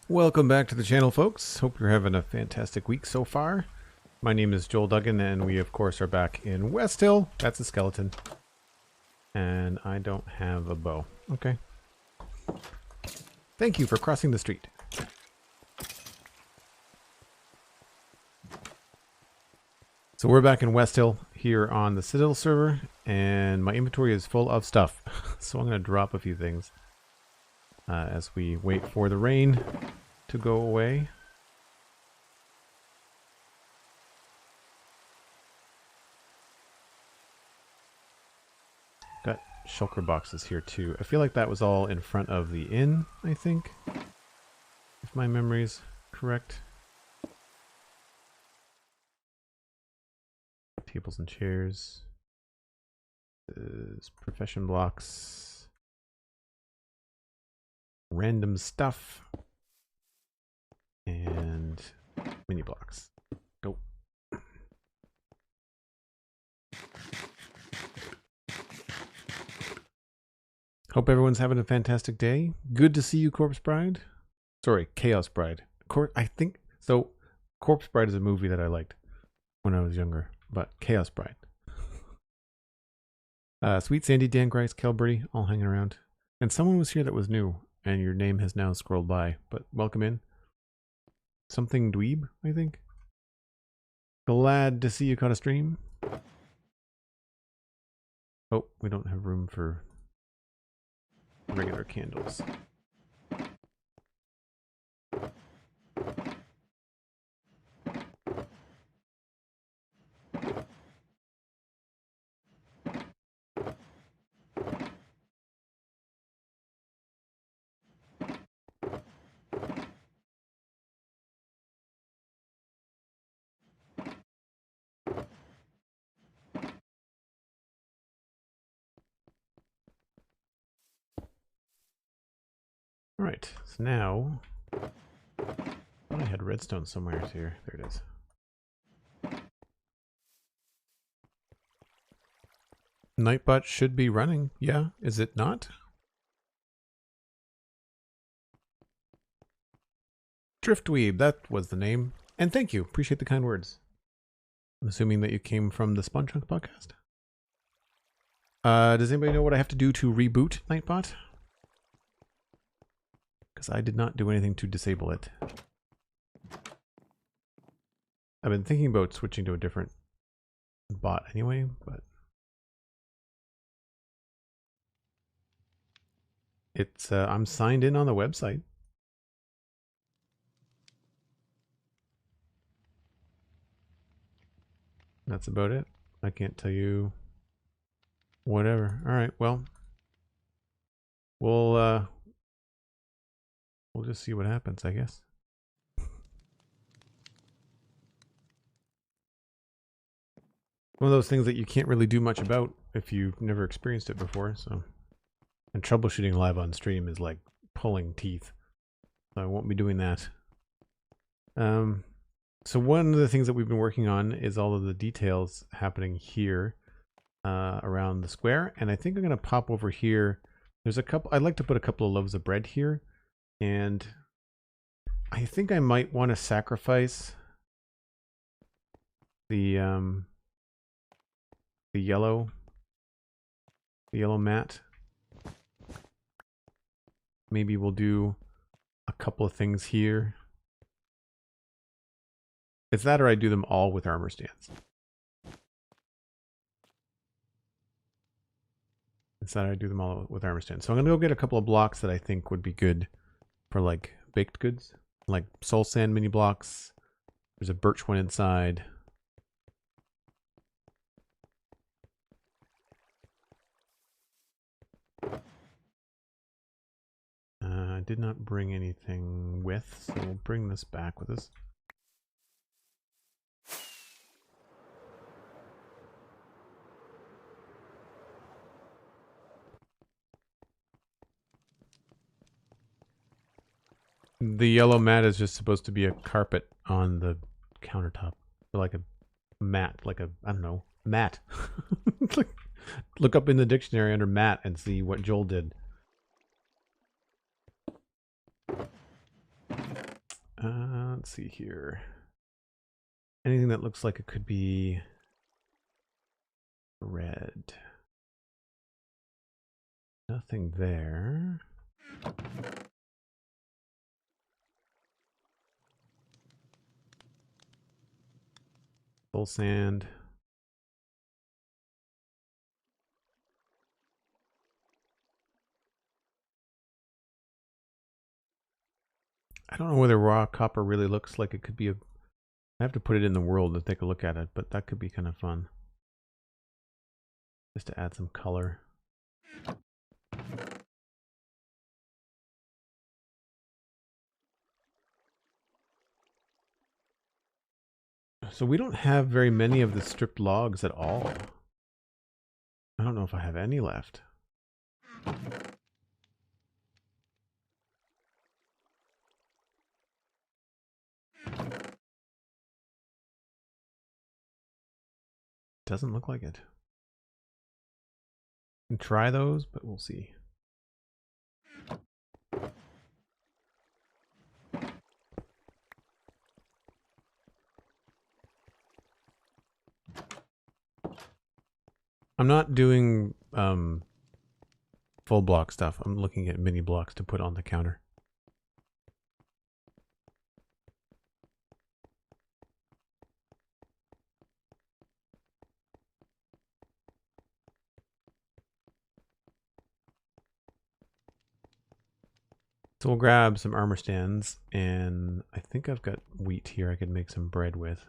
Welcome back to the channel, folks. Hope you're having a fantastic week so far. My name is Joel Duggan, and we of course are back in Westhill. That's a skeleton. And I don't have a bow. Okay. Thank you for crossing the street. So we're back in Westhill here on the Citadel server, and my inventory is full of stuff. So I'm going to drop a few things as we wait for the rain to go away. Got shulker boxes here too. I feel like that was all in front of the inn, I think, if my memory's correct. Tables and chairs. Profession blocks. Random stuff. And mini blocks. Go. Hope everyone's having a fantastic day. Good to see you, Corpse Bride. Sorry, Chaos Bride. I think so. Corpse Bride is a movie that I liked when I was younger, but Chaos Bride. SweetSandi, Dan Grice, Kelberty, all hanging around. And someone was here that was new, and your name has now scrolled by, but welcome in. Something dweeb, I think. Glad to see you caught a stream. Oh, we don't have room for regular candles. Alright, so now I had redstone somewhere here. There it is. Nightbot should be running. Yeah, is it not? Driftweeb, that was the name. And thank you. Appreciate the kind words. I'm assuming that you came from the Spawn Chunk podcast. Does anybody know what I have to do to reboot Nightbot? Because I did not do anything to disable it. I've been thinking about switching to a different bot anyway, but it's I'm signed in on the website. That's about it. I can't tell you whatever. All right, well, we'll just see what happens, I guess. One of those things that you can't really do much about if you've never experienced it before, so. And troubleshooting live on stream is like pulling teeth. So I won't be doing that. So one of the things that we've been working on is all of the details happening here around the square. And I think I'm going to pop over here. There's a couple, I'd like to put a couple of loaves of bread here. And I think I might want to sacrifice the yellow mat. Maybe we'll do a couple of things here. It's that, or I do them all with armor stands. It's that, or I do them all with armor stands. So I'm gonna go get a couple of blocks that I think would be good for like baked goods, like soul sand mini blocks. There's a birch one inside. I did not bring anything with, so we'll bring this back with us. The yellow mat is just supposed to be a carpet on the countertop. Like a mat, like a, I don't know, mat. Look up in the dictionary under mat and see what Joel did. Let's see here. Anything that looks like it could be red. Nothing there. Full sand. I don't know whether raw copper really looks like it could be a... I have to put it in the world to take a look at it, but that could be kind of fun. Just to add some color. So we don't have very many of the stripped logs at all. I don't know if I have any left. Doesn't look like it. Can try those, but we'll see. I'm not doing full block stuff. I'm looking at mini blocks to put on the counter. So we'll grab some armor stands, and I think I've got wheat here I could make some bread with.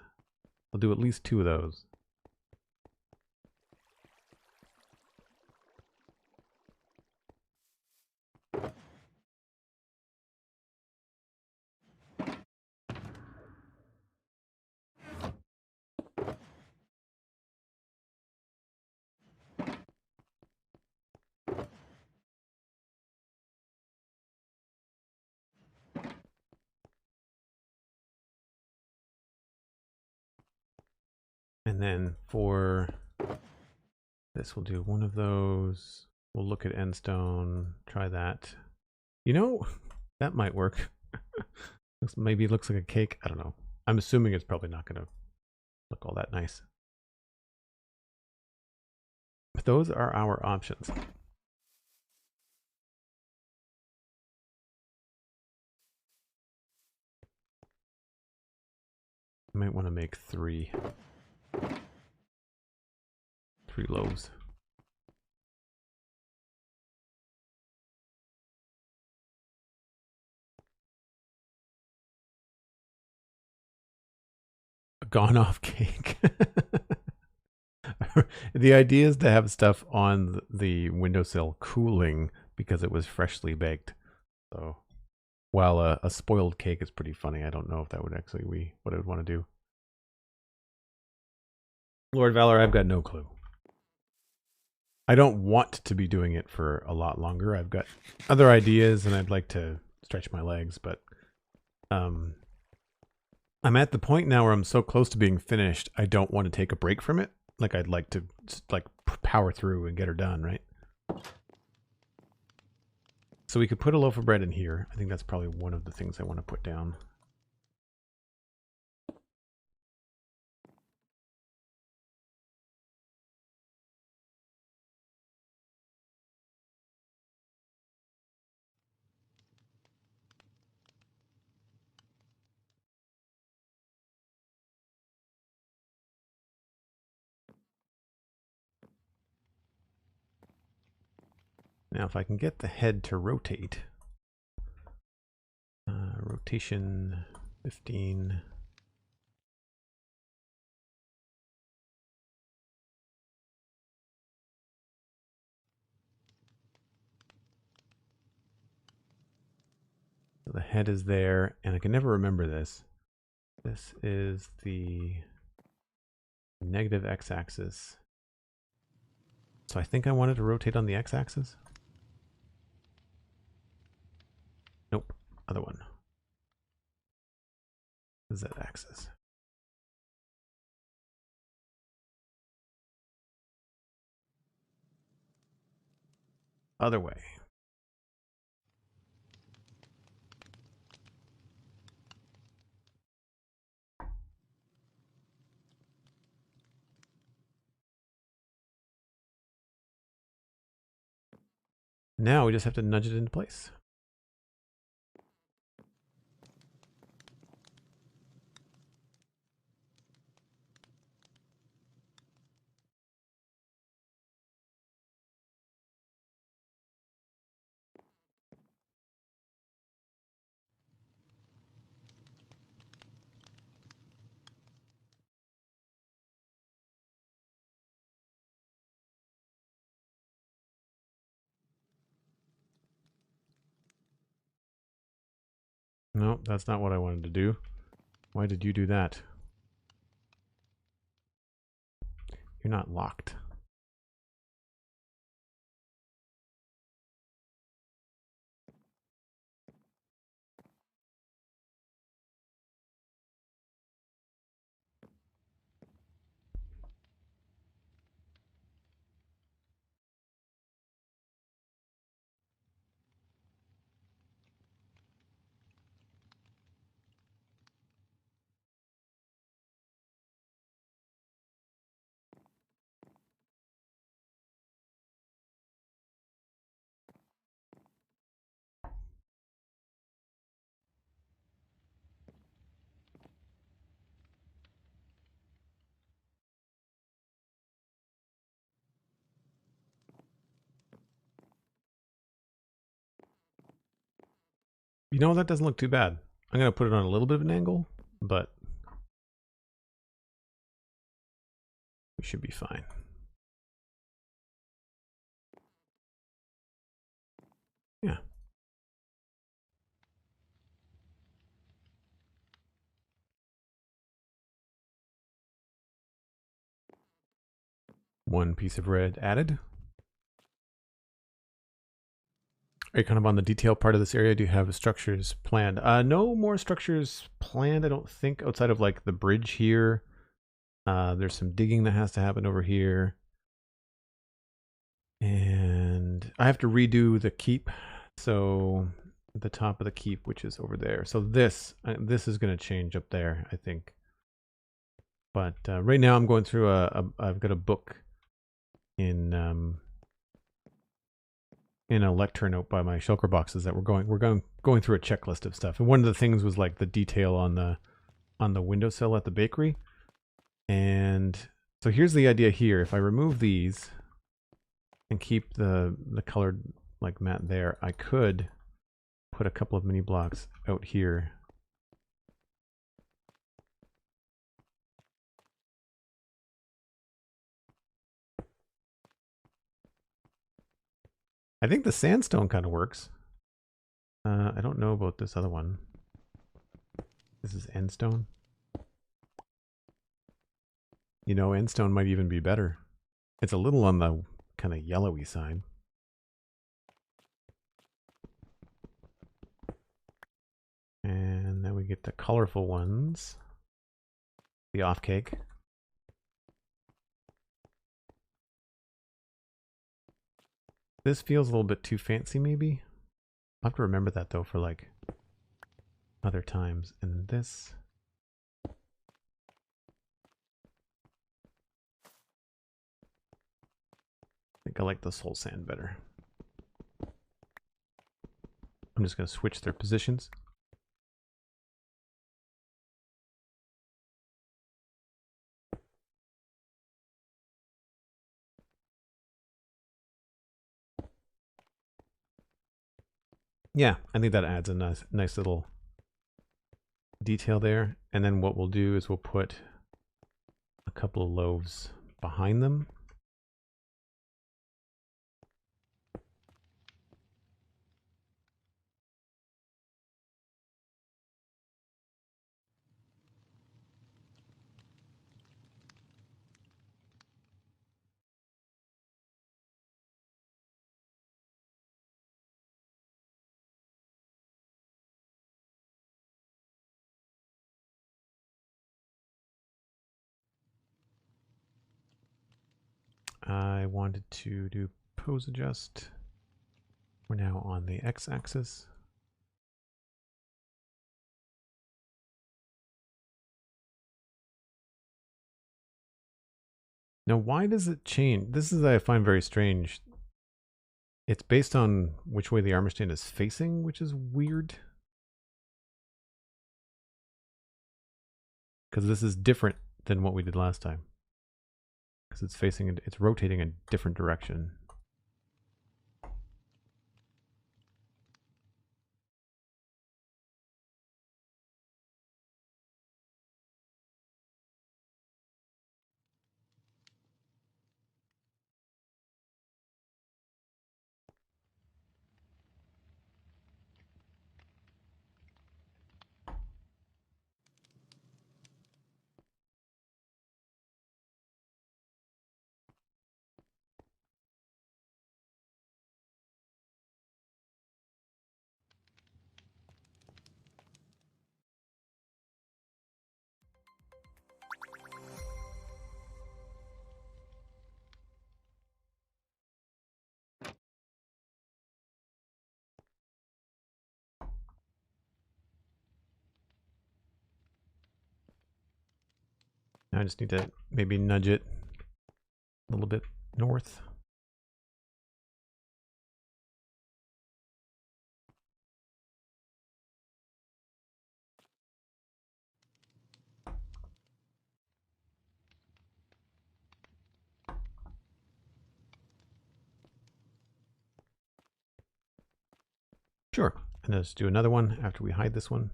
I'll do at least 2 of those. And then for this, we'll do 1 of those. We'll look at endstone, try that. You know, that might work. Maybe it looks like a cake. I don't know. I'm assuming it's probably not going to look all that nice. But those are our options. I might want to make 3 loaves. A gone off cake. The idea is to have stuff on the windowsill cooling because it was freshly baked. So while a spoiled cake is pretty funny, I don't know if that would actually be what I would want to do. Lord Valor, I've got no clue. I don't want to be doing it for a lot longer. I've got other ideas and I'd like to stretch my legs, but I'm at the point now where I'm so close to being finished, I don't want to take a break from it. Like I'd like to just like power through and get her done, right? So we could put a loaf of bread in here. I think that's probably one of the things I want to put down. Now, if I can get the head to rotate, rotation 15. So the head is there, and I can never remember this. This is the negative x-axis. So I think I wanted to rotate on the x-axis. Nope, other one. Z-axis. Other way. Now we just have to nudge it into place. No, that's not what I wanted to do. Why did you do that? You're not locked. You know, that doesn't look too bad. I'm going to put it on a little bit of an angle, but we should be fine. Yeah. One piece of red added. Are you kind of on the detail part of this area? Do you have structures planned? No more structures planned, I don't think, outside of like the bridge here. There's some digging that has to happen over here. And I have to redo the keep. So the top of the keep, which is over there. So this is going to change up there, I think. But right now I'm going through I've got a book in a lecture note by my shulker boxes that we're going through a checklist of stuff. And one of the things was like the detail on the windowsill at the bakery. And so here's the idea here. If I remove these and keep the colored like mat there, I could put a couple of mini blocks out here. I think the sandstone kind of works. I don't know about this other one. This is endstone. You know, endstone might even be better. It's a little on the kind of yellowy side. And then we get the colorful ones. The off cake. This feels a little bit too fancy, maybe. I'll have to remember that though for like other times. And this. I think I like the soul sand better. I'm just going to switch their positions. Yeah, I think that adds a nice little detail there. And then what we'll do is we'll put a couple of loaves behind them. I wanted to do pose adjust. We're now on the x-axis. Now, why does it change? This is I find very strange. It's based on which way the armor stand is facing, which is weird. Because this is different than what we did last time. Because it's facing, it's rotating a different direction. Now I just need to maybe nudge it a little bit north. Sure. And let's do another one after we hide this one.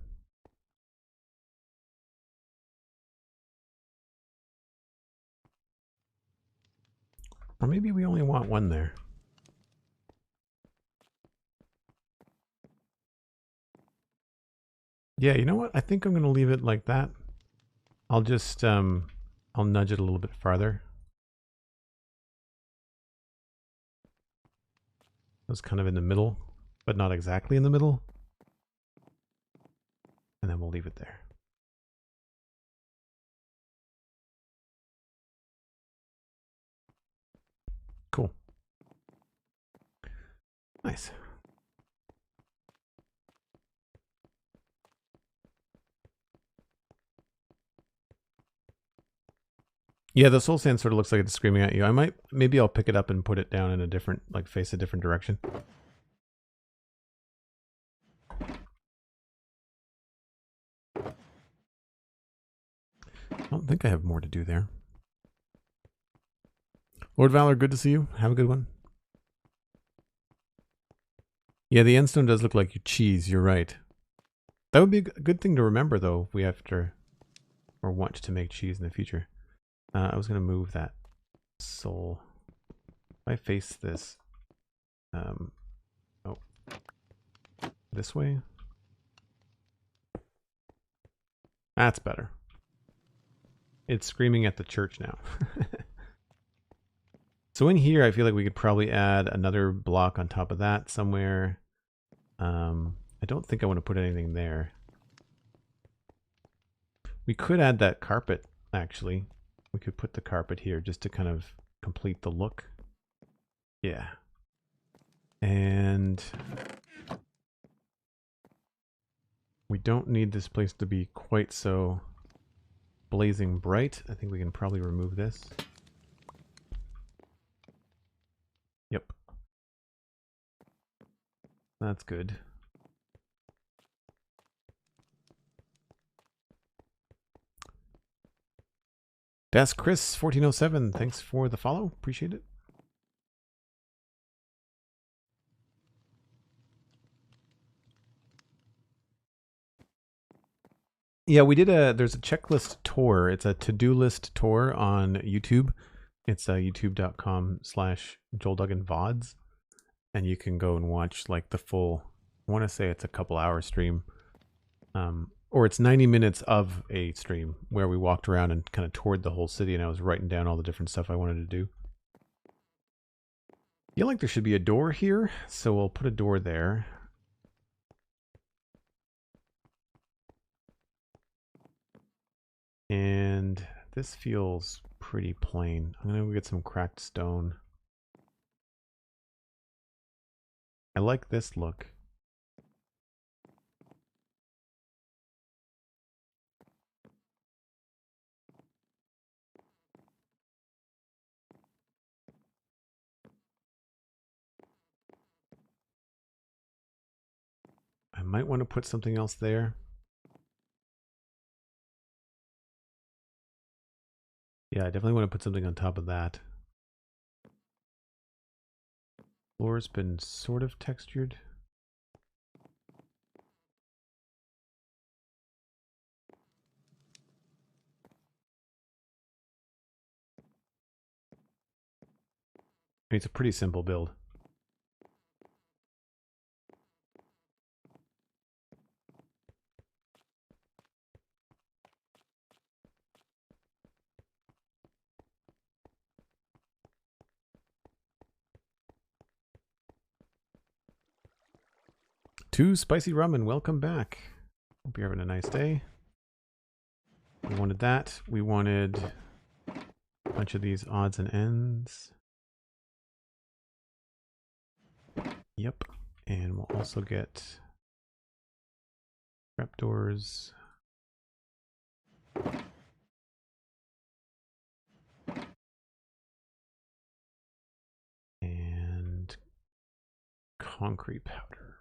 Or maybe we only want one there. Yeah, you know what? I think I'm going to leave it like that. I'll just, I'll nudge it a little bit farther. It was kind of in the middle, but not exactly in the middle. And then we'll leave it there. Cool. Nice. Yeah, the soul sand sort of looks like it's screaming at you. Maybe I'll pick it up and put it down in a different, like face a different direction. I don't think I have more to do there. Lord Valor, good to see you. Have a good one. Yeah, the end stone does look like cheese. You're right. That would be a good thing to remember, though, if we have to, or want to make cheese in the future. I was going to move that soul. If I face this, oh, this way. That's better. It's screaming at the church now. So in here, I feel like we could probably add another block on top of that somewhere. I don't think I want to put anything there. We could add that carpet, actually. We could put the carpet here just to kind of complete the look. Yeah. And we don't need this place to be quite so blazing bright. I think we can probably remove this. Yep. That's good. Das Chris 1407, thanks for the follow. Appreciate it. Yeah, we did there's a checklist tour. It's a to-do list tour on YouTube. It's youtube.com/JoelDugganVods. And you can go and watch like the full, I want to say it's a couple hour stream. Or it's 90 minutes of a stream where we walked around and kind of toured the whole city and I was writing down all the different stuff I wanted to do. I feel like there should be a door here, so we'll put a door there. And this feels pretty plain. I'm going to get some cracked stone. I like this look. might want to put something else there. Yeah, I definitely want to put something on top of that. Floor's been sort of textured. It's a pretty simple build. To Spicy Ramen, welcome back. Hope you're having a nice day. We wanted that. We wanted a bunch of these odds and ends. Yep. And we'll also get trapdoors. And concrete powder.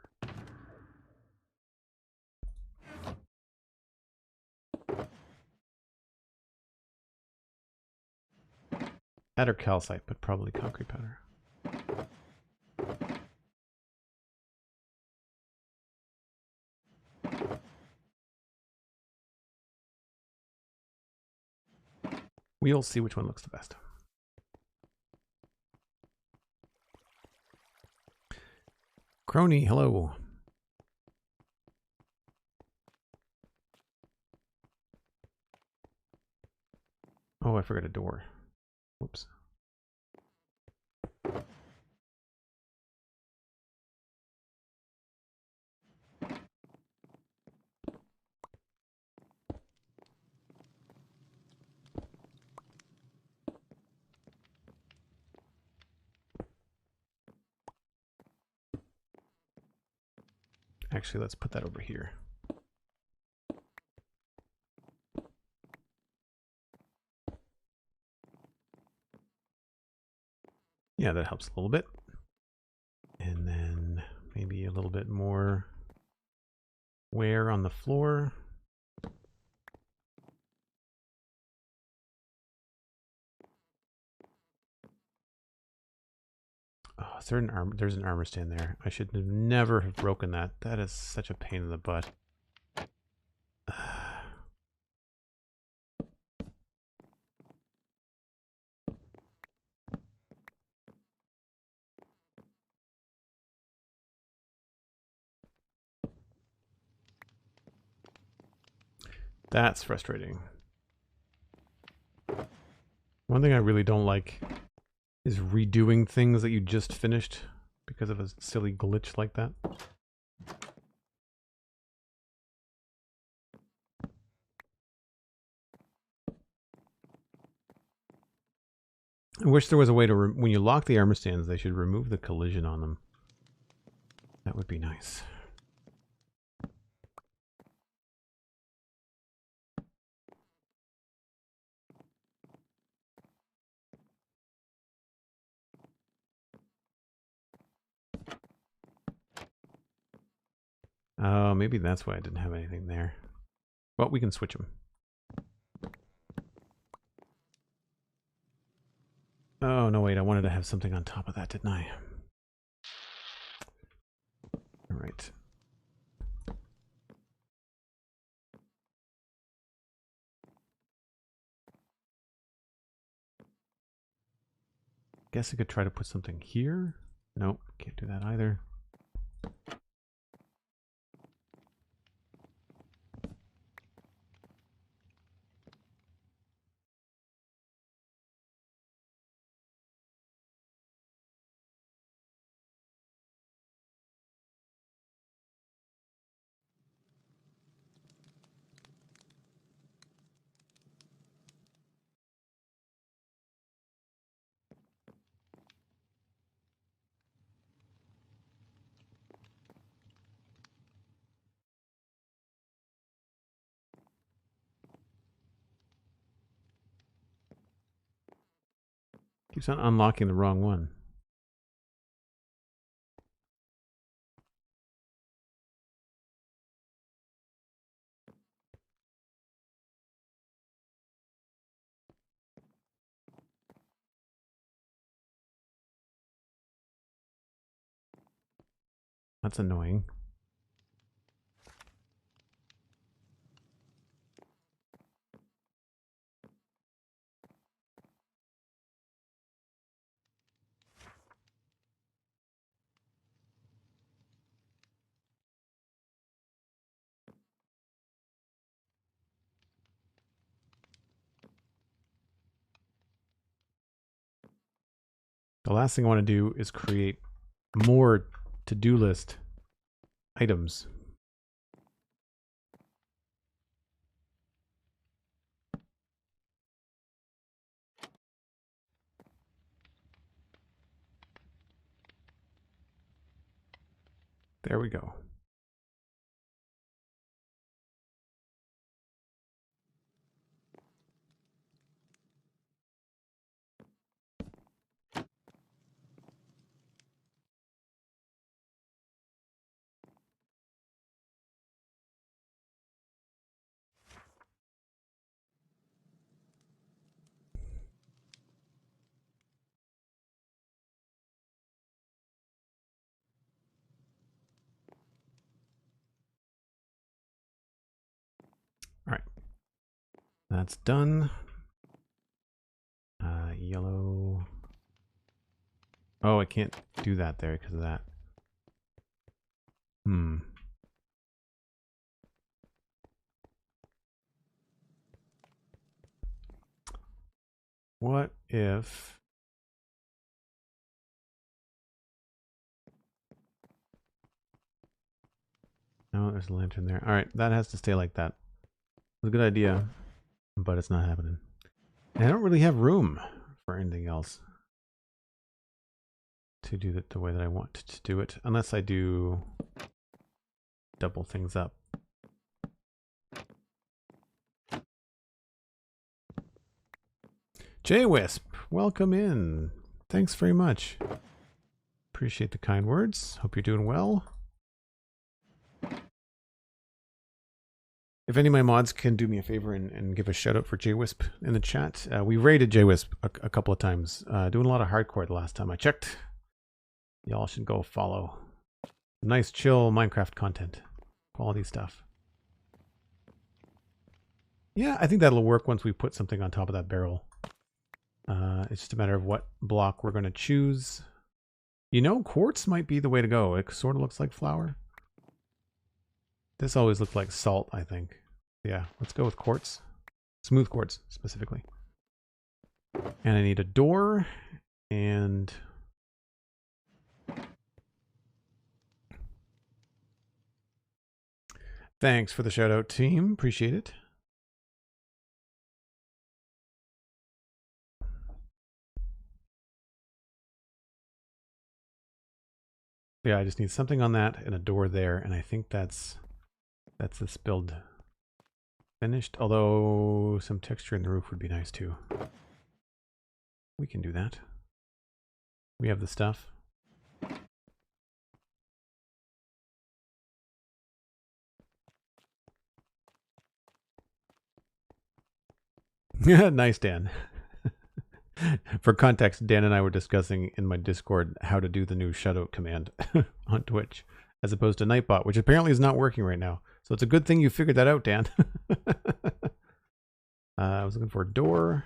That or calcite, but probably concrete powder. We'll see which one looks the best. Crony, hello. Oh, I forgot a door. Whoops. Actually, let's put that over here. Yeah, that helps a little bit. And then maybe a little bit more wear on the floor. Oh, is there an armor? There's an armor stand there. I should have never have broken that. That is such a pain in the butt. That's frustrating. One thing I really don't like is redoing things that you just finished because of a silly glitch like that. I wish there was a way to, when you lock the armor stands, they should remove the collision on them. That would be nice. Oh, maybe that's why I didn't have anything there. Well, we can switch them. Oh, no, wait, I wanted to have something on top of that, didn't I? All right. Guess I could try to put something here. Nope, can't do that either. Keeps on unlocking the wrong one. That's annoying. The last thing I want to do is create more to-do list items. There we go. All right. That's done. Yellow. Oh, I can't do that there because of that. What if... No, there's a lantern there. All right, that has to stay like that. It's a good idea, but it's not happening. And I don't really have room for anything else to do it the way that I want to do it, unless I do double things up. J-Wisp, welcome in. Thanks very much. Appreciate the kind words. Hope you're doing well. If any of my mods can do me a favor and give a shout out for J-Wisp in the chat. We raided J-Wisp a couple of times. Doing a lot of hardcore the last time I checked. Y'all should go follow. Nice chill Minecraft content. Quality stuff. Yeah, I think that'll work once we put something on top of that barrel. It's just a matter of what block we're going to choose. You know, quartz might be the way to go. It sort of looks like flour. This always looked like salt, I think. Yeah, let's go with quartz. Smooth quartz, specifically. And I need a door and... Thanks for the shout out, team. Appreciate it. Yeah, I just need something on that and a door there, and I think that's this build finished. Although some texture in the roof would be nice too. We can do that. We have the stuff. Nice, Dan. For context, Dan and I were discussing in my Discord how to do the new shutout command on Twitch, as opposed to Nightbot, which apparently is not working right now. So it's a good thing you figured that out, Dan. I was looking for a door.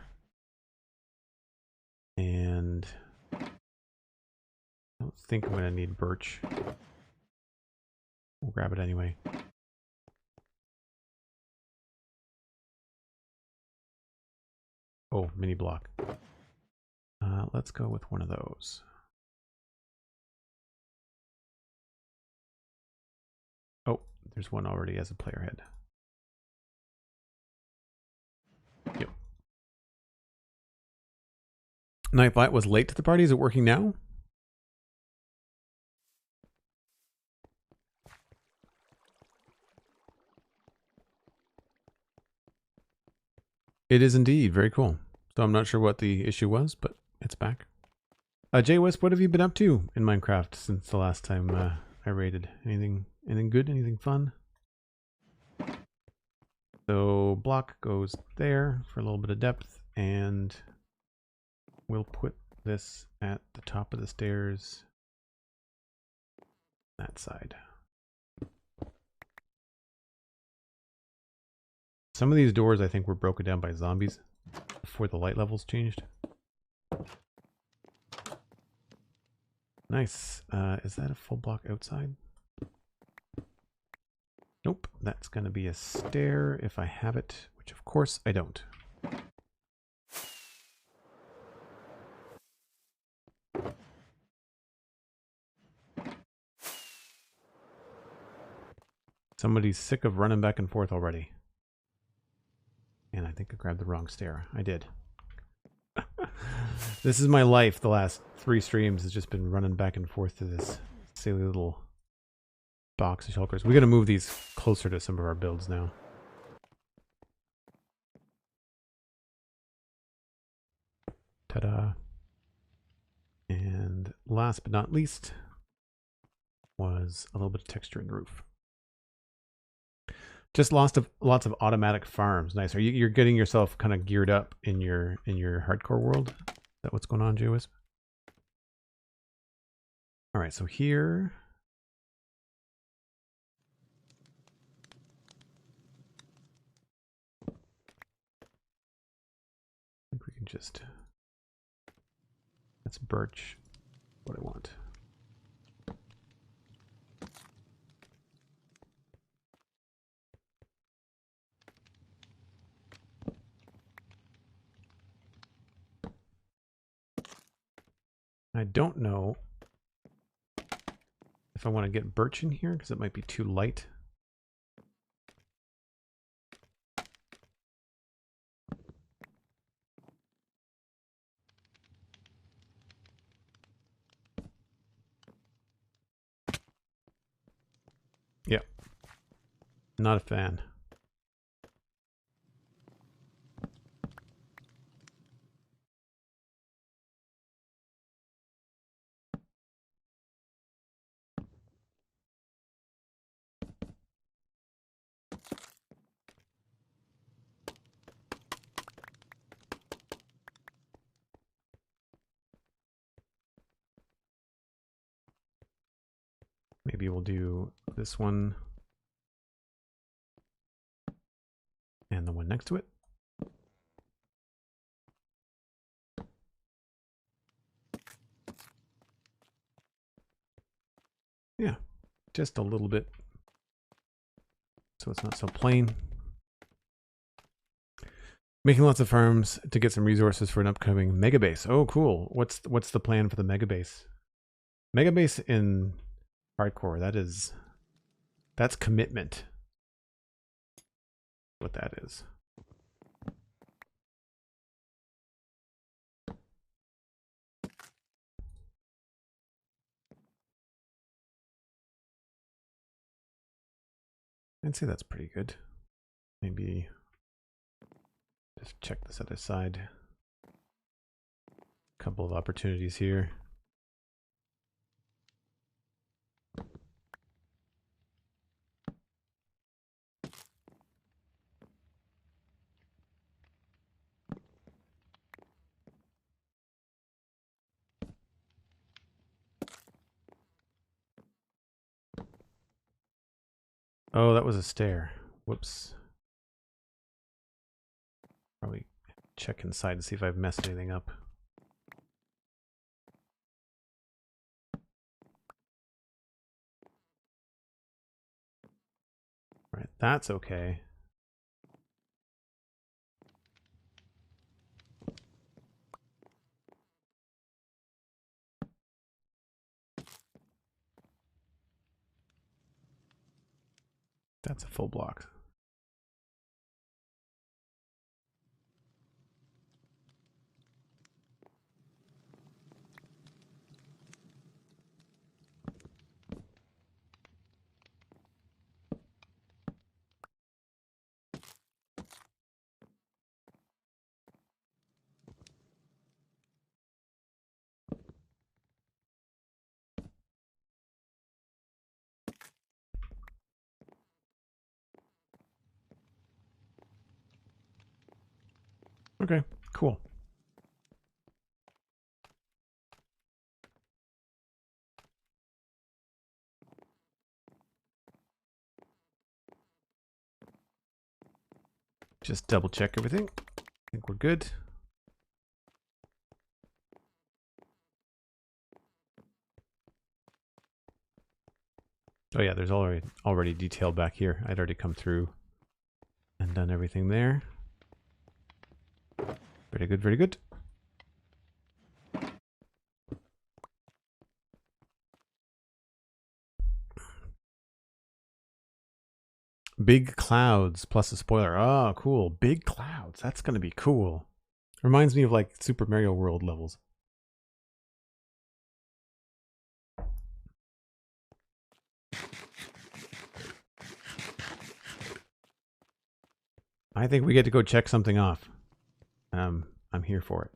And I don't think I'm going to need birch. We'll grab it anyway. Oh, mini block. Let's go with one of those. Oh, there's one already as a player head. Yep. Nightbot was late to the party. Is it working now? It is indeed. Very cool. So I'm not sure what the issue was, but it's back. J-Wisp, what have you been up to in Minecraft since the last time I raided? Anything good? Anything fun? So block goes there for a little bit of depth, and we'll put this at the top of the stairs that side. Some of these doors I think were broken down by zombies before the light levels changed. Nice. Is that a full block outside? Nope. That's going to be a stair if I have it, which of course I don't. Somebody's sick of running back and forth already. And I think I grabbed the wrong stair. I did. This is my life. The last 3 streams has just been running back and forth to this silly little box of shulkers. We got to move these closer to some of our builds now. Ta-da. And last but not least was a little bit of texture in the roof. Just lots of automatic farms. Nice. You're getting yourself kind of geared up in your hardcore world? Is that what's going on, Jewis? All right, so here. I think we can just. That's birch. What I want. I don't know if I want to get birch in here because it might be too light. Yeah, not a fan. Maybe we'll do this one and the one next to it. Yeah, just a little bit so it's not so plain. Making lots of farms to get some resources for an upcoming mega base. Oh, cool. What's the plan for the mega base? Mega base in hardcore, that's commitment. What that is. I'd say that's pretty good. Maybe just check this other side. Couple of opportunities here. Oh, that was a stair. Whoops. Probably check inside to see if I've messed anything up. All right, that's okay. That's a full block. Okay, cool. Just double check everything. I think we're good. Oh yeah, there's already detail back here. I'd already come through and done everything there. Very good, very good. Big clouds plus a spoiler. Oh, cool. Big clouds. That's going to be cool. Reminds me of like Super Mario World levels. I think we get to go check something off. I'm here for it.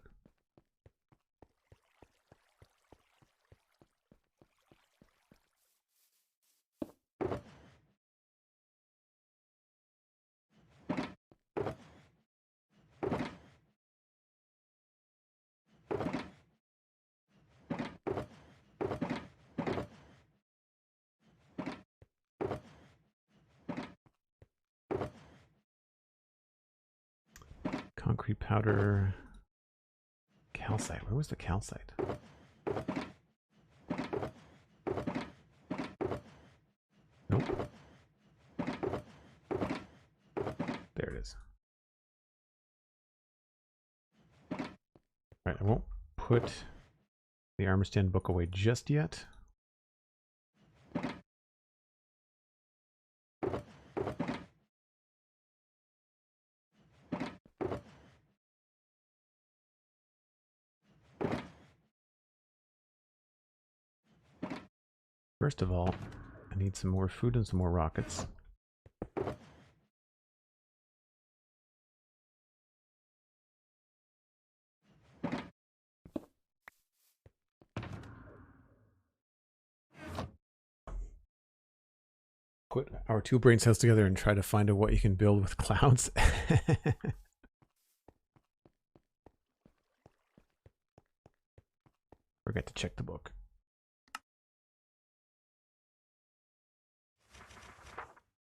Concrete powder. Calcite. Where was the calcite? Nope. There it is. Alright, I won't put the armor stand book away just yet. First of all, I need some more food and some more rockets. Put our two brain cells together and try to find out what you can build with clouds. Forget to check the book.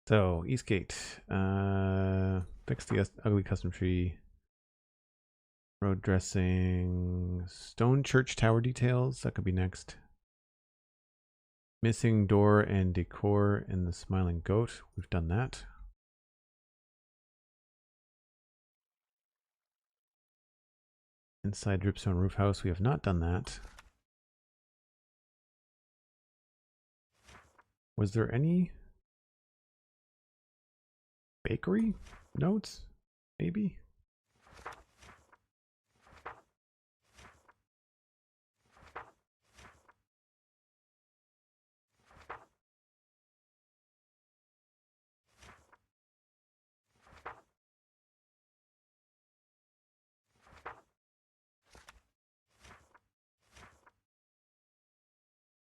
So, Eastgate. Fix the ugly custom tree. Road dressing. Stone church tower details. That could be next. Missing door and decor in the smiling goat. We've done that. Inside dripstone roof house. We have not done that. Was there any bakery notes? Maybe?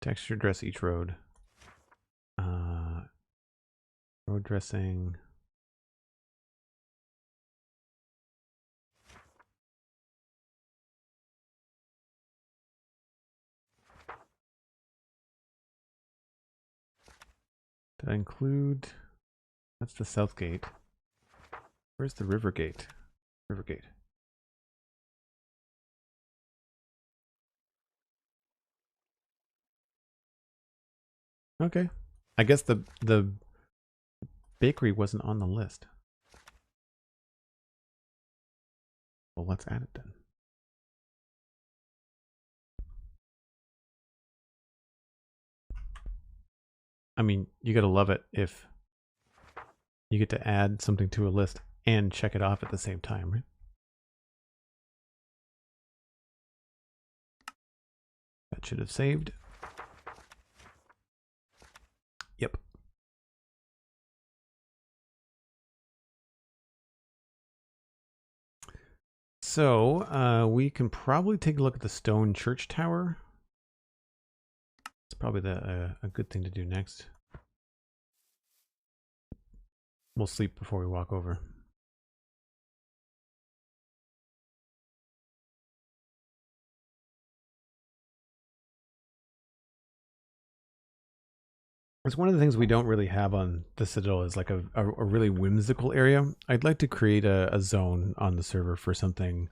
Texture dress each road. Road dressing. Did I include? That's the south gate. Where's the river gate? River gate. Okay. I guess the bakery wasn't on the list. Well, let's add it then. I mean, you gotta love it if you get to add something to a list and check it off at the same time, right? That should have saved. Yep. So, we can probably take a look at the stone church tower. It's probably a good thing to do next. We'll sleep before we walk over. It's one of the things we don't really have on the Citadel is like a really whimsical area. I'd like to create a zone on the server for something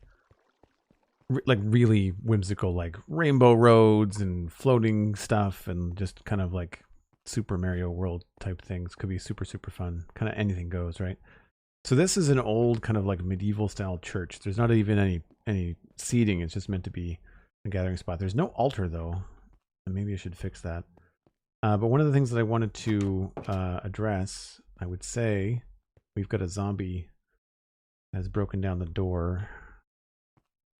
like really whimsical, like rainbow roads and floating stuff and just kind of like Super Mario World type things. Could be super, super fun. Kind of anything goes, right? So this is an old kind of like medieval style church. There's not even any seating. It's just meant to be a gathering spot. There's no altar though. And maybe I should fix that. But one of the things that I wanted to address, I would say, we've got a zombie that has broken down the door.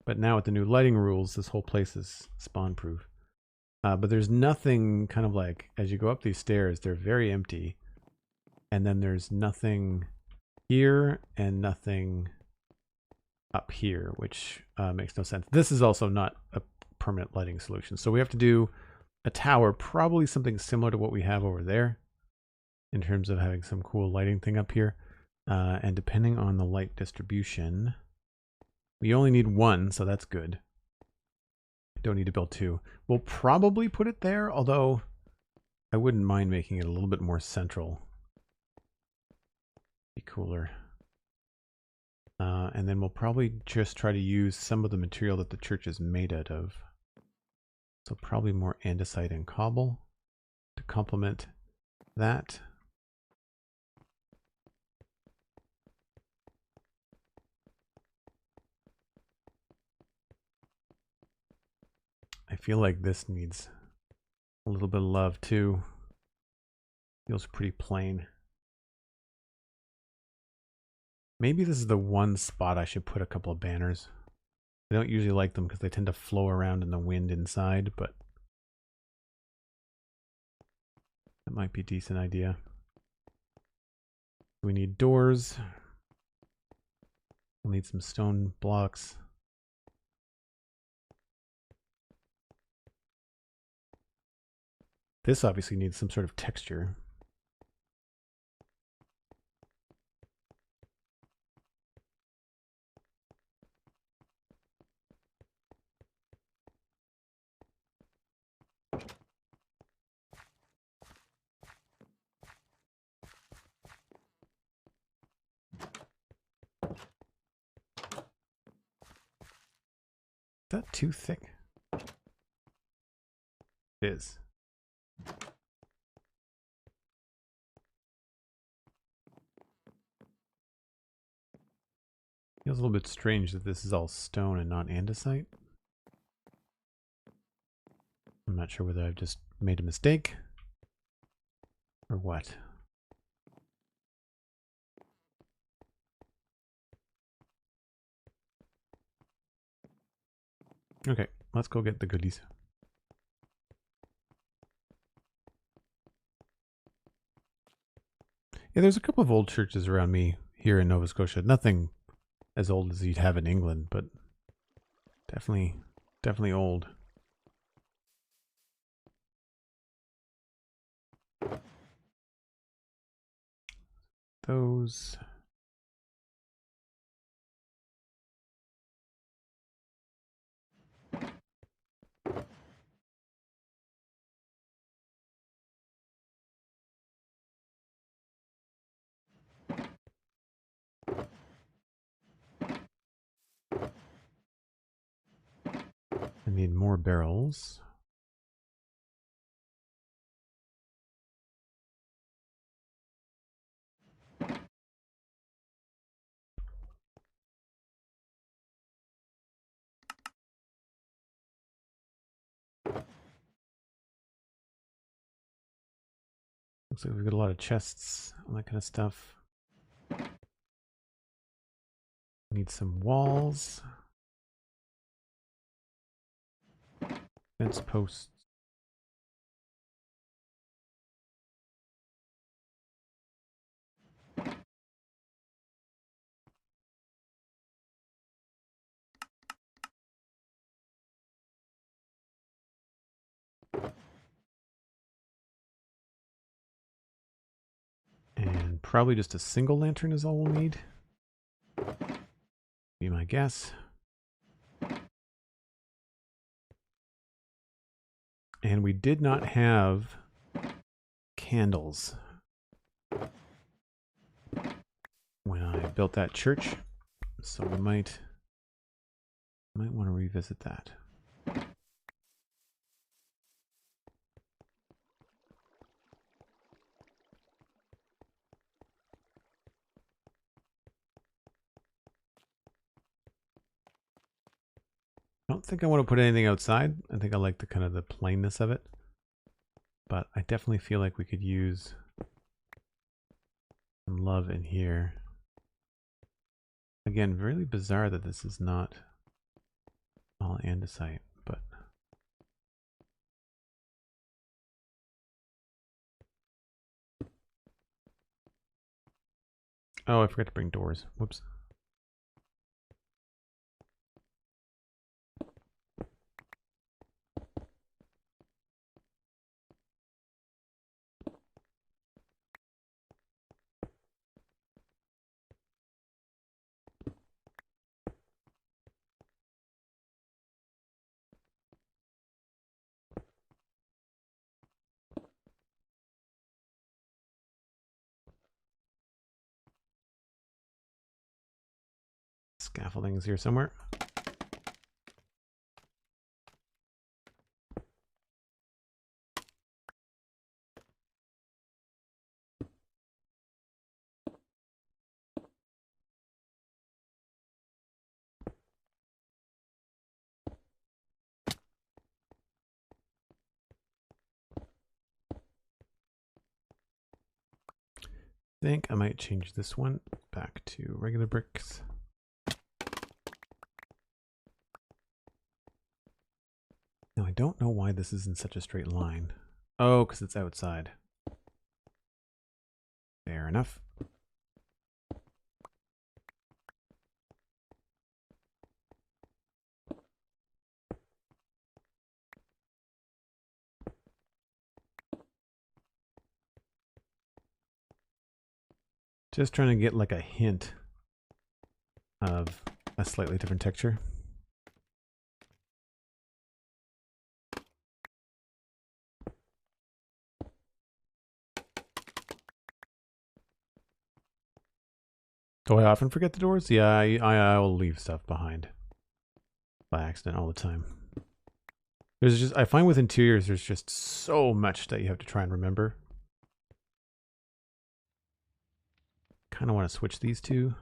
But now with the new lighting rules, this whole place is spawn proof. But there's nothing kind of like, as you go up these stairs, they're very empty. And then there's nothing here and nothing up here, which makes no sense. This is also not a permanent lighting solution. So we have to do a tower, probably something similar to what we have over there in terms of having some cool lighting thing up here. And depending on the light distribution, we only need one, so that's good. Don't need to build two. We'll probably put it there, although I wouldn't mind making it a little bit more central. Be cooler. And then we'll probably just try to use some of the material that the church is made out of. So probably more andesite and cobble to complement that. I feel like this needs a little bit of love too. Feels pretty plain. Maybe this is the one spot I should put a couple of banners. I don't usually like them because they tend to flow around in the wind inside, but that might be a decent idea. We need doors. We'll need some stone blocks. This obviously needs some sort of texture. Is that too thick? It is. Feels a little bit strange that this is all stone and not andesite. I'm not sure whether I've just made a mistake or what. Okay, let's go get the goodies. Yeah, there's a couple of old churches around me here in Nova Scotia. Nothing as old as you'd have in England, but definitely old. Those. I need more barrels. Looks like we've got a lot of chests, all that kind of stuff. Need some walls. Fence posts. And probably just a single lantern is all we'll need. Be my guess. And we did not have candles when I built that church, so we might want to revisit that. I don't think I want to put anything outside. I think I like the kind of the plainness of it. But I definitely feel like we could use some love in here. Again, really bizarre that this is not all andesite, but oh, I forgot to bring doors. Whoops. Scaffolding's here somewhere. I think I might change this one back to regular bricks. Now I don't know why this is in such a straight line. Oh, because it's outside. Fair enough. Just trying to get like a hint of a slightly different texture. Do I often forget the doors? Yeah, I will leave stuff behind by accident all the time. There's just, I find with interiors, there's just so much that you have to try and remember. Kind of want to switch these two.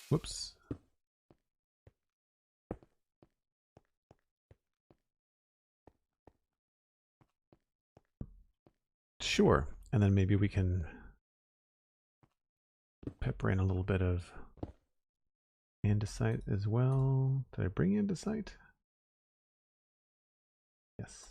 Whoops. Sure. And then maybe we can pepper in a little bit of andesite as well. Did I bring andesite? Yes.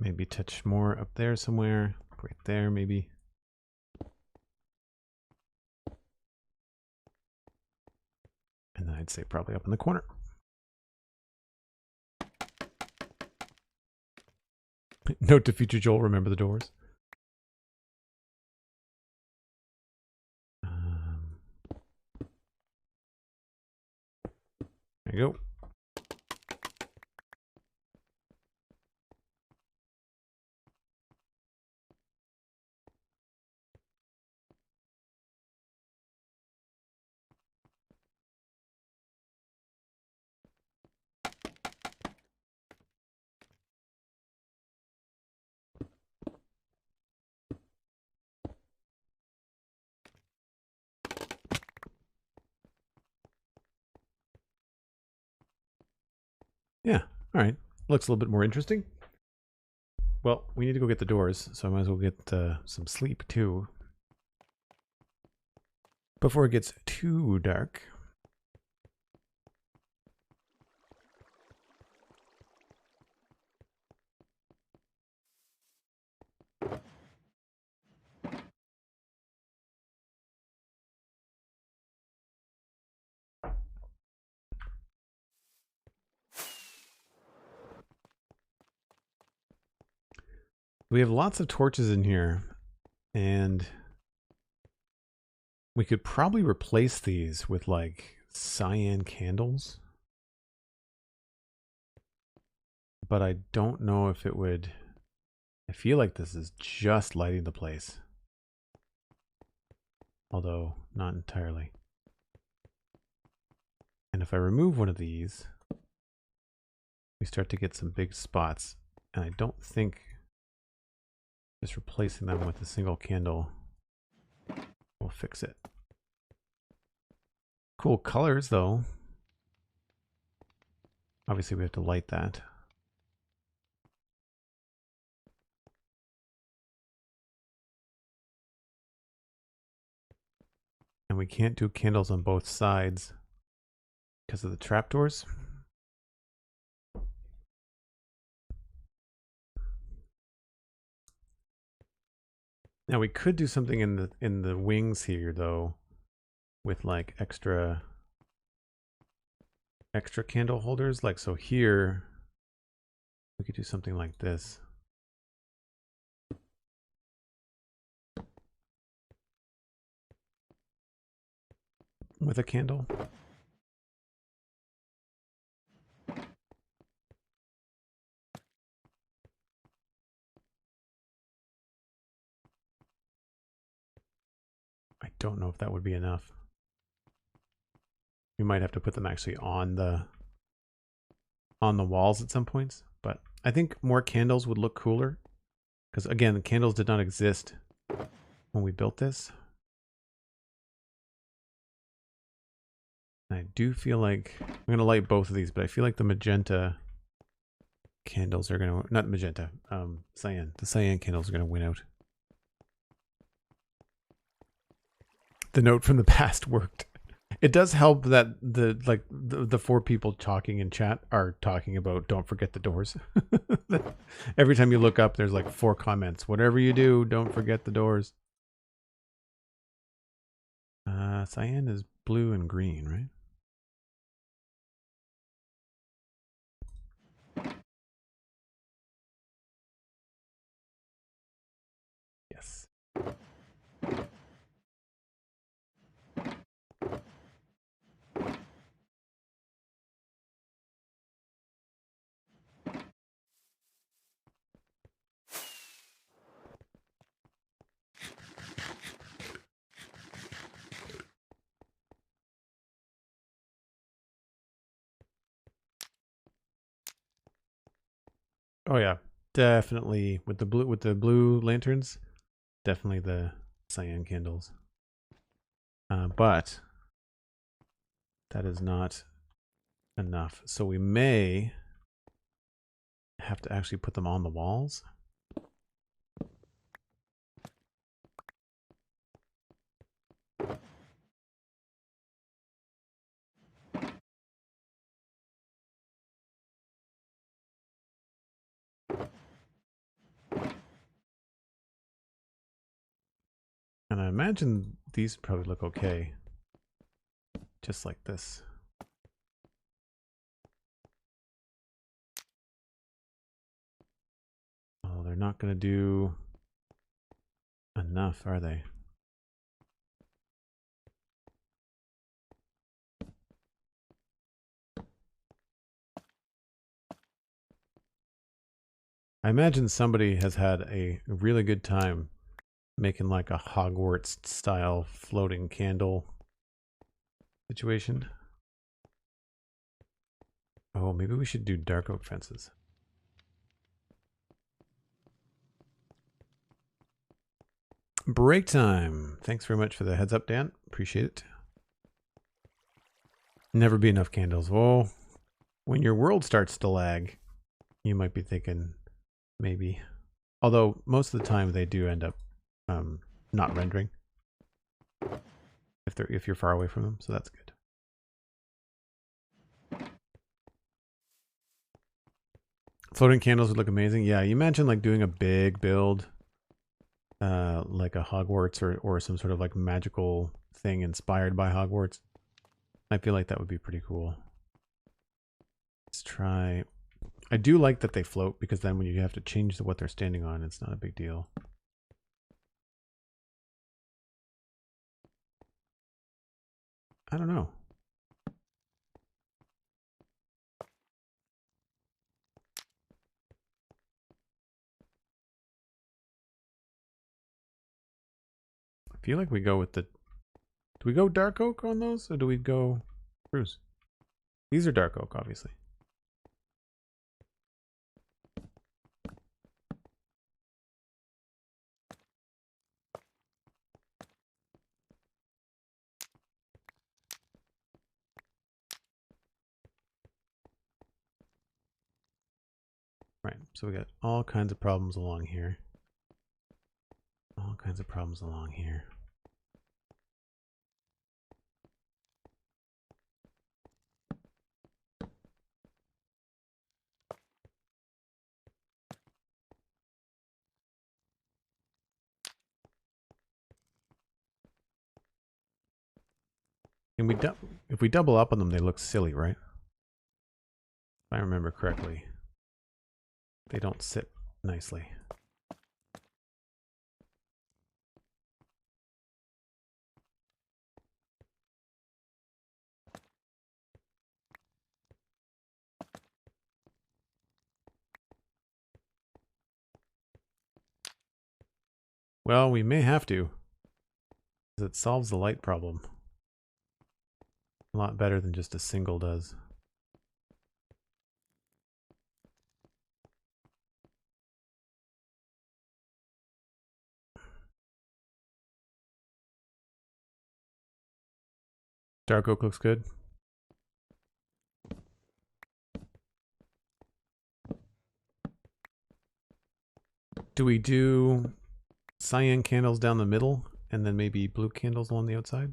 Maybe touch more up there somewhere. Right there, maybe. And then I'd say probably up in the corner. Note to future Joel, remember the doors. There you go. All right, looks a little bit more interesting. Well, we need to go get the doors, so I might as well get some sleep too before it gets too dark. We have lots of torches in here, and we could probably replace these with like cyan candles. But I don't know if it would... I feel like this is just lighting the place. Although, not entirely. And if I remove one of these, we start to get some big spots. And I don't think just replacing them with a single candle will fix it. Cool colors, though. Obviously, we have to light that. And we can't do candles on both sides because of the trapdoors. Now we could do something in the wings here though, with like extra candle holders. Like so here, we could do something like this. With a candle. I don't know if that would be enough. We might have to put them actually on the walls at some points, but I think more candles would look cooler because again, the candles did not exist when we built this. I do feel like I'm going to light both of these, but I feel like the magenta candles are going to, not magenta, cyan. The cyan candles are going to win out. The note from the past worked. It does help that the four people talking in chat are talking about don't forget the doors. Every time you look up, there's like 4 comments. Whatever you do, don't forget the doors. Cyan is blue and green, right? Yes. Oh yeah, definitely with the blue lanterns, definitely the cyan candles. But that is not enough. So we may have to actually put them on the walls. And I imagine these probably look okay. Just like this. Oh, they're not going to do enough, are they? I imagine somebody has had a really good time making like a Hogwarts style floating candle situation. Oh, maybe we should do dark oak fences. Break time. Thanks very much for the heads up, Dan. Appreciate it. Never be enough candles. Whoa. When your world starts to lag, You might be thinking maybe, although most of the time they do end up not rendering if you're far away from them, so that's good. Floating candles would look amazing. Yeah, you imagine like doing a big build, like a Hogwarts or some sort of like magical thing inspired by Hogwarts. I feel like that would be pretty cool. Let's try. I do like that they float because then when you have to change what they're standing on, it's not a big deal. I don't know. I feel like we go with the... Do we go dark oak on those or do we go spruce? These are dark oak, obviously. Right, so we got all kinds of problems along here. All kinds of problems along here. And if we double up on them, they look silly, right? If I remember correctly. They don't sit nicely. Well, we may have to. Because it solves the light problem. A lot better than just a single does. Dark oak looks good. Do we do cyan candles down the middle and then maybe blue candles along the outside?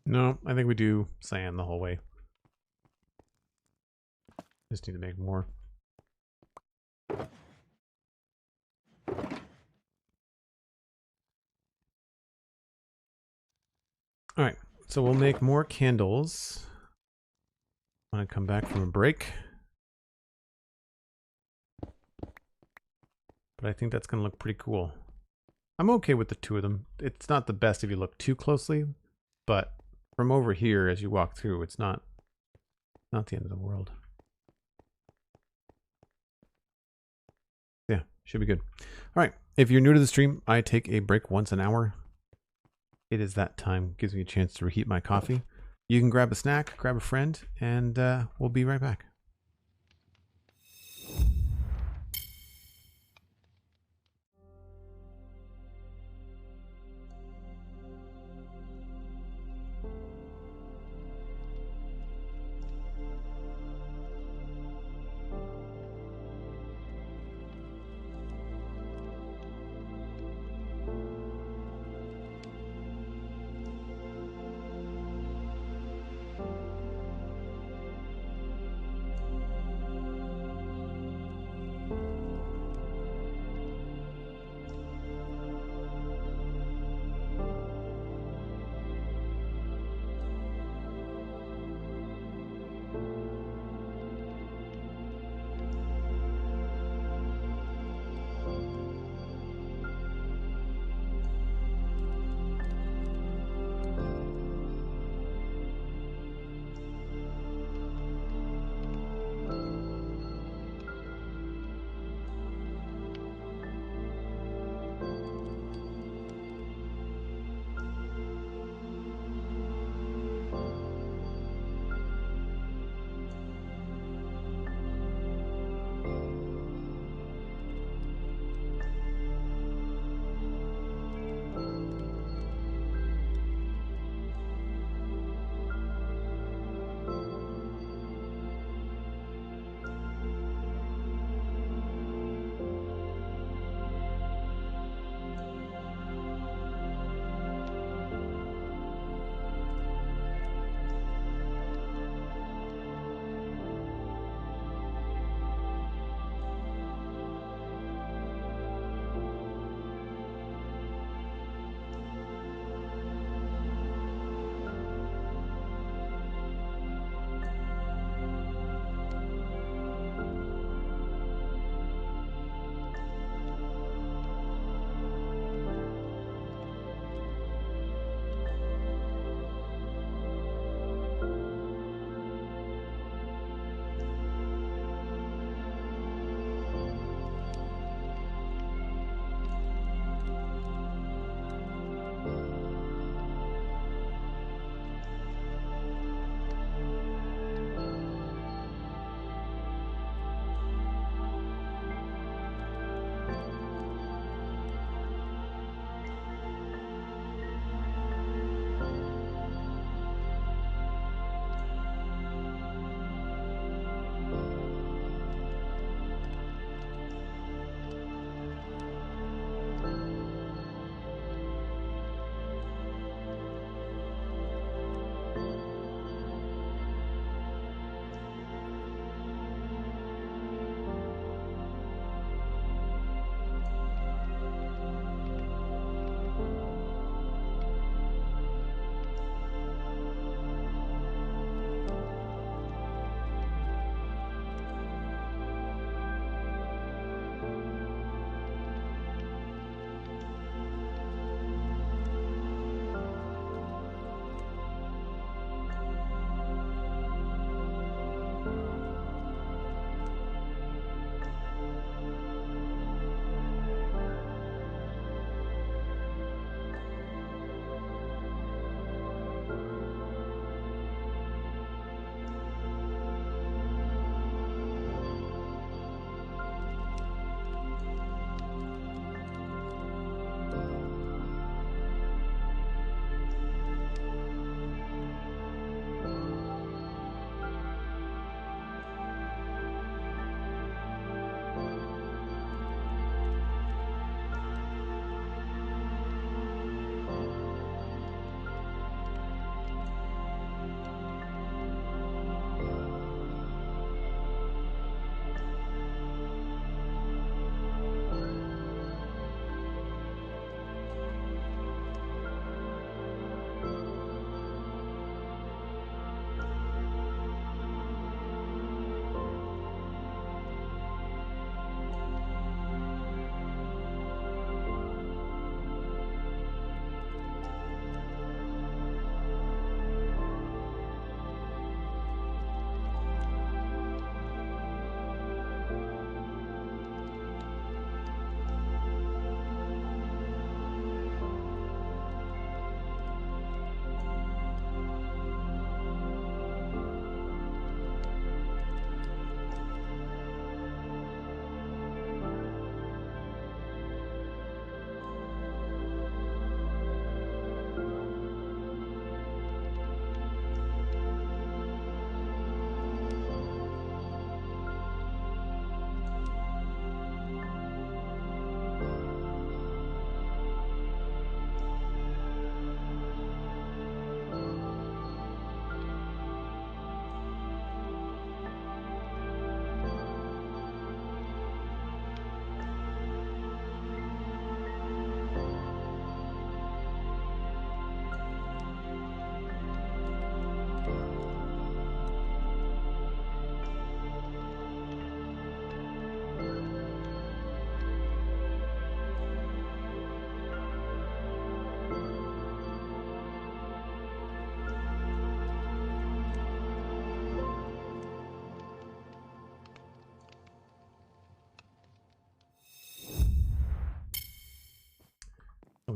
No, I think we do cyan the whole way. Just need to make more. All right, so we'll make more candles when I come back from a break. But I think that's going to look pretty cool. I'm okay with the two of them. It's not the best if you look too closely, but from over here as you walk through, it's not the end of the world. Yeah, should be good. All right, if you're new to the stream, I take a break once an hour. It is that time. Gives me a chance to reheat my coffee. You can grab a snack, grab a friend, and we'll be right back.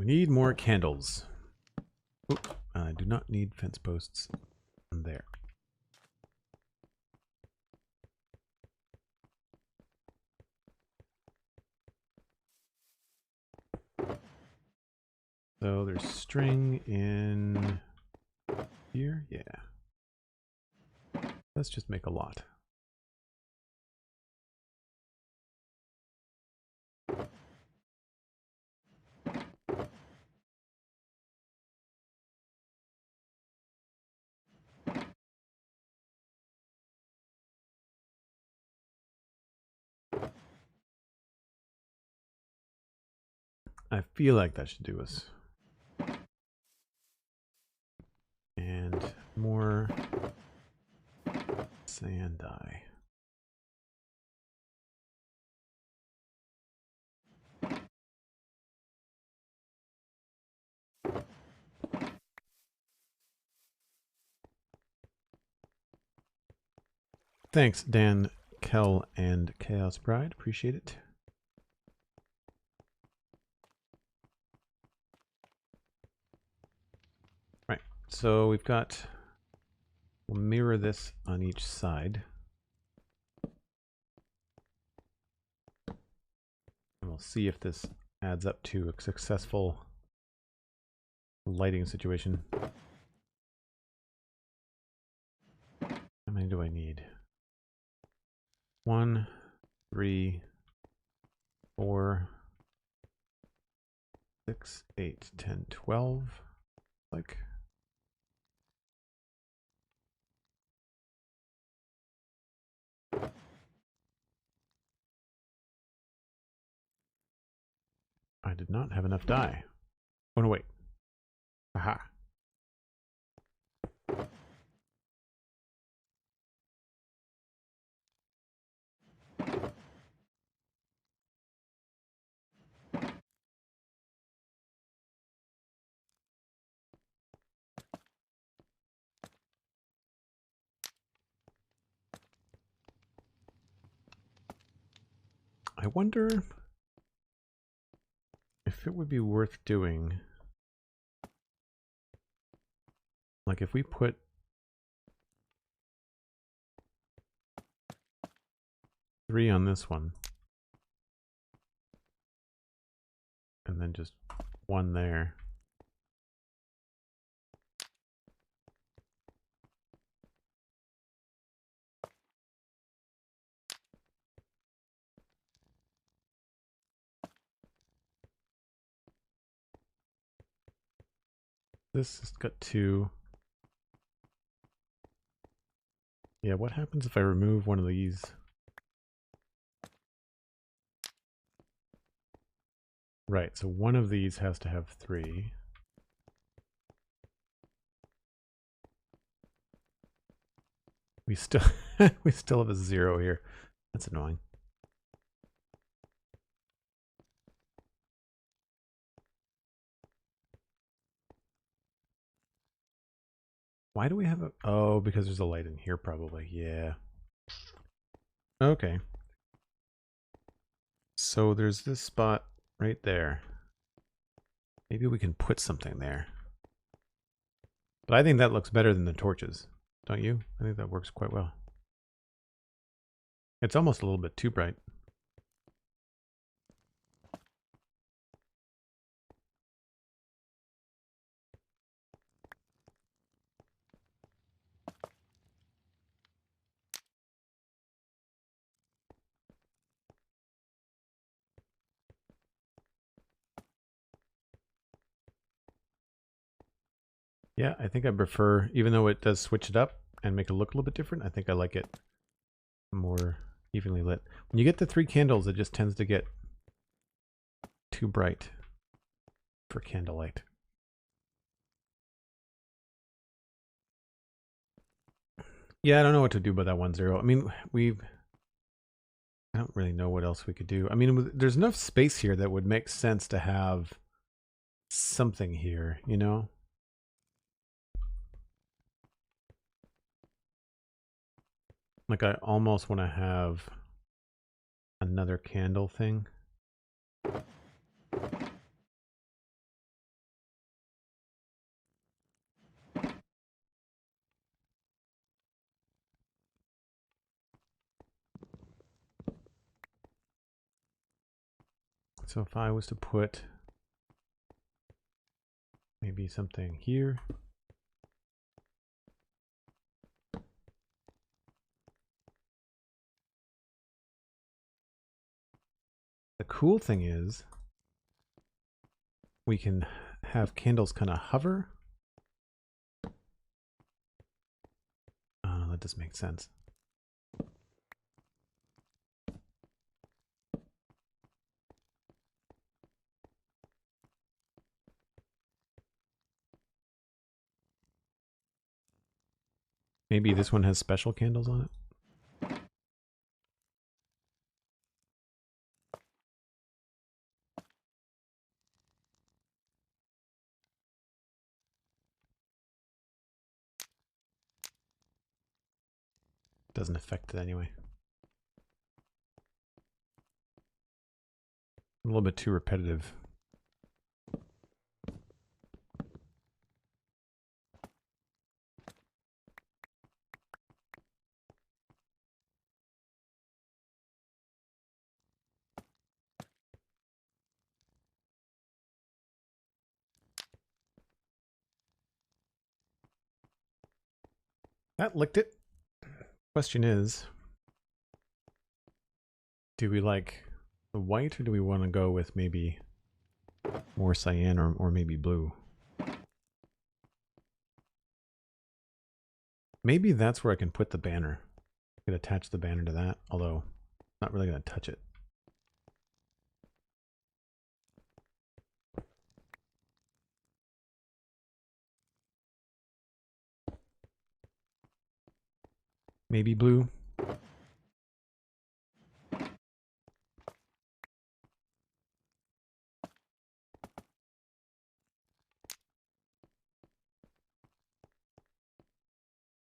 we need more candles. Oop, I do not need fence posts there. So there's string in here. Yeah. Let's just make a lot. I feel like that should do us. And more sand dye. Thanks, Dan, Kel, and Chaos Bride. Appreciate it. Right, so we've got, we'll mirror this on each side. And we'll see if this adds up to a successful lighting situation. How many do I need? 1, 3, 4, 6, 8, 10, 12. Like, I did not have enough dye. Oh no, wait. Aha. I wonder if it would be worth doing, like if we put three on this one and then just one there. This has got 2. Yeah, what happens if I remove one of these? Right, so one of these has to have 3. We still we still have a 0 here. That's annoying. Why do we have a... Oh, because there's a light in here probably. Yeah. Okay. So there's this spot right there. Maybe we can put something there. But I think that looks better than the torches. Don't you? I think that works quite well. It's almost a little bit too bright. Yeah, I think I prefer, even though it does switch it up and make it look a little bit different, I think I like it more evenly lit. When you get the 3 candles, it just tends to get too bright for candlelight. Yeah, I don't know what to do about that 1-0. I mean, I don't really know what else we could do. I mean, there's enough space here that would make sense to have something here, you know? Like, I almost want to have another candle thing. So if I was to put maybe something here. The cool thing is we can have candles kind of hover. That does make sense. Maybe this one has special candles on it. Doesn't affect it anyway. A little bit too repetitive. That licked it. Question is, do we like the white or do we want to go with maybe more cyan or maybe blue? Maybe that's where I can put the banner. I could attach the banner to that, although I'm not really going to touch it. Maybe blue.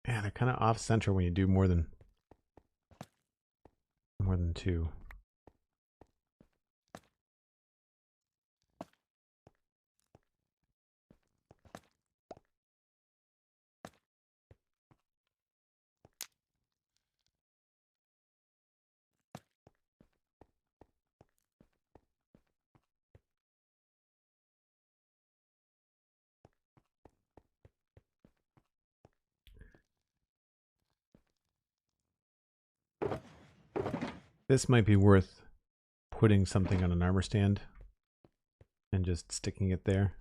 Yeah, they're kind of off center when you do more than two. This might be worth putting something on an armor stand and just sticking it there.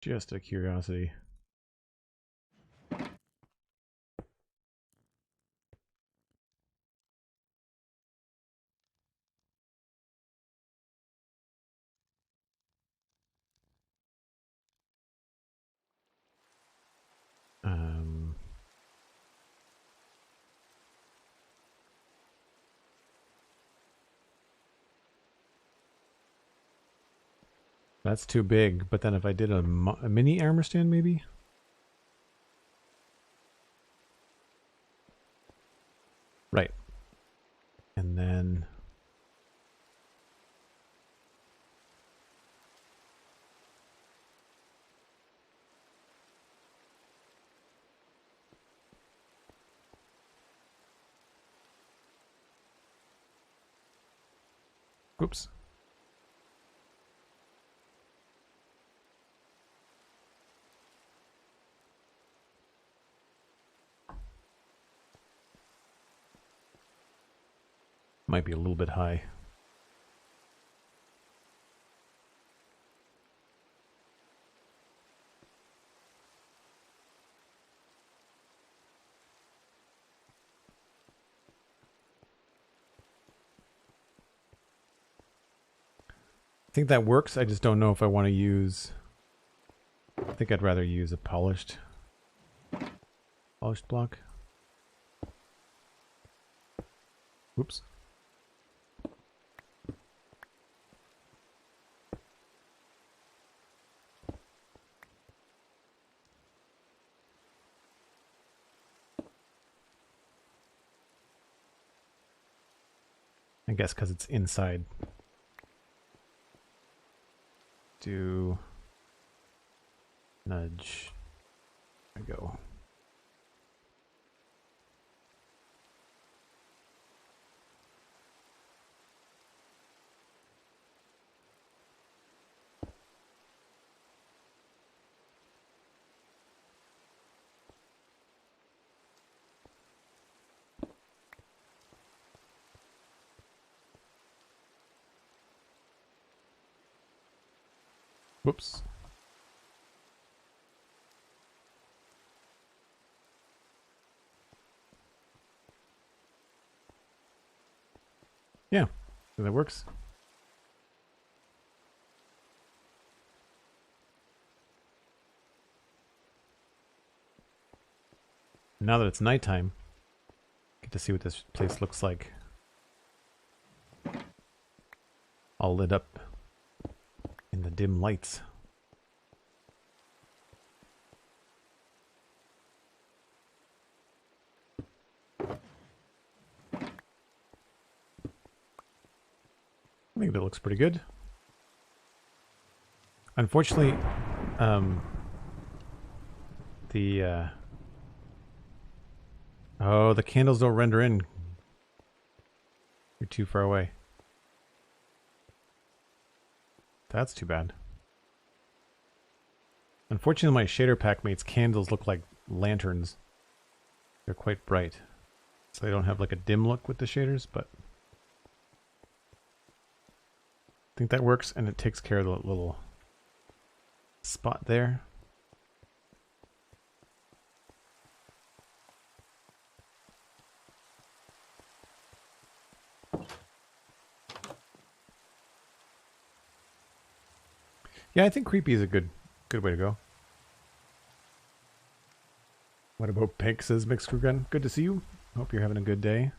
Just a curiosity. That's too big, but then if I did a mini armor stand maybe? Right. And then oops. Might be a little bit high. I think that works. I just don't know if I want to use... I think I'd rather use a polished block. Oops. I guess because it's inside. Do nudge. There we go. Whoops. Yeah, so that works. Now that it's nighttime, get to see what this place looks like. All lit up in the dim lights. I think that looks pretty good. Unfortunately, oh, the candles don't render in. You're too far away. That's too bad. Unfortunately, my shader pack makes candles look like lanterns. They're quite bright. So they don't have like a dim look with the shaders, but I think that works, and it takes care of the little spot there. Yeah, I think creepy is a good way to go. What about Pink, says McScrewgunn? Good to see you. Hope you're having a good day.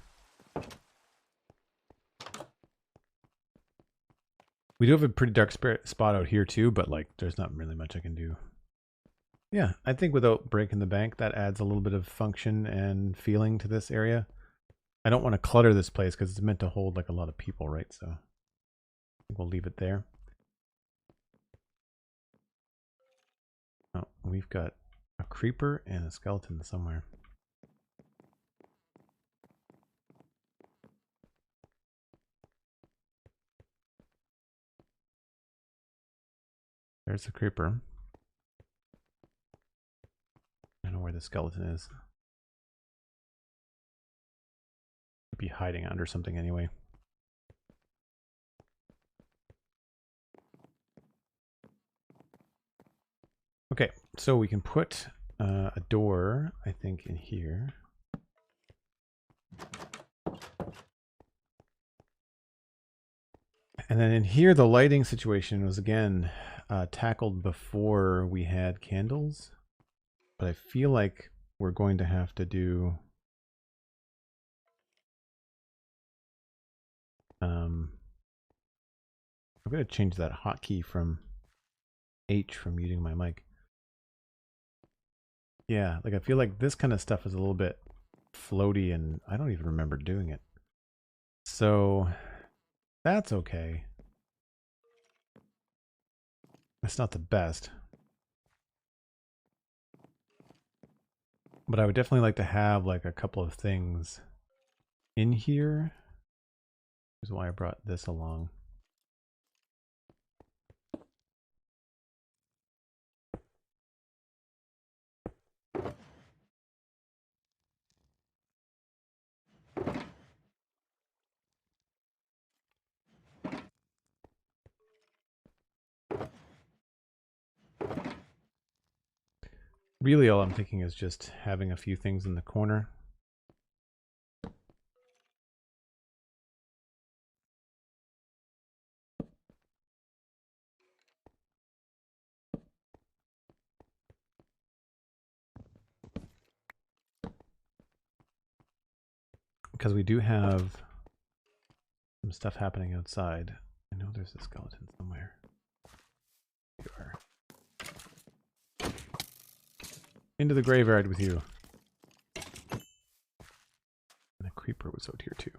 We do have a pretty dark spot out here too, but like there's not really much I can do. Yeah, I think without breaking the bank, that adds a little bit of function and feeling to this area. I don't want to clutter this place because it's meant to hold like a lot of people, right? So I think we'll leave it there. Oh, we've got a creeper and a skeleton somewhere. There's the creeper. I don't know where the skeleton is. Could be hiding under something anyway. Okay, so we can put a door, I think, in here. And then in here, the lighting situation was again tackled before we had candles. But I feel like we're going to have to do I'm going to change that hotkey from H from muting my mic. Yeah, like I feel like this kind of stuff is a little bit floaty and I don't even remember doing it. So that's okay. It's not the best. But I would definitely like to have like a couple of things in here. Here's why I brought this along. Really all I'm thinking is just having a few things in the corner. Because we do have some stuff happening outside. I know there's a skeleton somewhere. You are. Into the graveyard with you. And a creeper was out here too.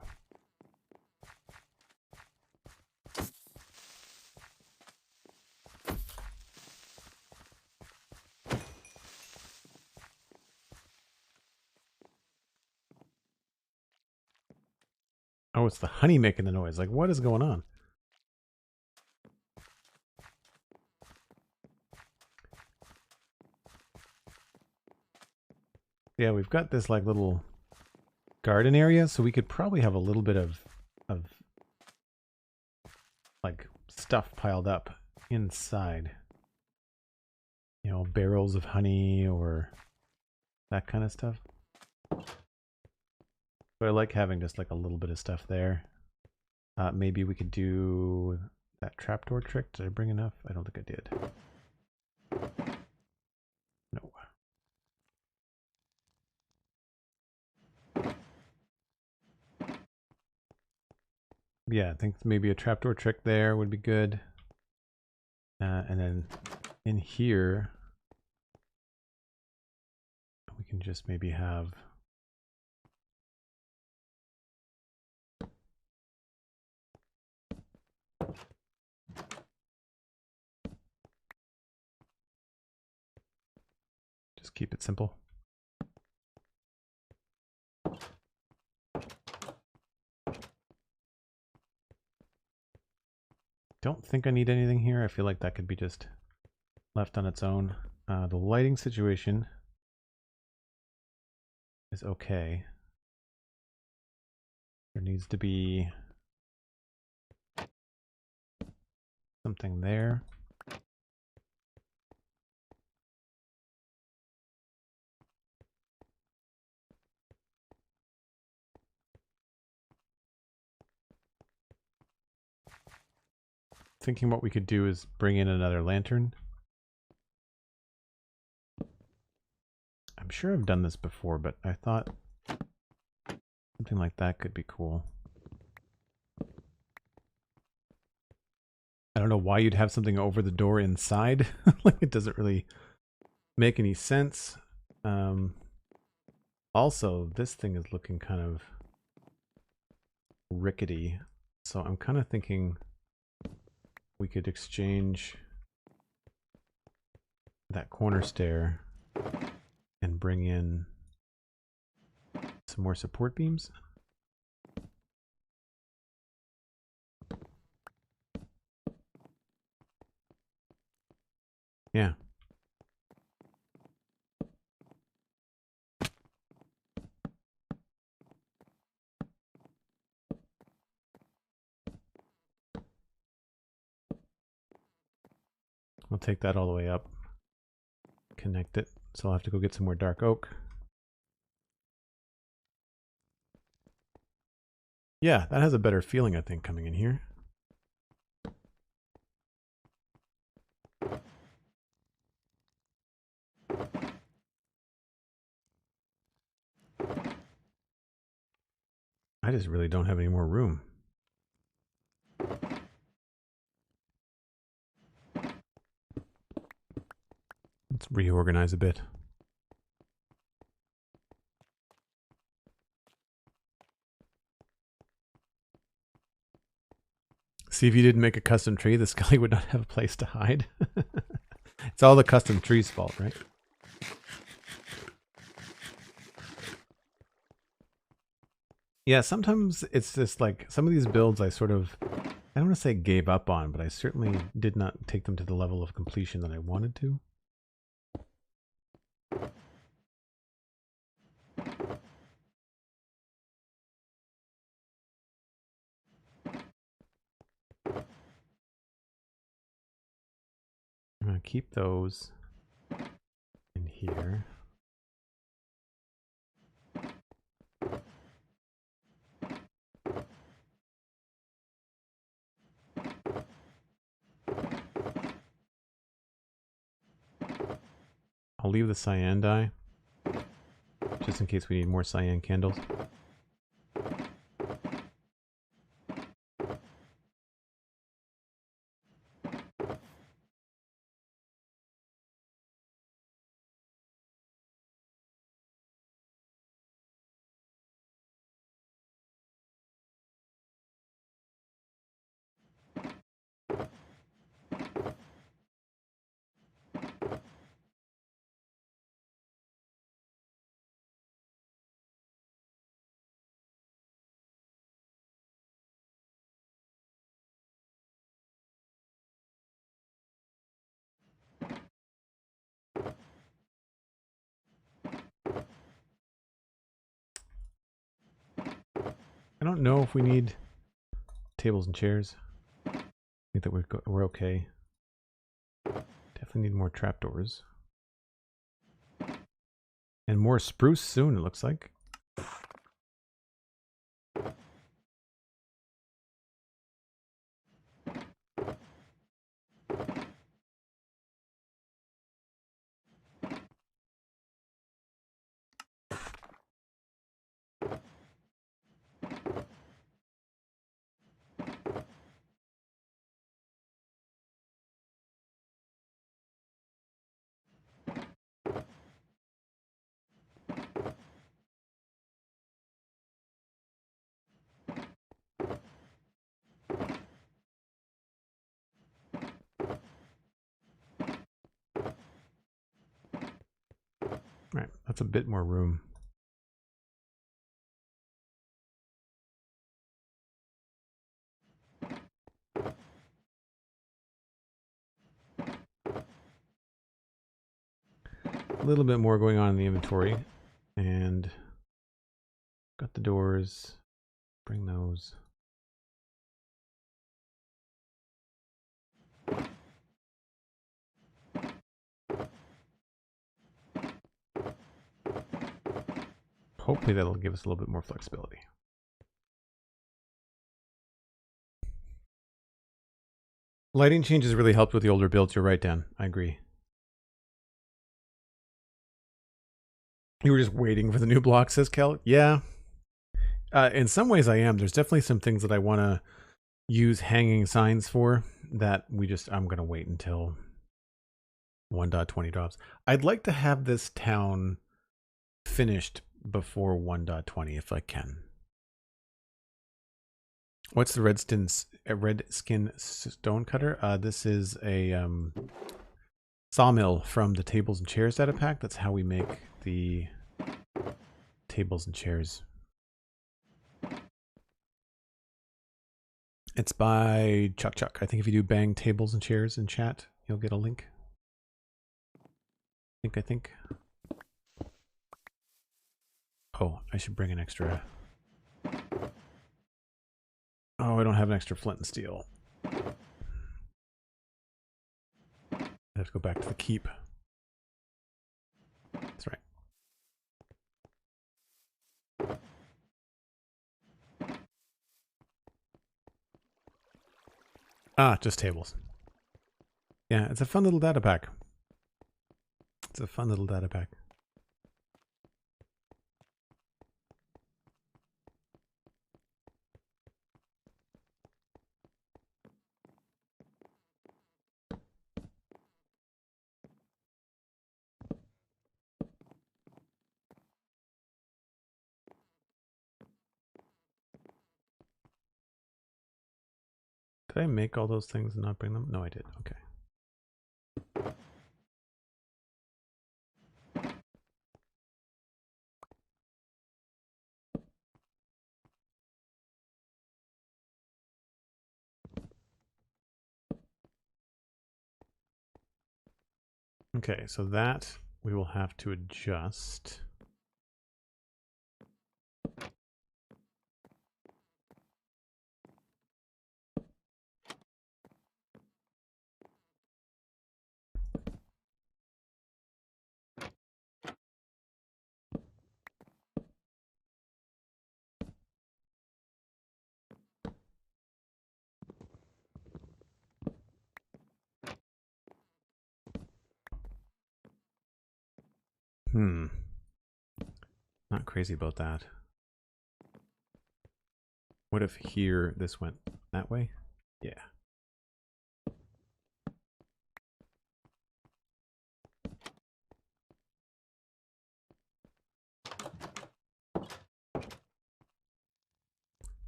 it's the honey making the noise. Like, what is going on? Yeah, we've got this like little garden area, so we could probably have a little bit of like stuff piled up inside. You know, barrels of honey or that kind of stuff. But I like having just like a little bit of stuff there. Maybe we could do that trapdoor trick. Did I bring enough? I don't think I did. No. Yeah, I think maybe a trapdoor trick there would be good. And then in here, we can just maybe have just keep it simple. Don't think I need anything here. I feel like that could be just left on its own. The lighting situation is okay. There needs to be something there. Thinking what we could do is bring in another lantern. I'm sure I've done this before, but I thought something like that could be cool. I don't know why you'd have something over the door inside. Like, it doesn't really make any sense. Also, this thing is looking kind of rickety. So I'm kind of thinking we could exchange that corner stair and bring in some more support beams. Yeah. We'll take that all the way up. Connect it. So I'll have to go get some more dark oak. Yeah, that has a better feeling, I think, coming in here. I just really don't have any more room. Let's reorganize a bit. See, if you didn't make a custom tree, the skelly would not have a place to hide. It's all the custom tree's fault, right? Yeah, sometimes it's just like some of these builds I sort of, I don't want to say gave up on, but I certainly did not take them to the level of completion that I wanted to. I'm going to keep those in here. I'll leave the cyan dye, just in case we need more cyan candles. I don't know if we need tables and chairs. I think that we're okay. Definitely need more trapdoors. And more spruce soon, it looks like. All right, that's a bit more room. A little bit more going on in the inventory, and got the doors. Bring those. Hopefully that'll give us a little bit more flexibility. Lighting changes really helped with the older builds. You're right, Dan. I agree. You were just waiting for the new block, says Kel. Yeah. In some ways I am. There's definitely some things that I want to use hanging signs for that I'm going to wait until 1.20 drops. I'd like to have this town finished before 1.20 if I can. What's the redskin stone cutter? This is a sawmill from the tables and chairs data pack. That's how we make the tables and chairs. It's by Chuck. I think if you do bang tables and chairs in chat, you'll get a link. I think. Oh, I should bring an extra. Oh, I don't have an extra flint and steel. I have to go back to the keep. That's right. Ah, just tables. Yeah, it's a fun little data pack. It's a fun little data pack. Did I make all those things and not bring them? No, I did. Okay. Okay, so that we will have to adjust. Not crazy about that. What if here this went that way? Yeah.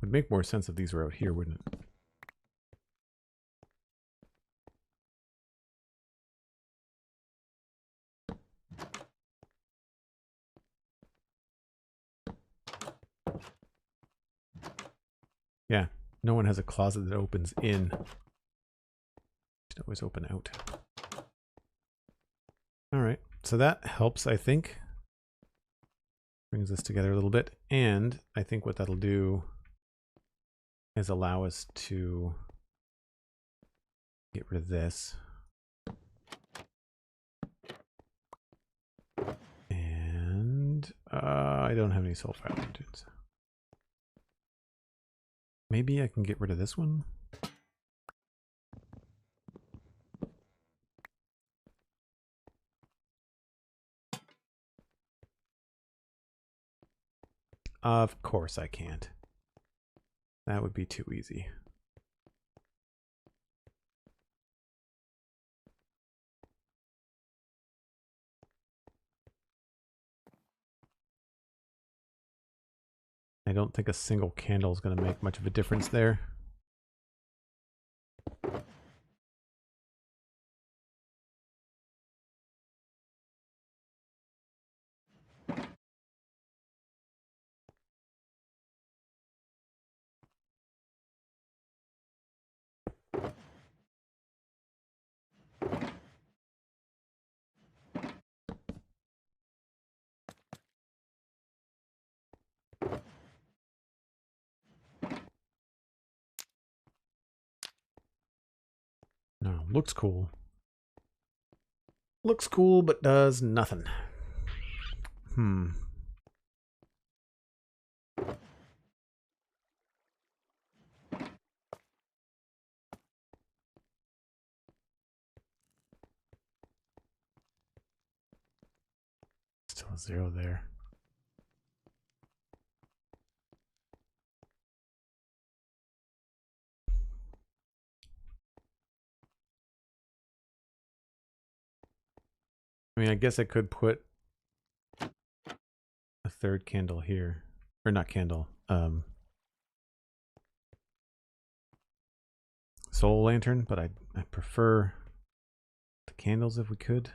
Would make more sense if these were out here, wouldn't it? Yeah, no one has a closet that opens in. Just always open out. All right, so that helps, I think. Brings this together a little bit. And I think what that'll do is allow us to get rid of this. And I don't have any soul fire lanterns. Maybe I can get rid of this one. Of course I can't. That would be too easy. I don't think a single candle is going to make much of a difference there. No, looks cool. Looks cool, but does nothing. Still a 0 there. I mean, I guess I could put a third candle here. Or not candle. Soul lantern, but I prefer the candles if we could.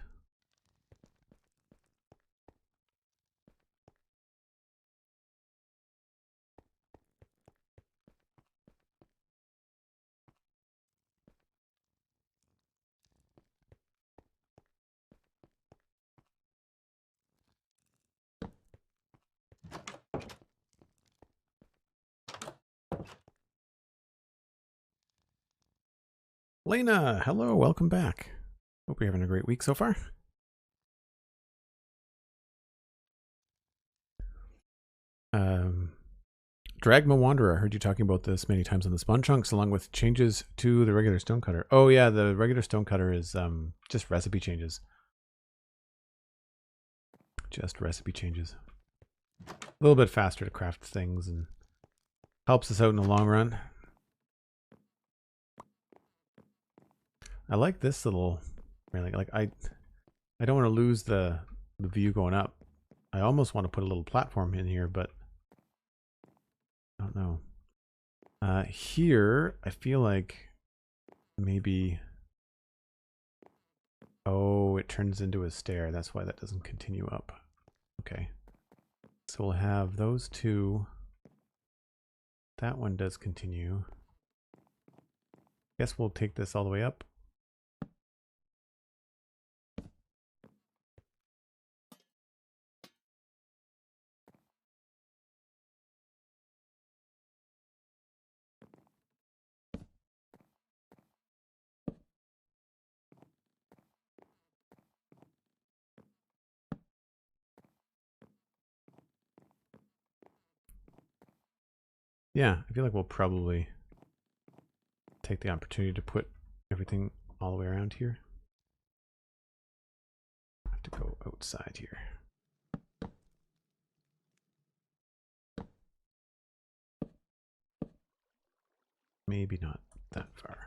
Lena, hello, welcome back. Hope you're having a great week so far. Dragma Wanderer, I heard you talking about this many times on the spawn chunks, along with changes to the regular stonecutter. Oh yeah, the regular stonecutter is just recipe changes. Just recipe changes. A little bit faster to craft things and helps us out in the long run. I like this little, like I don't want to lose the view going up. I almost want to put a little platform in here, but I don't know. Here, I feel like maybe, oh, it turns into a stair. That's why that doesn't continue up. Okay. So we'll have those two. That one does continue. Guess we'll take this all the way up. Yeah, I feel like we'll probably take the opportunity to put everything all the way around here. I have to go outside here. Maybe not that far.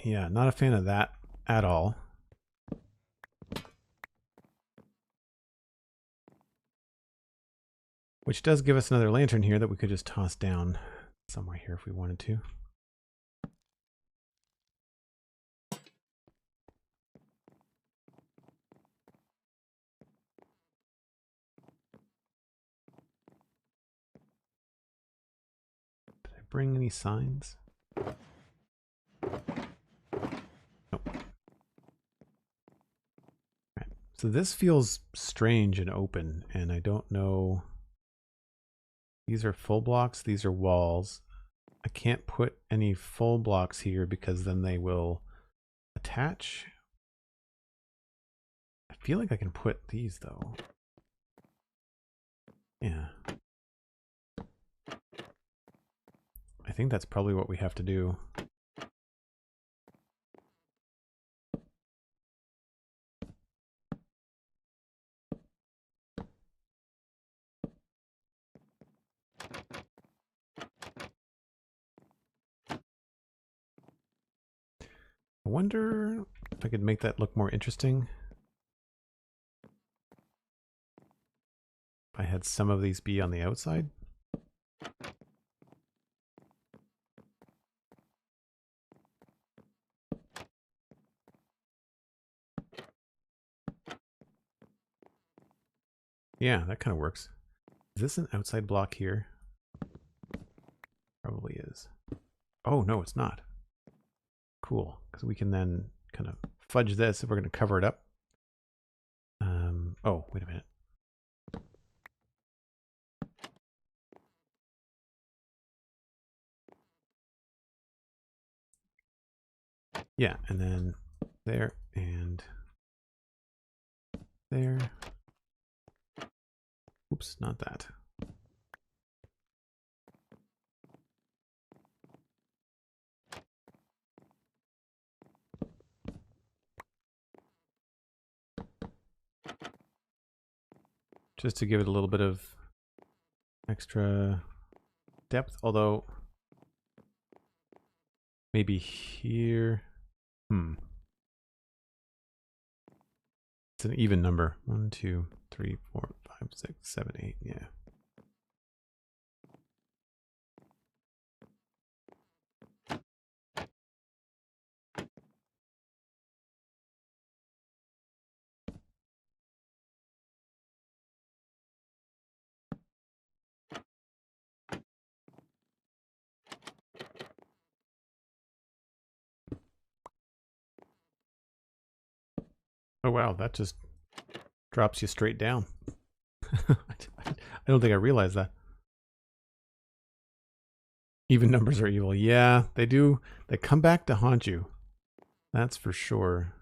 Yeah, not a fan of that at all. Which does give us another lantern here that we could just toss down somewhere here if we wanted to. bring any signs? Nope. Right. So this feels strange and open, and I don't know. These are full blocks. These are walls. I can't put any full blocks here because then they will attach. I feel like I can put these though. Yeah. I think that's probably what we have to do. I wonder if I could make that look more interesting. If I had some of these be on the outside. Yeah, that kind of works. Is this an outside block here? Probably is. Oh, no, it's not. Cool, because we can then kind of fudge this if we're going to cover it up. Oh, wait a minute. Yeah, and then there and there. Oops, not that. Just to give it a little bit of extra depth, although maybe here. It's an even number. 1, 2, 3, 4, 5, 6, 7, 8. Yeah. Oh wow, that just drops you straight down. I don't think I realized that. Even numbers are evil. Yeah, they do. They come back to haunt you. That's for sure.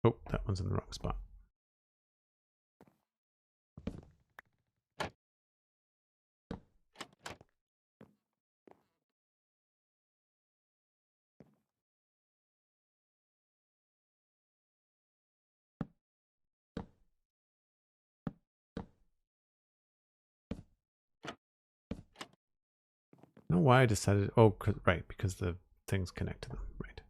Oh, that one's in the wrong spot. I don't know why I decided. Oh, right, because the things connect to them. Right.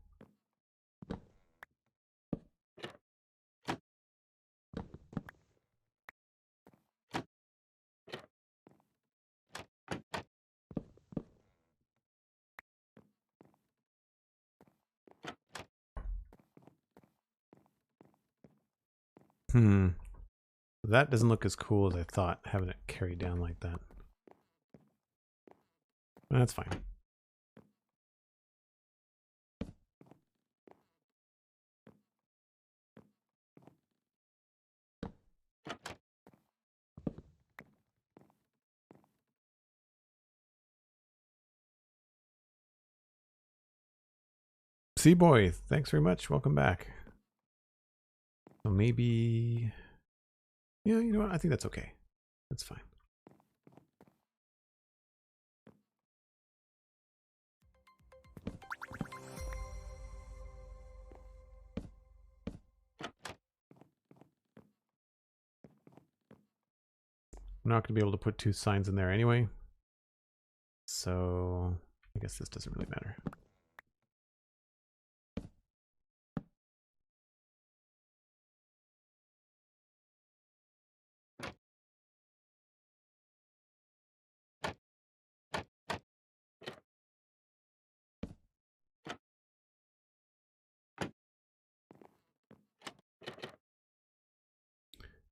That doesn't look as cool as I thought, having it carried down like that. That's fine. Boy, thanks very much. Welcome back. So maybe, yeah, you know what? I think that's okay. That's fine. I'm not going to be able to put 2 signs in there anyway. So I guess this doesn't really matter.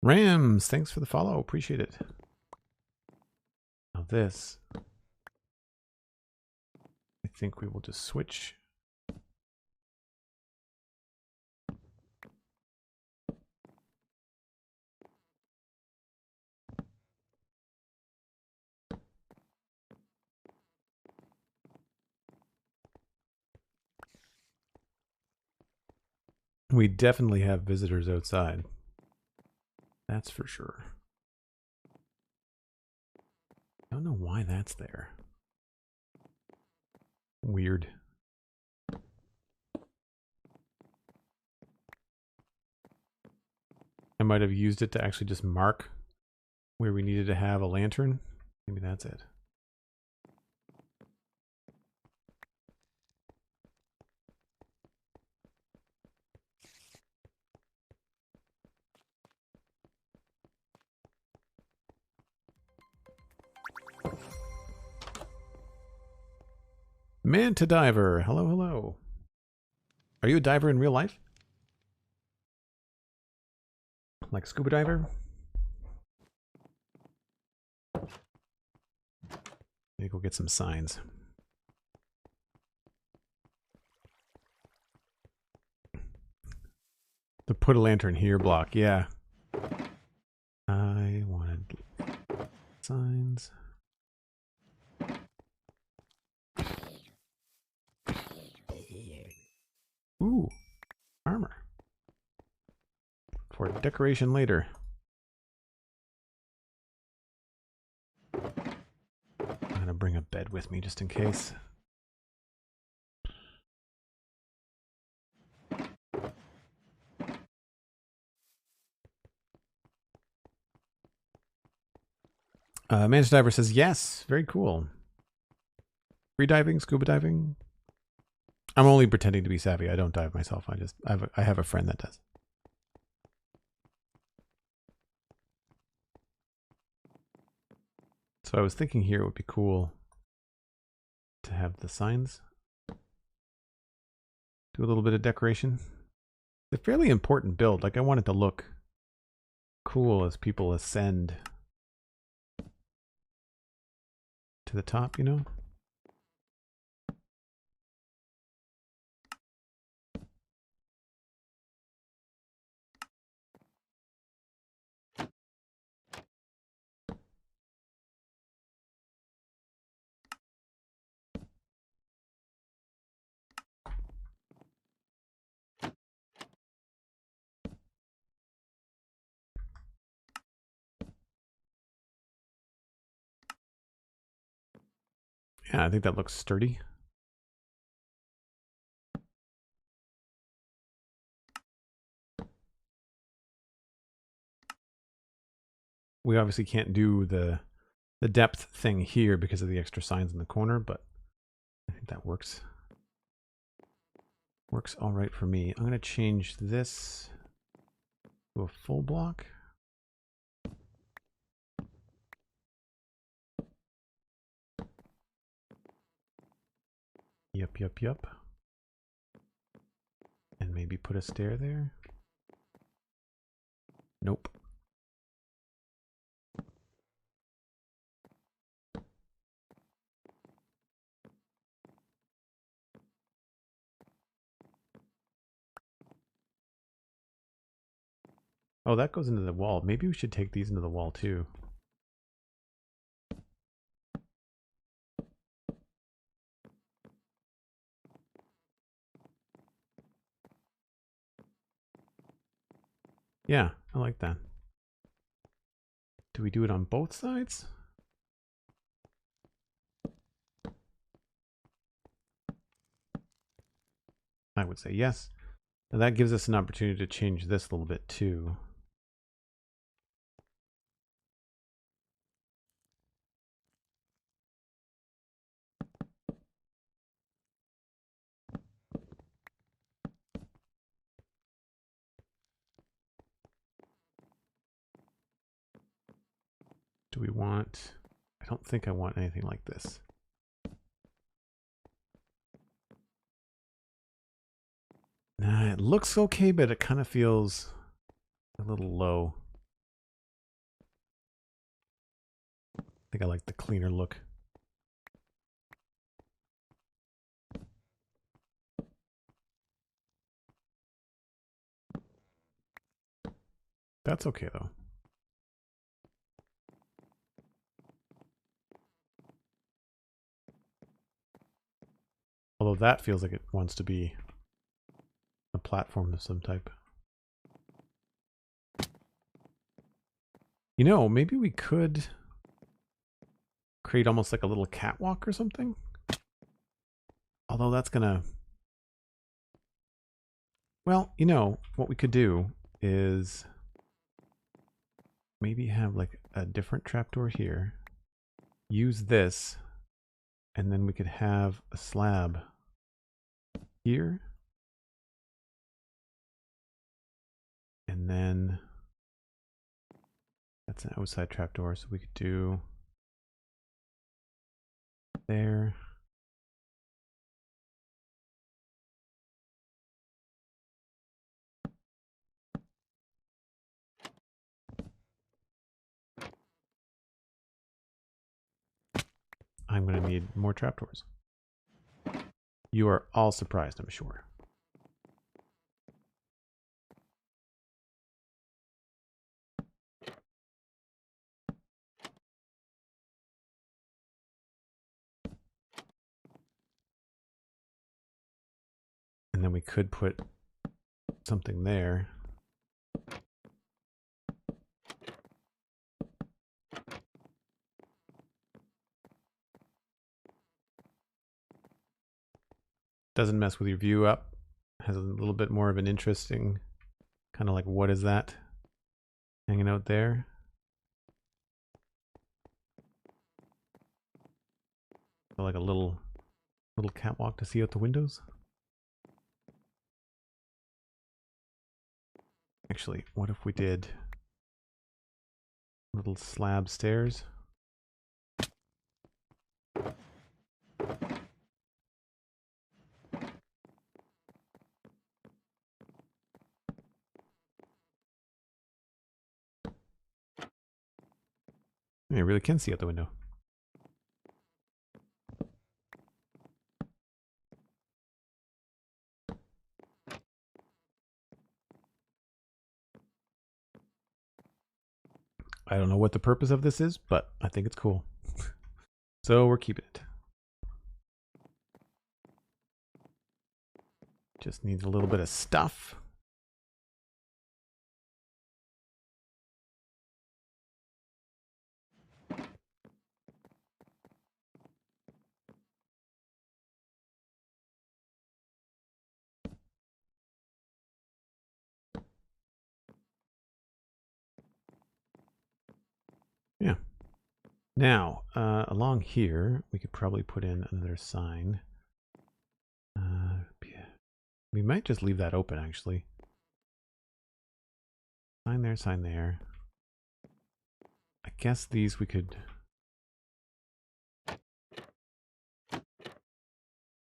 Rams, thanks for the follow. Appreciate it. Now this, I think we will just switch. We definitely have visitors outside. That's for sure. I don't know why that's there. Weird. I might have used it to actually just mark where we needed to have a lantern. Maybe that's it. Manta Diver, hello, hello. Are you a diver in real life? Like scuba diver? Maybe go get some signs. The put a lantern here block, yeah. I wanted signs. Ooh, armor. For decoration later. I'm gonna bring a bed with me just in case. Manta Diver says yes, very cool. Free diving, scuba diving. I'm only pretending to be savvy. I don't dive myself. I have a friend that does. So I was thinking here it would be cool to have the signs. Do a little bit of decoration. It's a fairly important build. Like I want it to look cool as people ascend to the top, you know? Yeah, I think that looks sturdy. We obviously can't do the depth thing here because of the extra signs in the corner, but I think that works. Works all right for me. I'm going to change this to a full block. Yep. And maybe put a stair there. Nope. Oh, that goes into the wall. Maybe we should take these into the wall too. Yeah, I like that. Do we do it on both sides? I would say yes. And that gives us an opportunity to change this a little bit too. Do we want... I don't think I want anything like this. Nah, it looks okay, but it kind of feels a little low. think I like the cleaner look. That's okay though. Although that feels like it wants to be a platform of some type. You know, maybe we could create almost like a little catwalk or something. Although that's gonna... Well, you know, what we could do is maybe have like a different trapdoor here. Use this, and then we could have a slab here. And then that's an outside trapdoor, so we could do there. I'm going to need more trapdoors. You are all surprised, I'm sure. And then we could put something there. Doesn't mess with your view up. Has a little bit more of an interesting kind of like, what is that hanging out there? So like a little catwalk to see out the windows. Actually, what if we did little slab stairs? Yeah, you really can see out the window. I don't know what the purpose of this is, but I think it's cool. So we're keeping it. Just needs a little bit of stuff. Yeah. Now, along here, we could probably put in another sign. We might just leave that open, actually. Sign there, sign there. I guess these we could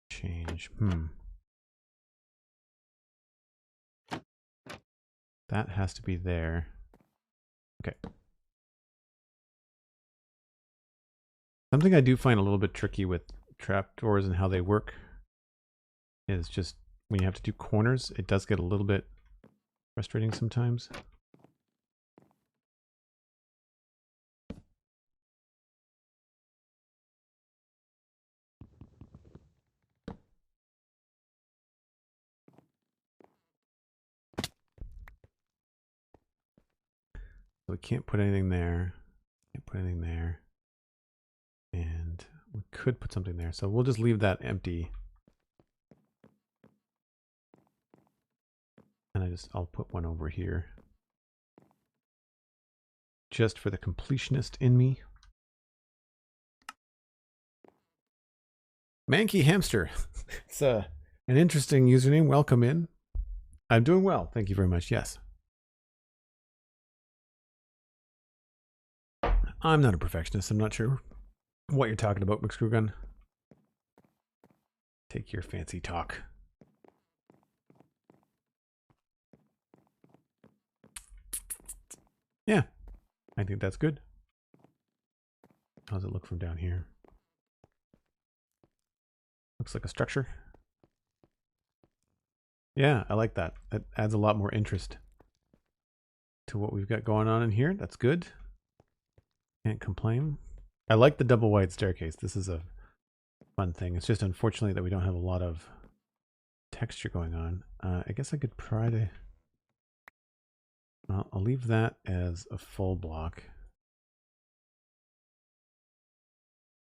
change. That has to be there. Okay. Something I do find a little bit tricky with trapdoors and how they work is just when you have to do corners, it does get a little bit frustrating sometimes. So we can't put anything there. Can't put anything there. And we could put something there. So we'll just leave that empty. And I'll put one over here. Just for the completionist in me. Manky Hamster. It's an interesting username. Welcome in. I'm doing well. Thank you very much. Yes. I'm not a perfectionist. I'm not sure what you're talking about, McScrewgunn. Take your fancy talk. Yeah, I think that's good. How's it look from down here? Looks like a structure. Yeah, I like that. It adds a lot more interest to what we've got going on in here. That's good. Can't complain. I like the double wide staircase. This is a fun thing. It's just unfortunately that we don't have a lot of texture going on. I guess I could try to... Well, I'll leave that as a full block.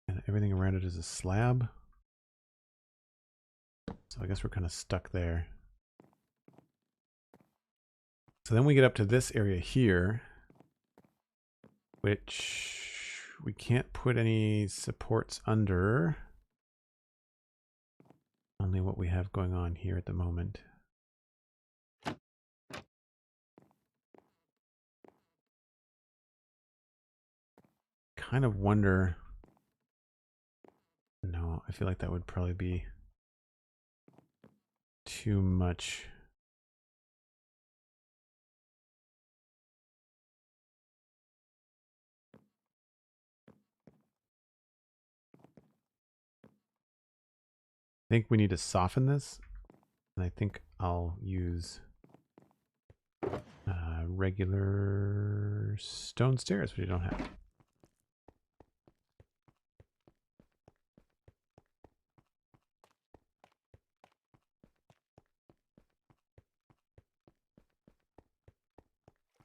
And everything around it is a slab. So I guess we're kind of stuck there. So then we get up to this area here, which we can't put any supports under. Only what we have going on here at the moment. Kind of wonder... No, I feel like that would probably be too much. I think we need to soften this, and I think I'll use regular stone stairs, which we don't have.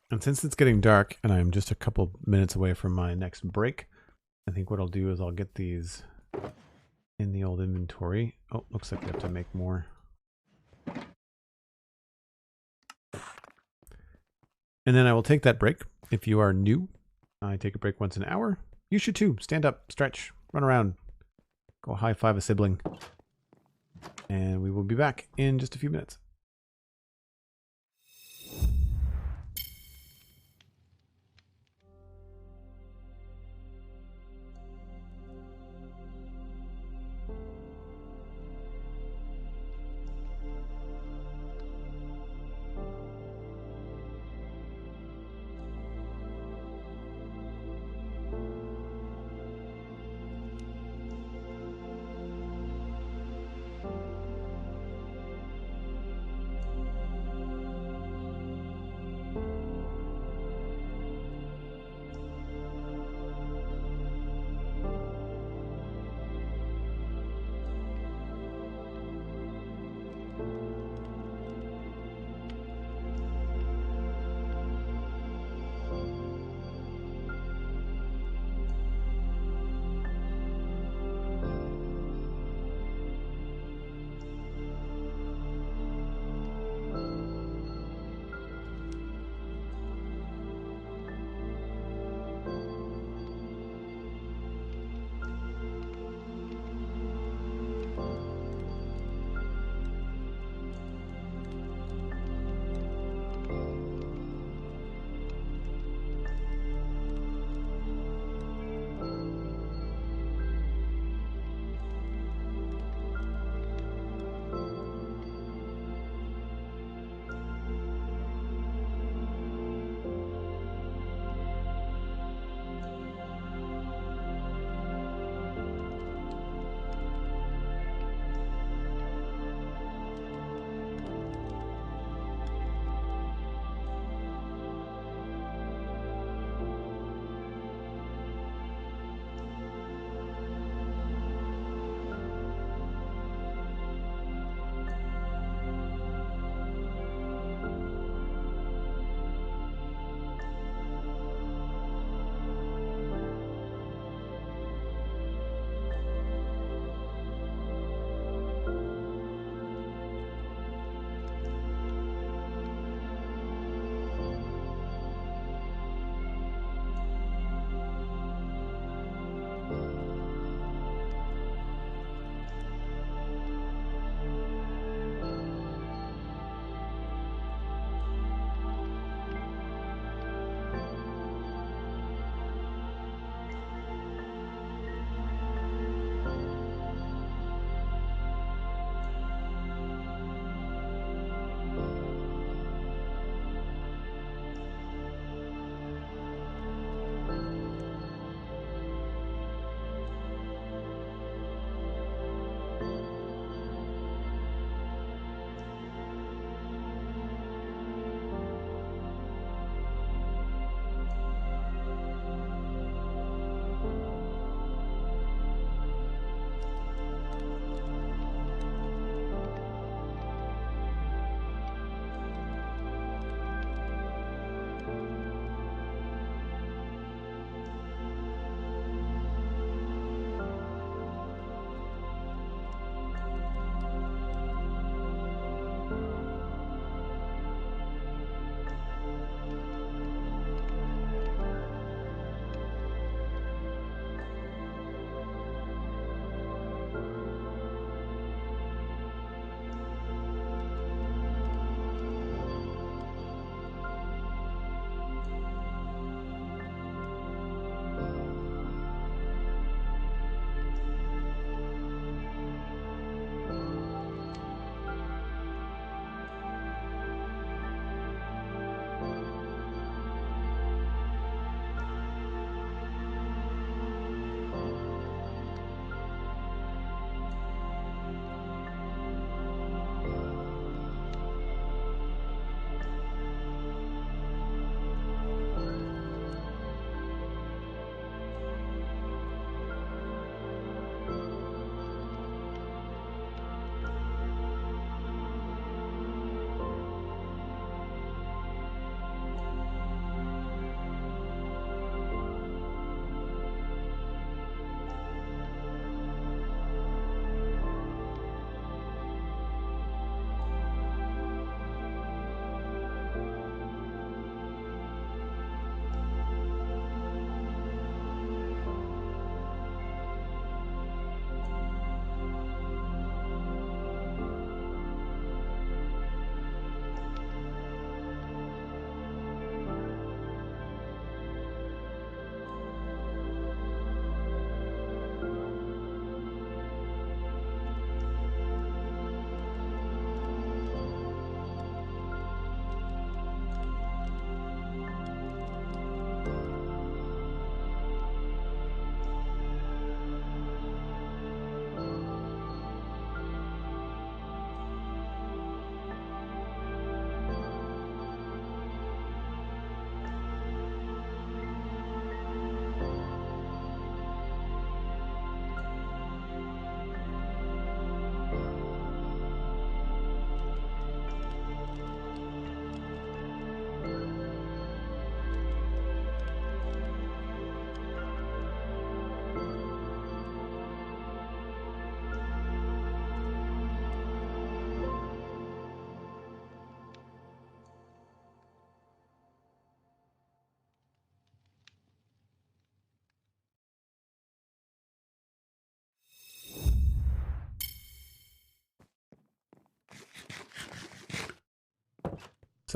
And since it's getting dark and I'm just a couple minutes away from my next break, I think what I'll do is I'll get these in the old inventory. Oh, looks like we have to make more. And then I will take that break. If you are new, I take a break once an hour. You should too. Stand up, stretch, run around, go high five a sibling. And we will be back in just a few minutes.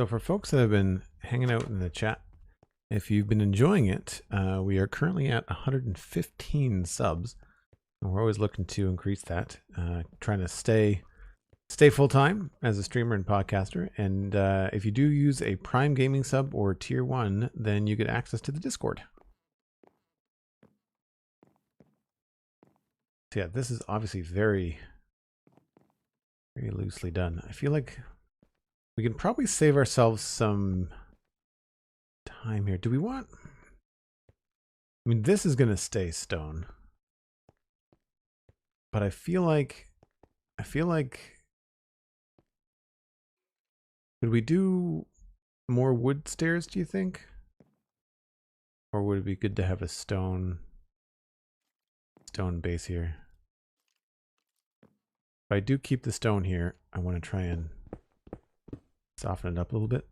So for folks that have been hanging out in the chat, if you've been enjoying it, we are currently at 115 subs. And we're always looking to increase that, trying to stay full-time as a streamer and podcaster. And if you do use a Prime Gaming sub or Tier 1, then you get access to the Discord. So yeah, this is obviously very, very loosely done. I feel like we can probably save ourselves some time here. Do we want... I mean, this is going to stay stone. But I feel like... Could we do more wood stairs, do you think? Or would it be good to have a stone base here? If I do keep the stone here, I want to try and soften it up a little bit.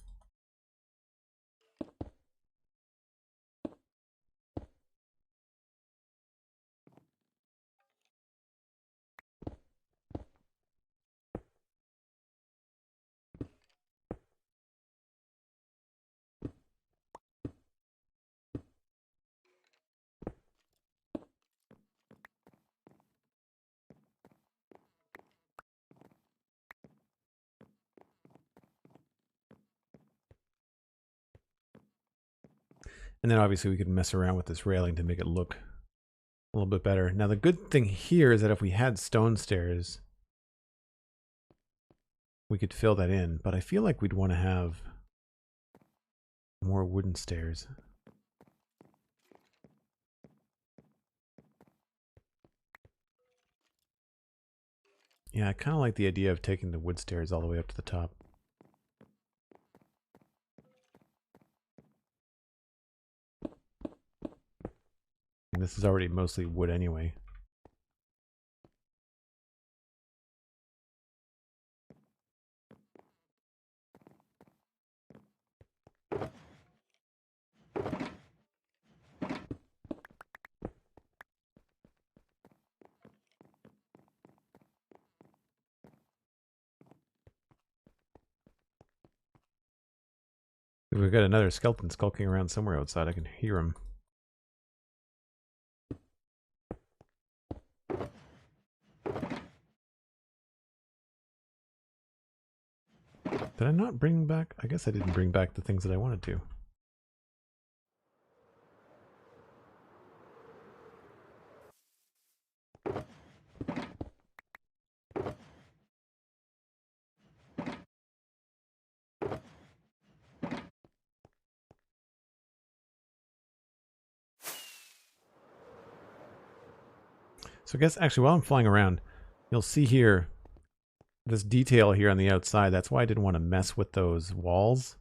And then obviously we could mess around with this railing to make it look a little bit better. Now the good thing here is that if we had stone stairs, we could fill that in, but I feel like we'd want to have more wooden stairs. Yeah, I kind of like the idea of taking the wood stairs all the way up to the top. And this is already mostly wood anyway. We've got another skeleton skulking around somewhere outside. I can hear him. Did I not bring back? I guess I didn't bring back the things that I wanted to. So I guess actually while I'm flying around, you'll see here this detail here on the outside. That's why I didn't want to mess with those walls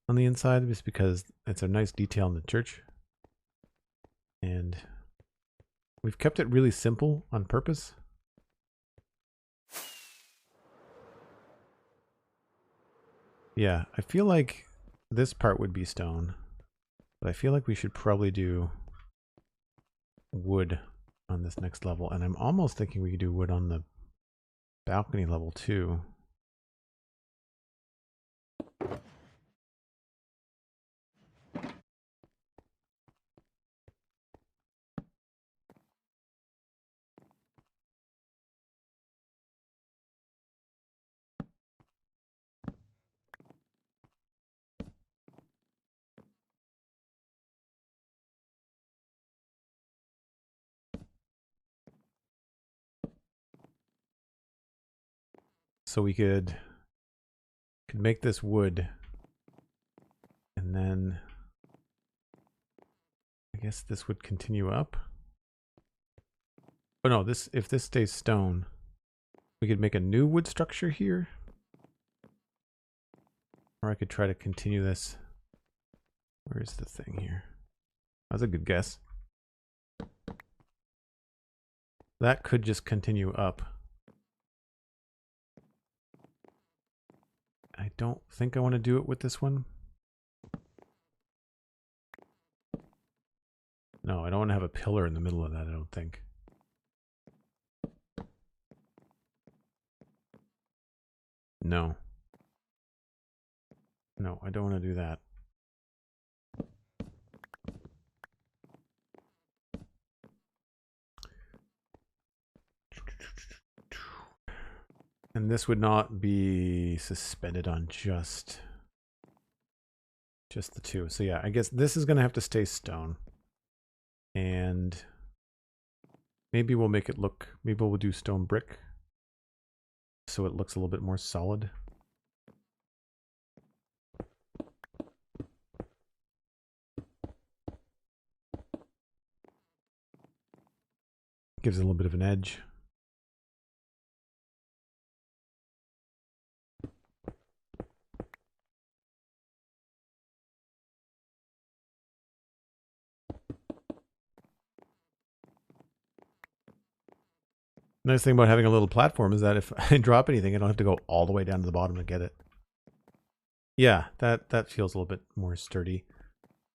on the inside, just because it's a nice detail in the church. And we've kept it really simple on purpose. Yeah, I feel like this part would be stone, but I feel like we should probably do wood on this next level. And I'm almost thinking we could do wood on the balcony level too. So we could make this wood, and then I guess this would continue up. Oh no, this, if this stays stone, we could make a new wood structure here. Or I could try to continue this. Where is the thing here? That's a good guess. That could just continue up. I don't think I want to do it with this one. No, I don't want to have a pillar in the middle of that, I don't think. No. No, I don't want to do that. And this would not be suspended on just the two. So yeah, I guess this is going to have to stay stone. And maybe we'll make it look, maybe we'll do stone brick so it looks a little bit more solid. Gives it a little bit of an edge. Nice thing about having a little platform is that if I drop anything, I don't have to go all the way down to the bottom to get it. Yeah, that feels a little bit more sturdy.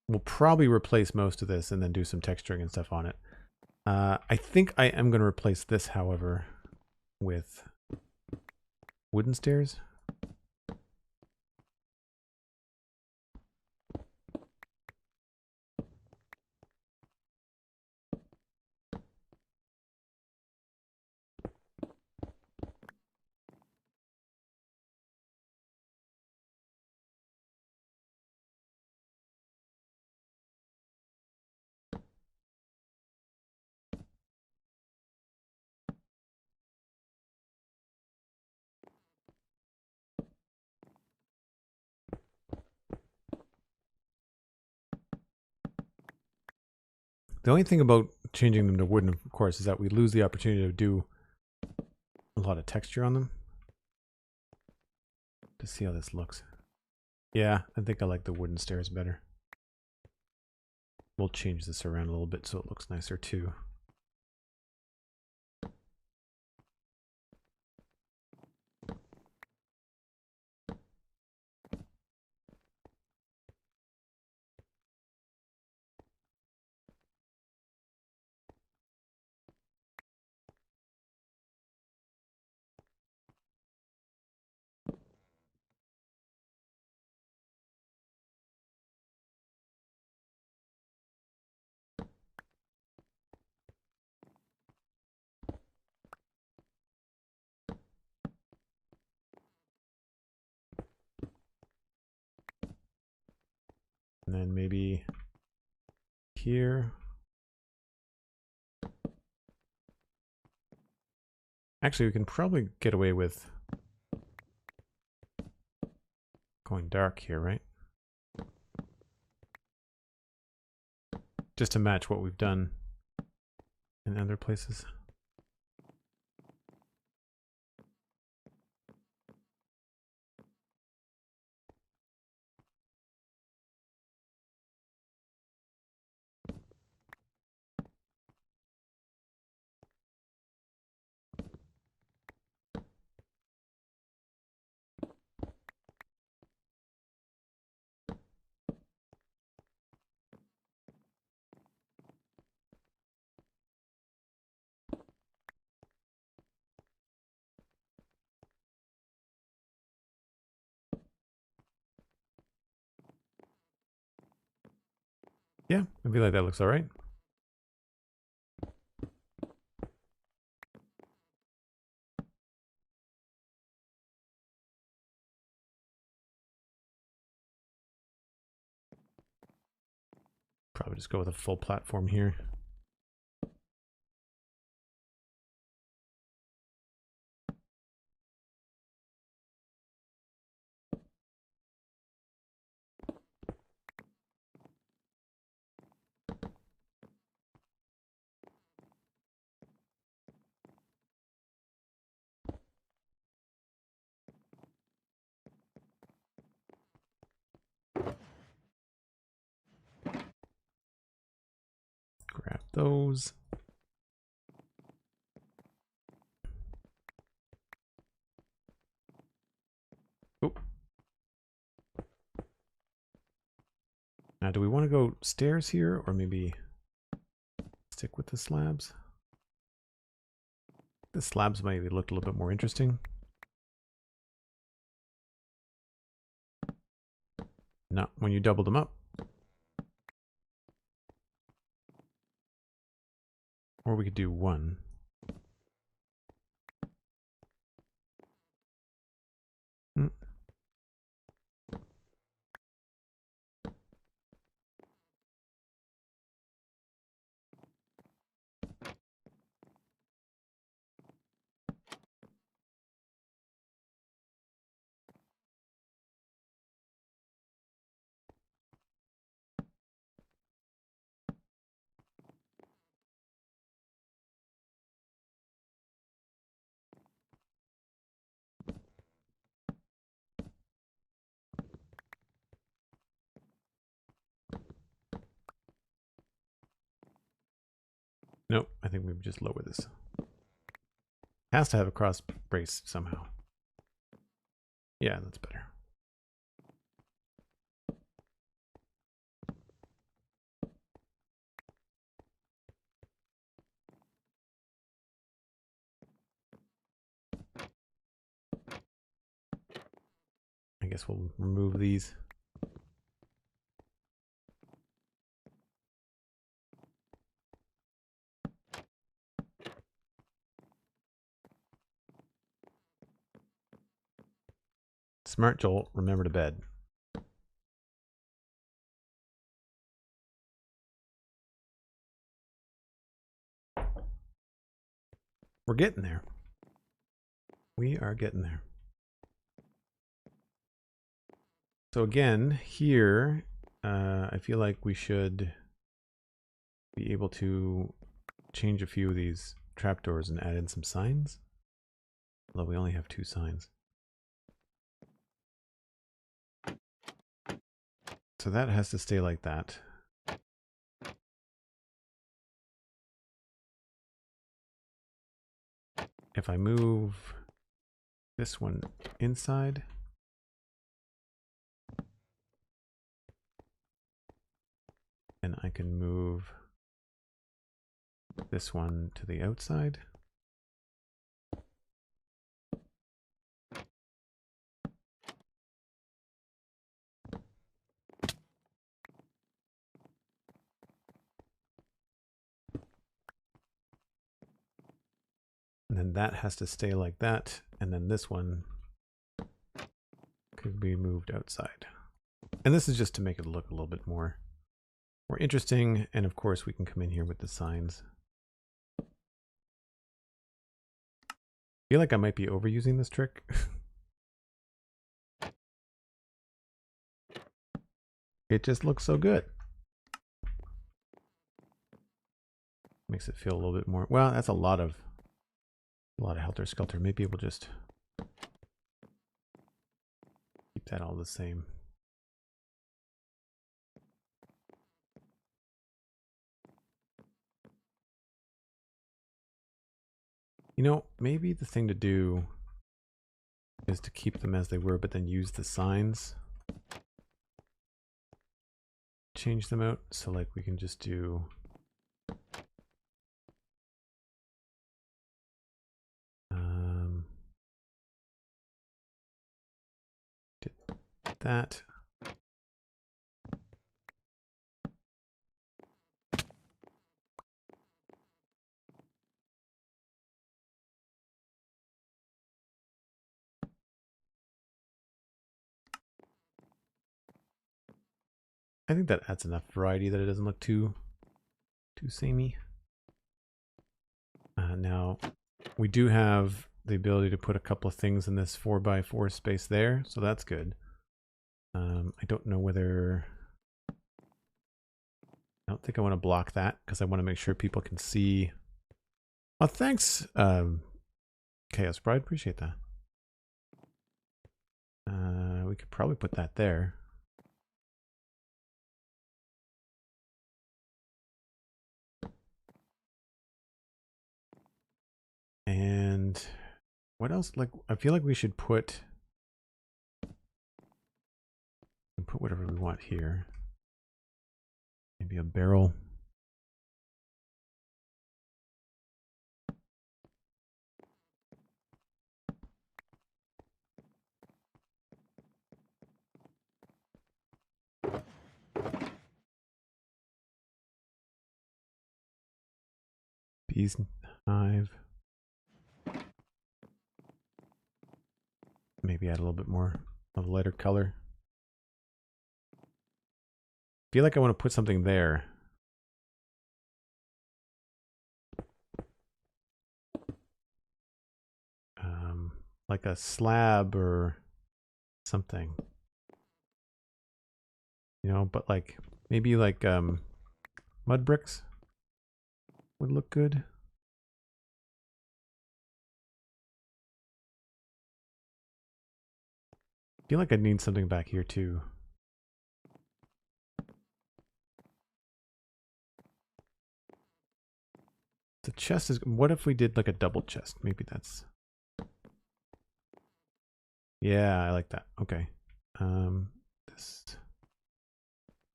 We'll probably replace most of this and then do some texturing and stuff on it. I think I am going to replace this, however, with wooden stairs. The only thing about changing them to wooden, of course, is that we lose the opportunity to do a lot of texture on them. To see how this looks. Yeah, I think I like the wooden stairs better. We'll change this around a little bit so it looks nicer too. And then maybe here. Actually, we can probably get away with going dark here, right? Just to match what we've done in other places. Yeah, I feel like that looks all right. Probably just go with a full platform here. Grab those. Oh. Now, do we want to go stairs here or maybe stick with the slabs? The slabs maybe look a little bit more interesting. Not when you doubled them up. Or we could do one. Hmm. Nope, I think we would just lower this. Has to have a cross brace somehow. Yeah, that's better. I guess we'll remove these. Smart Joel, remember to bed. We're getting there. We are getting there. So again, here, I feel like we should be able to change a few of these trapdoors and add in some signs. Although we only have 2 signs. So that has to stay like that. If I move this one inside, and I can move this one to the outside. And then that has to stay like that, and then this one could be moved outside. And this is just to make it look a little bit more interesting, and of course we can come in here with the signs. I feel like I might be overusing this trick. It just looks so good. Makes it feel a little bit more, well, that's a lot of helter-skelter. Maybe we'll just keep that all the same. You know, maybe the thing to do is to keep them as they were, but then use the signs. Change them out, so like we can just do that. I think that adds enough variety that it doesn't look too samey. Now, we do have the ability to put a couple of things in this 4x4 space there, so that's good. I don't know whether... I don't think I want to block that, because I want to make sure people can see... Oh, thanks, Chaos Bride, appreciate that. We could probably put that there. And what else? Like, I feel like we should put whatever we want here. Maybe a barrel. bees hive. Maybe add a little bit more of a lighter color. I feel like I want to put something there. Like a slab or something. You know, but like maybe like mud bricks would look good. I feel like I need something back here too. The chest is, what if we did like a double chest? Maybe that's, yeah, I like that. Okay. This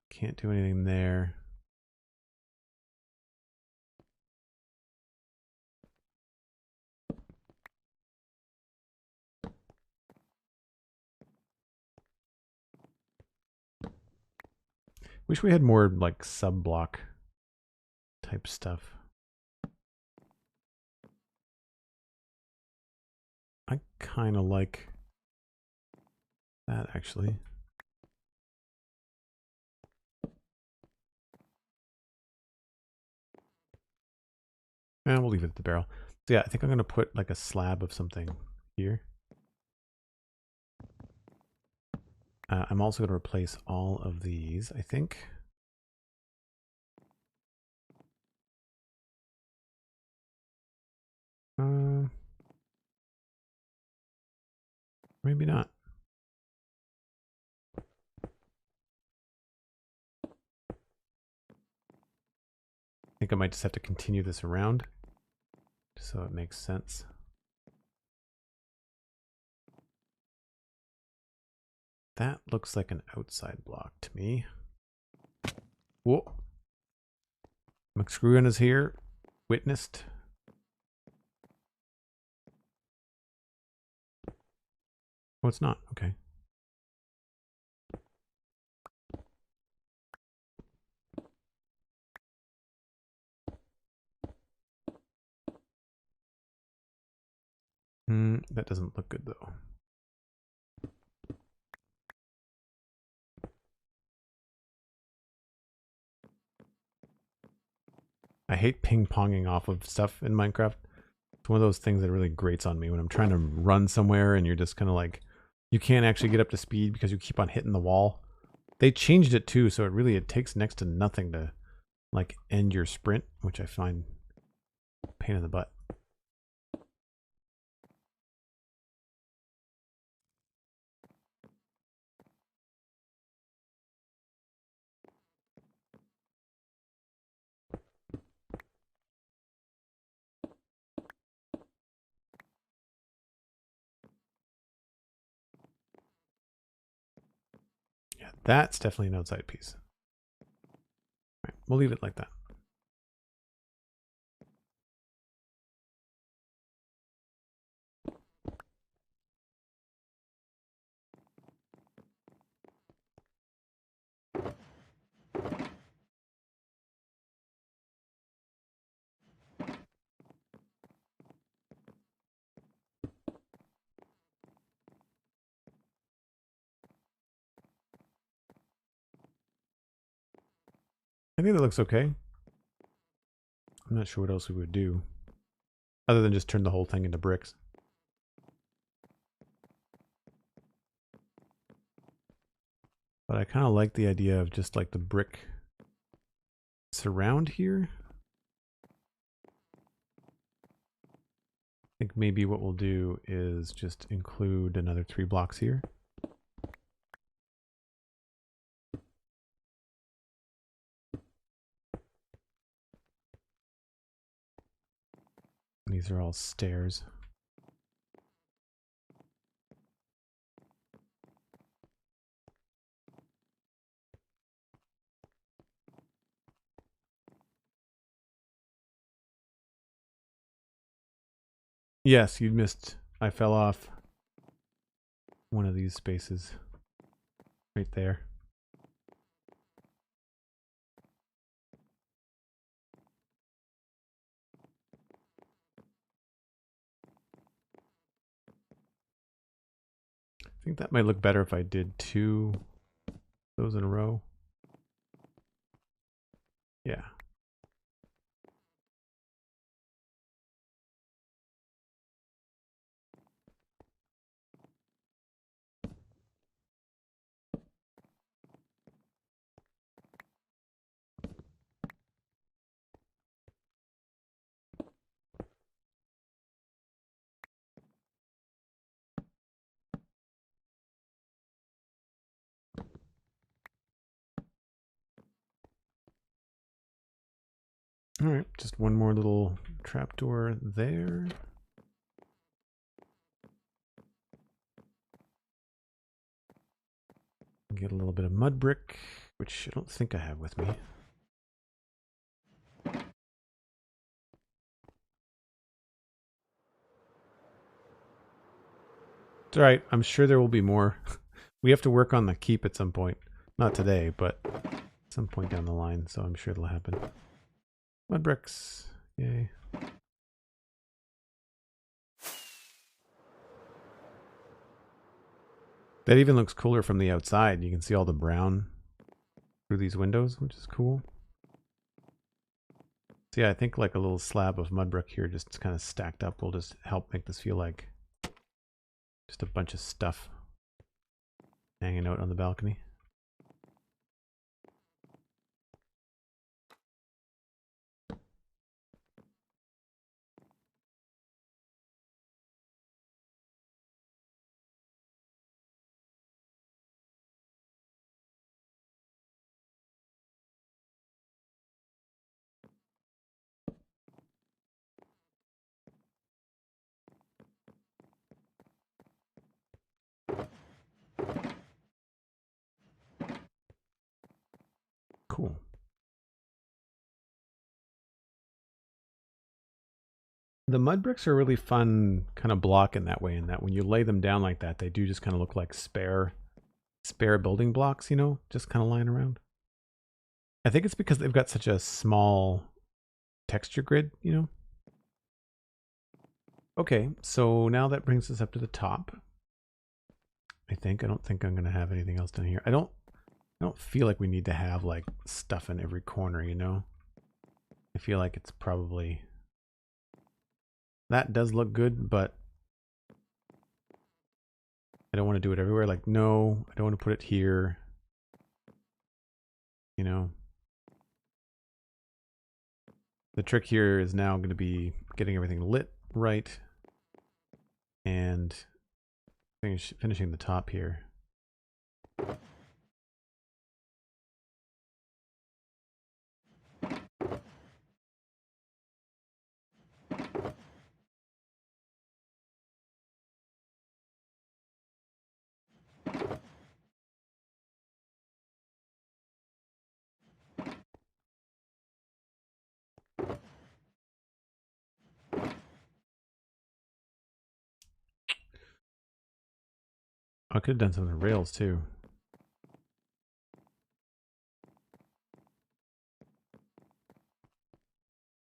can't do anything there. Wish we had more like sub block type stuff. I kind of like that actually. And we'll leave it at the barrel. So yeah, I think I'm going to put like a slab of something here. I'm also going to replace all of these, I think. Maybe not. I think I might just have to continue this around so it makes sense. That looks like an outside block to me. Whoa. McScrewgunn is here. Witnessed. Oh, it's not. Okay. That doesn't look good though. I hate ping-ponging off of stuff in Minecraft. It's one of those things that really grates on me when I'm trying to run somewhere and you're just kind of like, you can't actually get up to speed because you keep on hitting the wall. They changed it too, so it takes next to nothing to like end your sprint, which I find a pain in the butt. Yeah, that's definitely an outside piece. All right, we'll leave it like that. I think that looks okay. I'm not sure what else we would do other than just turn the whole thing into bricks. But I kind of like the idea of just like the brick surround here. I think maybe what we'll do is just include another 3 blocks here. These are all stairs. Yes, you missed. I fell off one of these spaces right there. I think that might look better if I did 2 of those in a row. Yeah. All right, just one more little trapdoor there. Get a little bit of mud brick, which I don't think I have with me. It's all right. I'm sure there will be more. We have to work on the keep at some point. Not today, but at some point down the line, so I'm sure it'll happen. Mud bricks. Yay. That even looks cooler from the outside. You can see all the brown through these windows, which is cool. So yeah, I think like a little slab of mud brick here just kind of stacked up will just help make this feel like just a bunch of stuff hanging out on the balcony. Cool. The mud bricks are a really fun kind of block in that way, in that when you lay them down like that, they do just kind of look like spare building blocks, you know, just kind of lying around. I think it's because they've got such a small texture grid, you know. Okay, so now that brings us up to the top. I don't think I'm gonna have anything else down here. I don't feel like we need to have like stuff in every corner, you know. I feel like it's probably, that does look good, but I don't want to do it everywhere. Like, no, I don't want to put it here. You know, the trick here is now going to be getting everything lit right and finishing the top here. I could have done some of the rails too.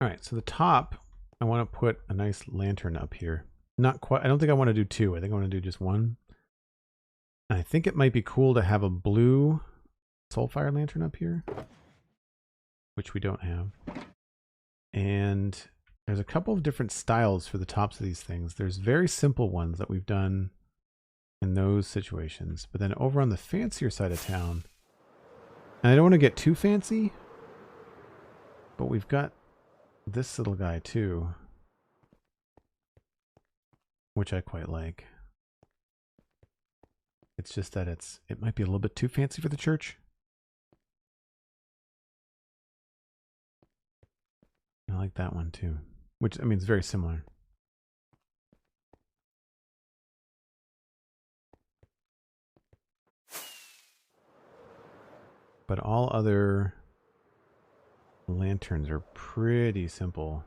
All right, so the top, I want to put a nice lantern up here. Not quite, I don't think I want to do 2. I think I want to do just 1. And I think it might be cool to have a blue soulfire lantern up here, which we don't have. And there's a couple of different styles for the tops of these things. There's very simple ones that we've done in those situations. But then over on the fancier side of town, and I don't want to get too fancy, but we've got this little guy too, which I quite like. It's just that it might be a little bit too fancy for the church. I like that one too, which, I mean, it's very similar. But all other lanterns are pretty simple.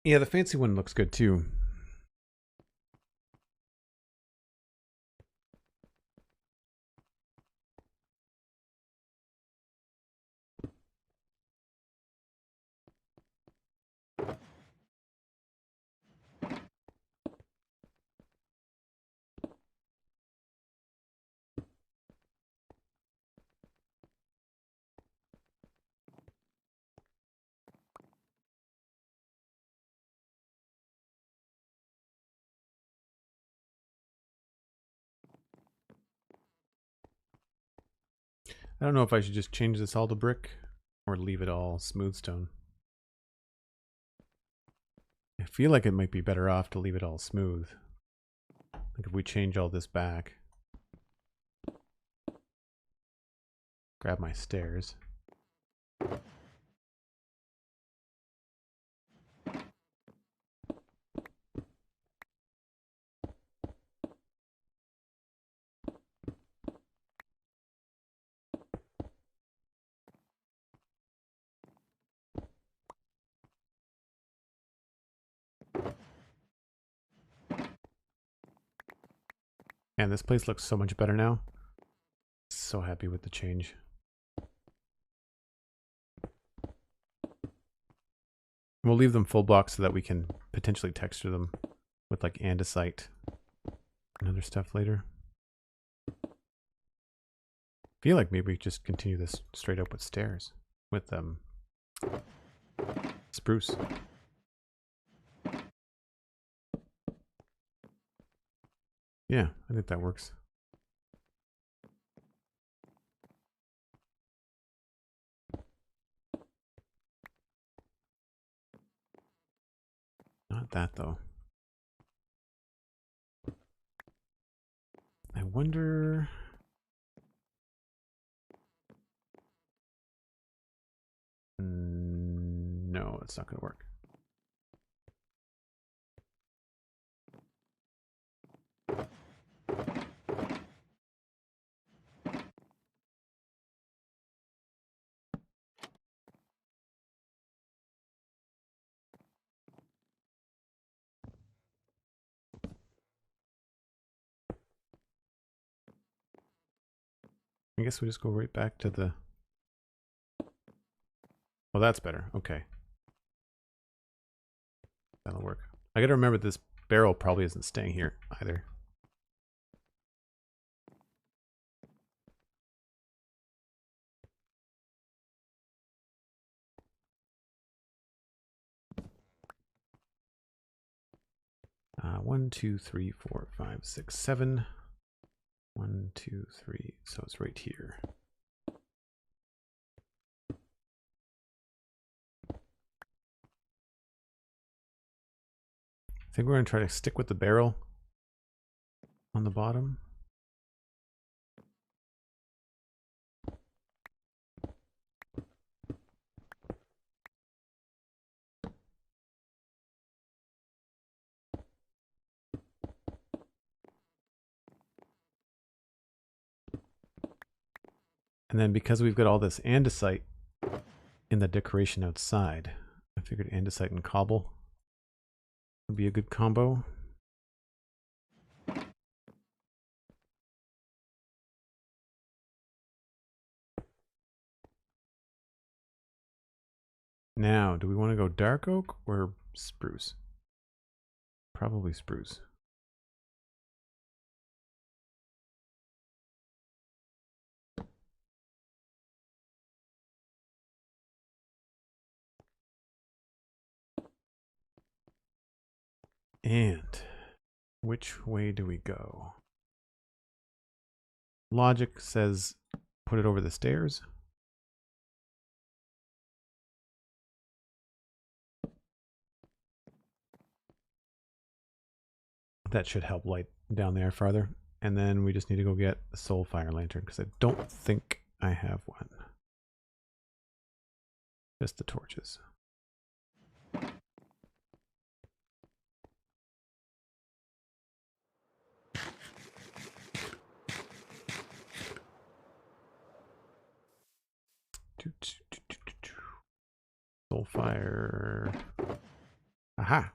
Yeah, the fancy one looks good too. I don't know if I should just change this all to brick or leave it all smooth stone. I feel like it might be better off to leave it all smooth. Like if we change all this back. Grab my stairs. And this place looks so much better now. So happy with the change. We'll leave them full blocks so that we can potentially texture them with like andesite and other stuff later. Feel like maybe we just continue this straight up with stairs with spruce. Yeah, I think that works. Not that though. I wonder. No, it's not going to work. I guess we just go right back to the... Oh, that's better. Okay. That'll work. I gotta remember this barrel probably isn't staying here either. One, two, three, four, five, six, seven. 1, 2, 3. So it's right here. I think we're going to try to stick with the barrel on the bottom. And then because we've got all this andesite in the decoration outside, I figured andesite and cobble would be a good combo. Now, do we want to go dark oak or spruce? Probably spruce. And which way do we go? Logic says put it over the stairs. That should help light down there farther. And then we just need to go get the soul fire lantern because I don't think I have one. Just the torches. Soul fire. Aha.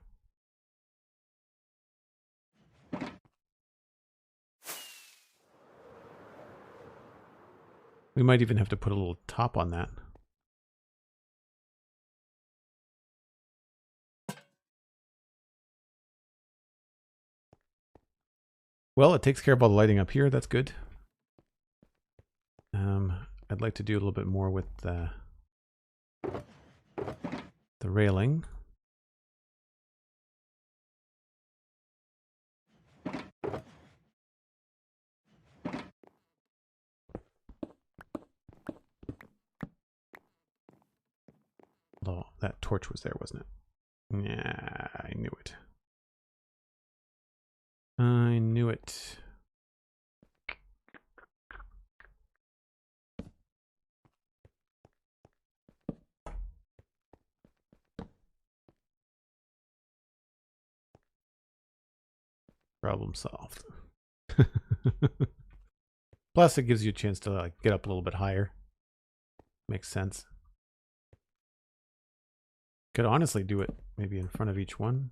We might even have to put a little top on that. Well, it takes care of all the lighting up here. That's good. I'd like to do a little bit more with the railing. Although that torch was there, wasn't it? Yeah, I knew it. I knew it. Problem solved. Plus, it gives you a chance to like get up a little bit higher. Makes sense. Could honestly do it maybe in front of each one.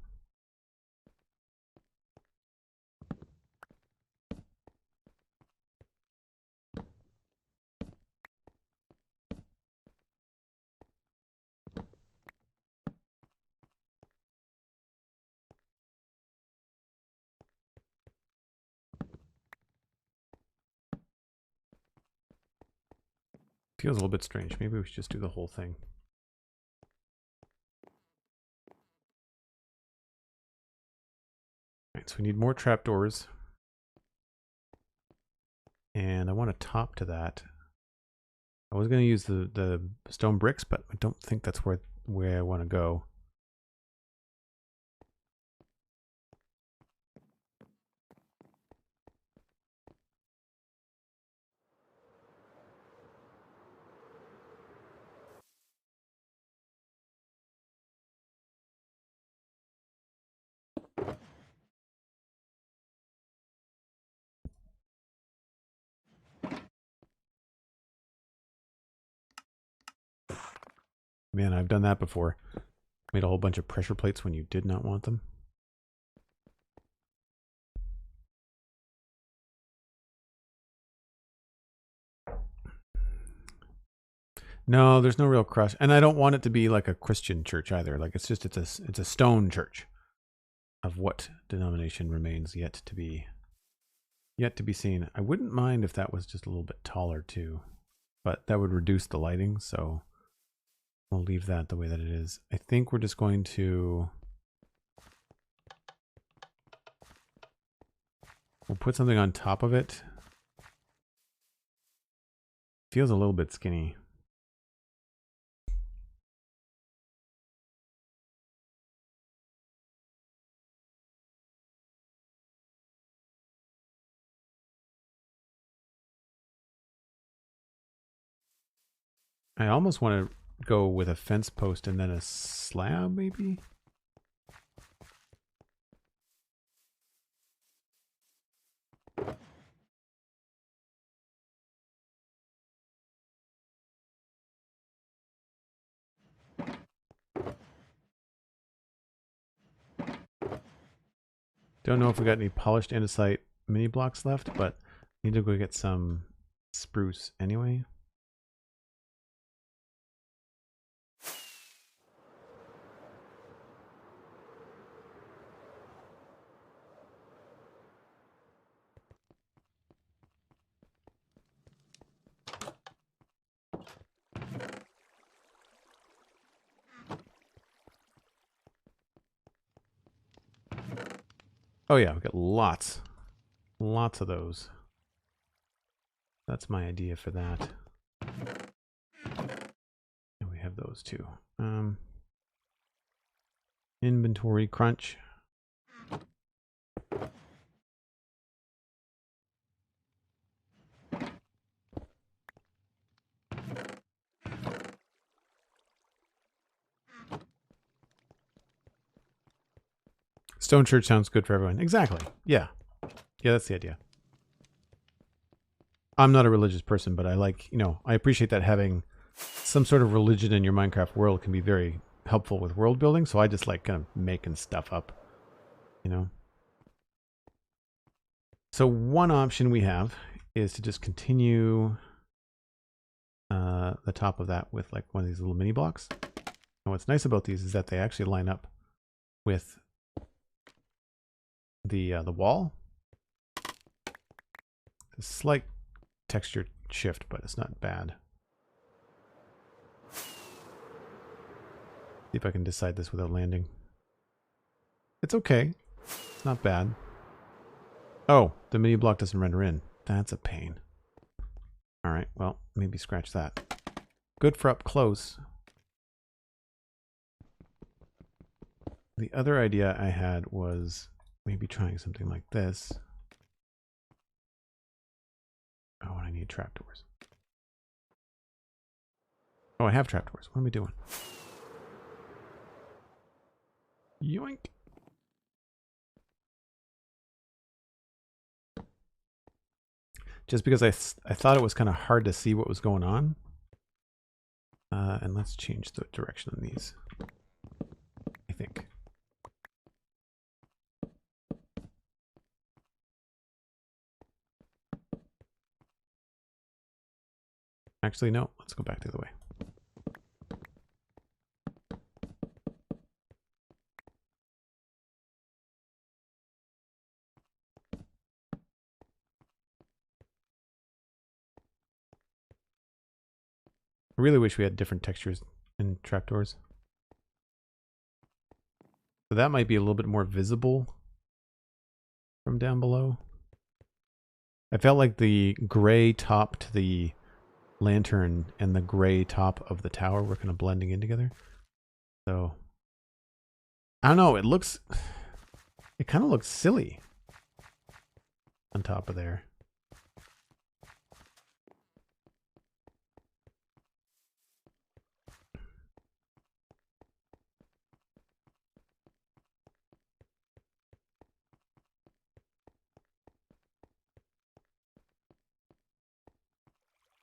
Feels a little bit strange. Maybe we should just do the whole thing. Right, so we need more trapdoors. And I want a top to that. I was going to use the stone bricks, but I don't think that's where I want to go. Man, I've done that before. Made a whole bunch of pressure plates when you did not want them. No, there's no real crush, and I don't want it to be like a Christian church either. Like it's a stone church. Of what denomination remains yet to be seen. I wouldn't mind if that was just a little bit taller too, but that would reduce the lighting, so we'll leave that the way that it is. I think we're just going to we'll put something on top of it. Feels a little bit skinny. I almost want to go with a fence post and then a slab, maybe? Don't know if we got any polished andesite mini blocks left, but need to go get some spruce anyway. Oh yeah, we got lots of those. That's my idea for that. And we have those too. Inventory crunch. Stone church sounds good for everyone. Exactly. Yeah. Yeah, that's the idea. I'm not a religious person, but I like, I appreciate that having some sort of religion in your Minecraft world can be very helpful with world building, so I just like kind of making stuff up, you know. So one option we have is to just continue the top of that with like one of these little mini blocks. And what's nice about these is that they actually line up with the wall. A slight texture shift, but it's not bad. See if I can decide this without landing. It's okay. It's not bad. Oh, the mini block doesn't render in. That's a pain. All right, well, maybe scratch that. Good for up close. The other idea I had was maybe trying something like this. Oh, and I need trapdoors. Oh, I have trapdoors. What am I doing? Yoink. Just because I thought it was kind of hard to see what was going on. And let's change the direction on these, I think. Actually, no. Let's go back the other way. I really wish we had different textures in trapdoors. So that might be a little bit more visible from down below. I felt like the gray top to the lantern and the gray top of the tower were kind of blending in together. So I don't know, it kind of looks silly on top of there.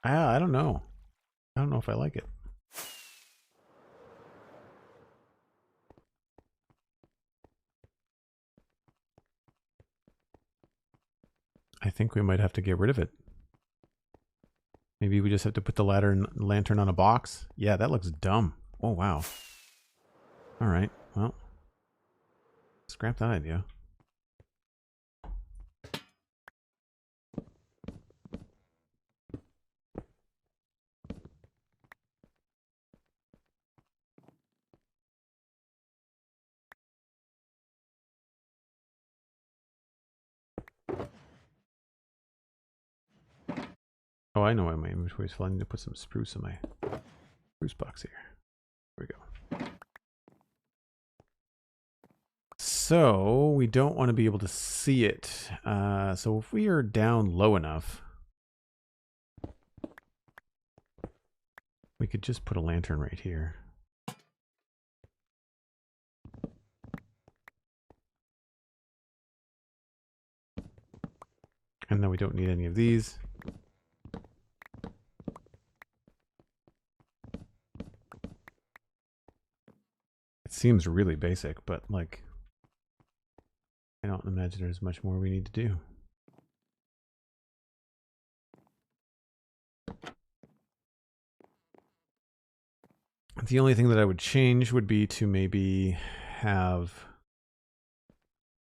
I don't know. I don't know if I like it. I think we might have to get rid of it. Maybe we just have to put the lantern on a box. Yeah, that looks dumb. Oh, wow. All right. Well, scrap that idea. Oh, I know why my inventory is full. I need to put some spruce in my spruce box here. There we go. So we don't want to be able to see it. So if we are down low enough, we could just put a lantern right here. And then we don't need any of these. It seems really basic, but like, I don't imagine there's much more we need to do. The only thing that I would change would be to maybe have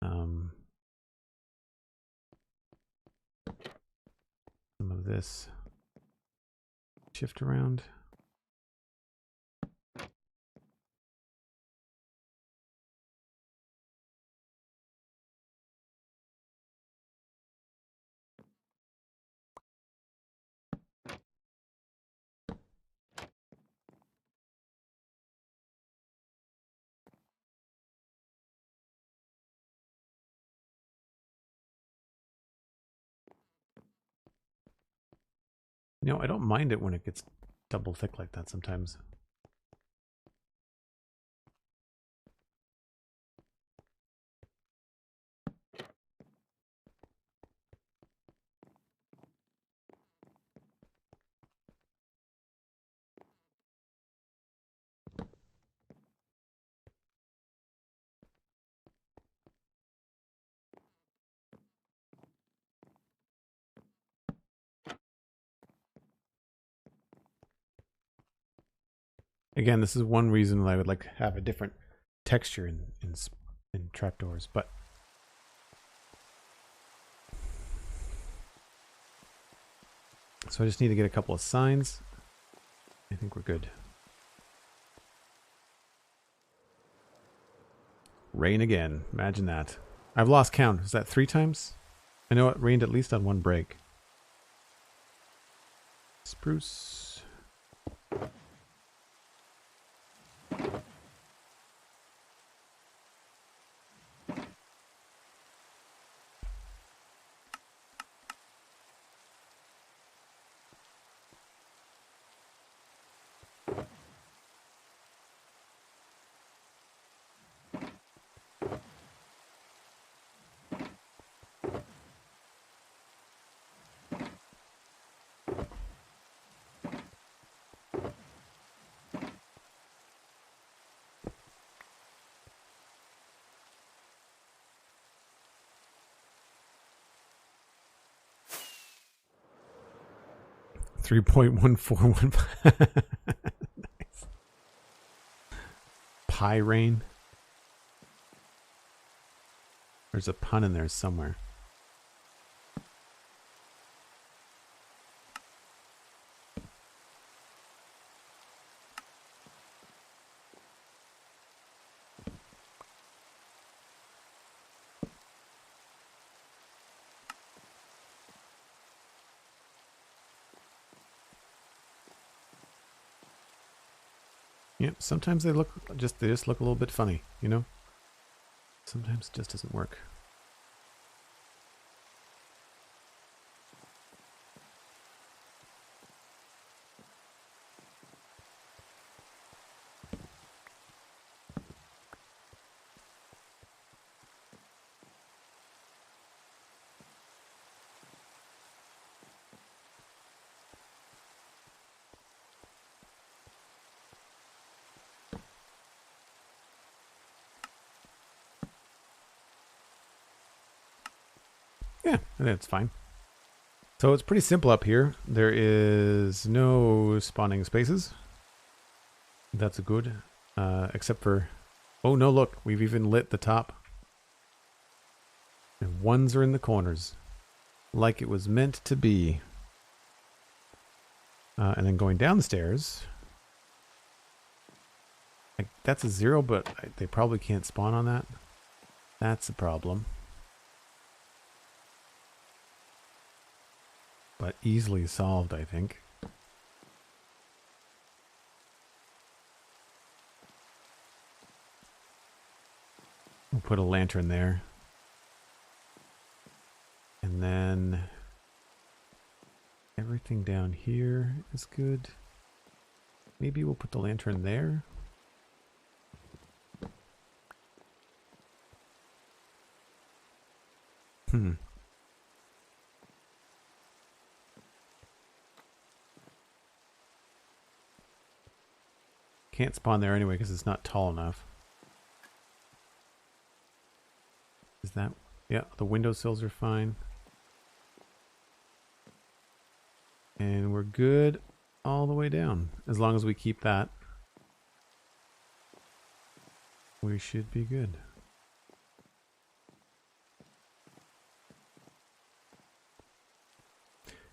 some of this shift around. You know, I don't mind it when it gets double thick like that sometimes. Again, this is one reason I would like to have a different texture in trapdoors, but so I just need to get a couple of signs. I think we're good. Rain again. Imagine that. I've lost count. Is that 3 times? I know it rained at least on one break. Spruce. .1415. Nice. Pie rain. There's a pun in there somewhere. Yeah, sometimes they just look a little bit funny, you know? Sometimes it just doesn't work. Yeah, I think it's fine. So it's pretty simple up here. There is no spawning spaces. That's a good. Except for... Oh no, look. We've even lit the top. And ones are in the corners. Like it was meant to be. And then going down the stairs... that's a 0, but they probably can't spawn on that. That's a problem. But easily solved, I think. We'll put a lantern there. And then everything down here is good. Maybe we'll put the lantern there. Can't spawn there anyway because it's not tall enough. Is that... Yeah, the windowsills are fine. And we're good all the way down. As long as we keep that, we should be good.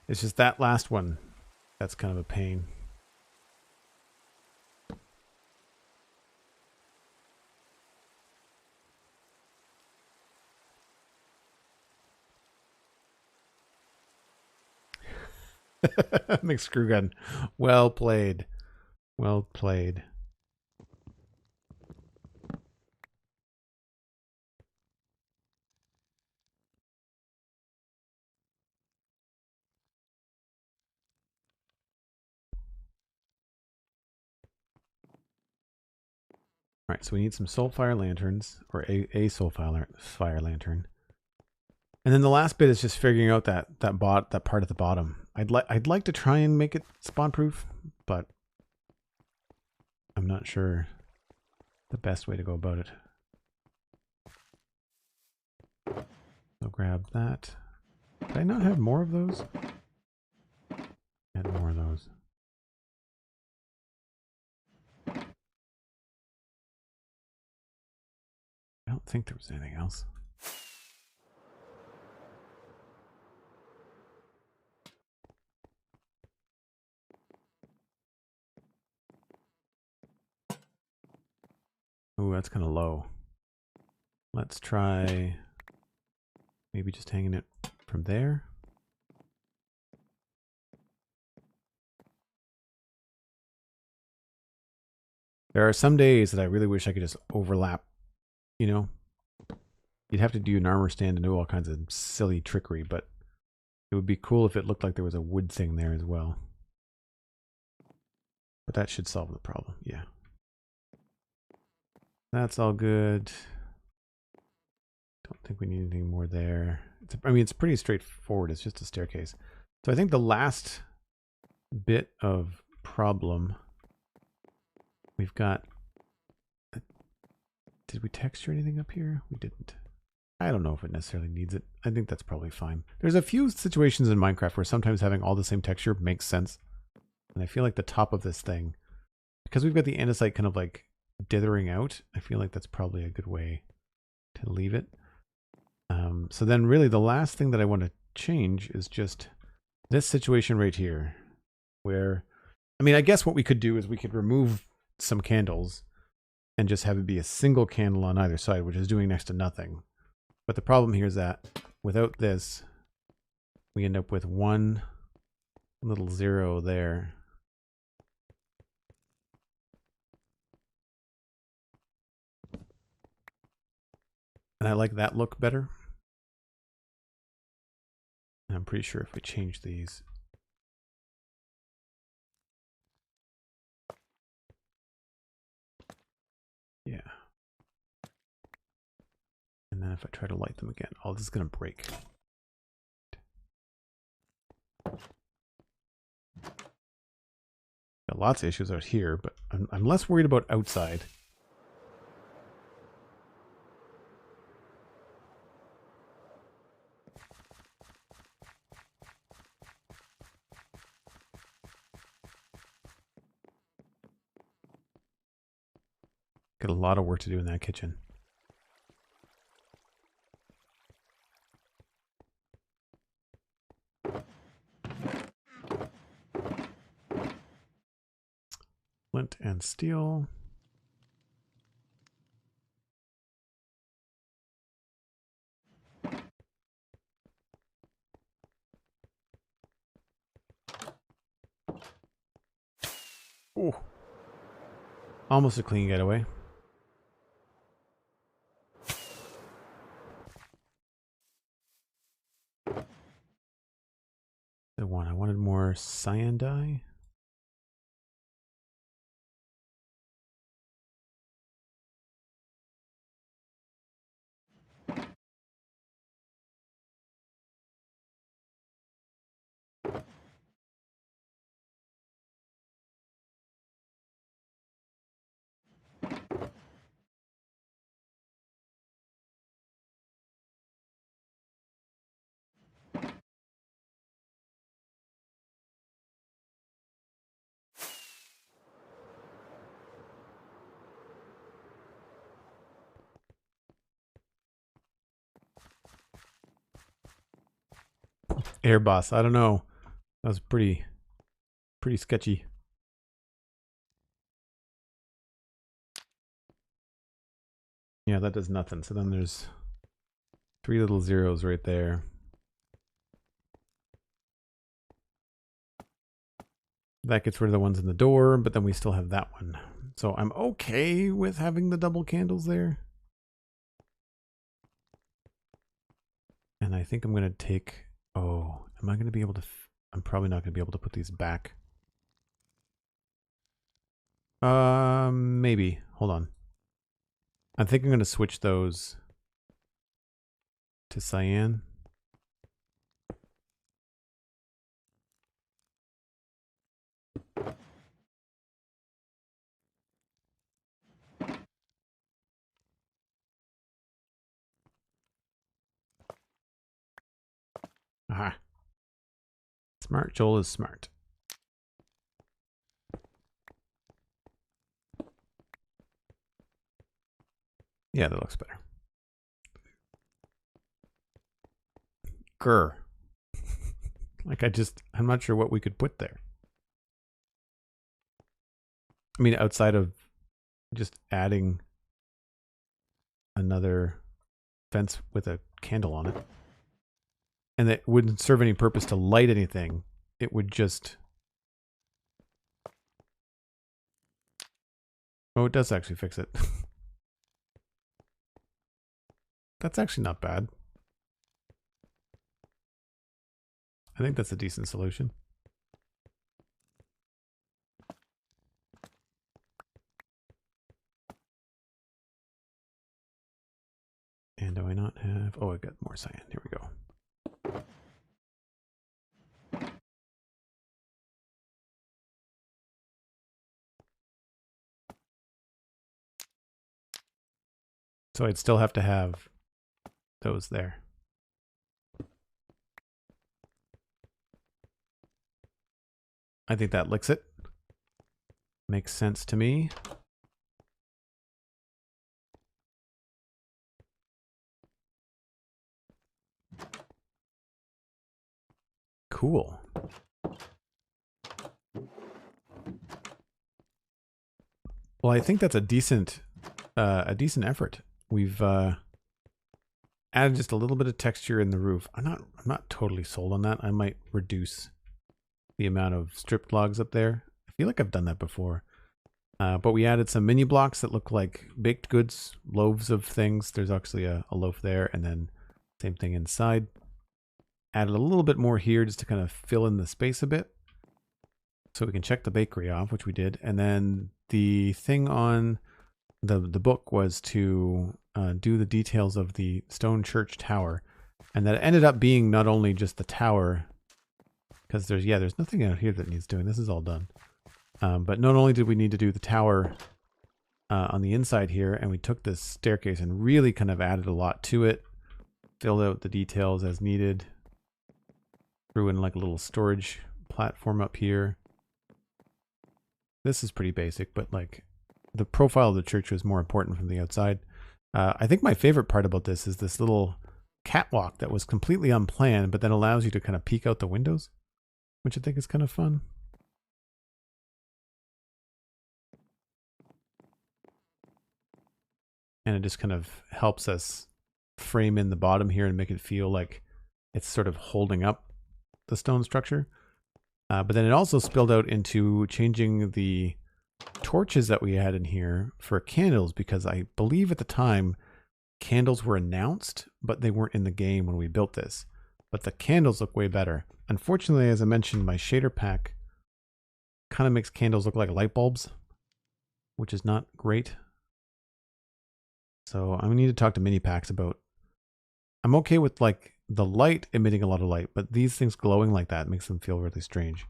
It's just that last one that's kind of a pain. McScrewgunn. Well played. Well played. Alright, so we need some soulfire lanterns, or a soulfire lantern. And then the last bit is just figuring out that part at the bottom. I'd like to try and make it spawn proof, but I'm not sure the best way to go about it. So grab that. Did I not have more of those? Add more of those. think there was anything else. Ooh, that's kind of low. Let's try maybe just hanging it from there. There are some days that I really wish I could just overlap, you know? You'd have to do an armor stand and do all kinds of silly trickery, but it would be cool if it looked like there was a wood thing there as well. But that should solve the problem, yeah. That's all good. Don't think we need anything more there. I mean, it's pretty straightforward. It's just a staircase. So I think the last bit of problem, we've got... Did we texture anything up here? We didn't. I don't know if it necessarily needs it. I think that's probably fine. There's a few situations in Minecraft where sometimes having all the same texture makes sense. And I feel like the top of this thing, because we've got the andesite kind of like dithering out, I feel like that's probably a good way to leave it. So then really the last thing that I want to change is just this situation right here, where, I mean, I guess what we could do is we could remove some candles and just have it be a single candle on either side, which is doing next to nothing. But the problem here is that without this, we end up with one little zero there. And I like that look better. And I'm pretty sure if we change these, yeah. And then if I try to light them again, oh, this is going to break. Got lots of issues out here, but I'm less worried about outside. Got a lot of work to do in that kitchen. Flint and steel. Oh, almost a clean getaway. The one I wanted more cyan dye. Air boss, I don't know. That was pretty sketchy. Yeah, that does nothing. So then there's 3 little zeros right there. That gets rid of the ones in the door, but then we still have that one. So I'm okay with having the double candles there. And I think I'm going to take... Oh, am I going to be able to... I'm probably not going to be able to put these back. Maybe. Hold on. I think I'm going to switch those to cyan. Aha. Smart Joel is smart. Yeah, that looks better. Grr. Like I'm not sure what we could put there. I mean, outside of just adding another fence with a candle on it. And that wouldn't serve any purpose to light anything. It would just... Oh, it does actually fix it. That's actually not bad. I think that's a decent solution. And do I not have... Oh, I got more cyan. Here we go. So I'd still have to have those there. I think that licks it. Makes sense to me. Cool. Well, I think that's a decent effort. We've added just a little bit of texture in the roof. I'm not totally sold on that. I might reduce the amount of stripped logs up there. I feel like I've done that before. But we added some mini blocks that look like baked goods, loaves of things. There's actually a loaf there, and then same thing inside. Added a little bit more here just to kind of fill in the space a bit. So we can check the bakery off, which we did. And then the thing on the book was to do the details of the stone church tower. And that ended up being not only just the tower, because there's nothing out here that needs doing. This is all done. But not only did we need to do the tower on the inside here, and we took this staircase and really kind of added a lot to it, filled out the details as needed, threw in like a little storage platform up here. This is pretty basic, but like the profile of the church was more important from the outside. I think my favorite part about this is this little catwalk that was completely unplanned, but then allows you to kind of peek out the windows, which I think is kind of fun. And it just kind of helps us frame in the bottom here and make it feel like it's sort of holding up the stone structure. But then it also spilled out into changing the torches that we had in here for candles, because I believe at the time candles were announced, but they weren't in the game when we built this. But the candles look way better. Unfortunately, as I mentioned, my shader pack kind of makes candles look like light bulbs, which is not great. So I need to talk to mini packs about... I'm okay with like the light emitting a lot of light, but these things glowing like that makes them feel really strange.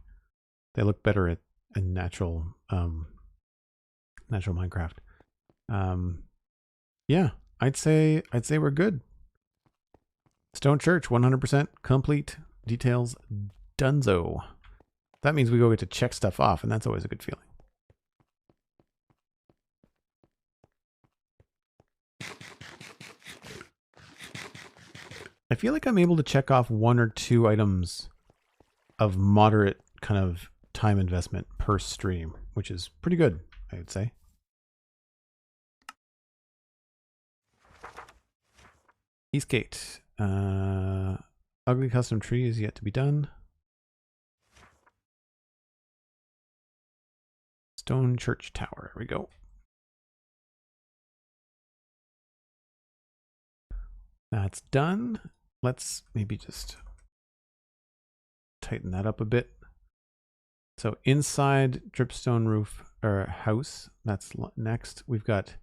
They look better in natural Minecraft. Yeah, I'd say we're good. Stone Church 100% complete. Details donezo. That means we go get to check stuff off, and that's always a good feeling. I feel like I'm able to check off 1 or 2 items of moderate kind of time investment per stream, which is pretty good, I would say. Eastgate. Ugly custom tree is yet to be done. Stone church tower. There we go. That's done. Let's maybe just tighten that up a bit. So inside dripstone roof or house, that's next. We've got,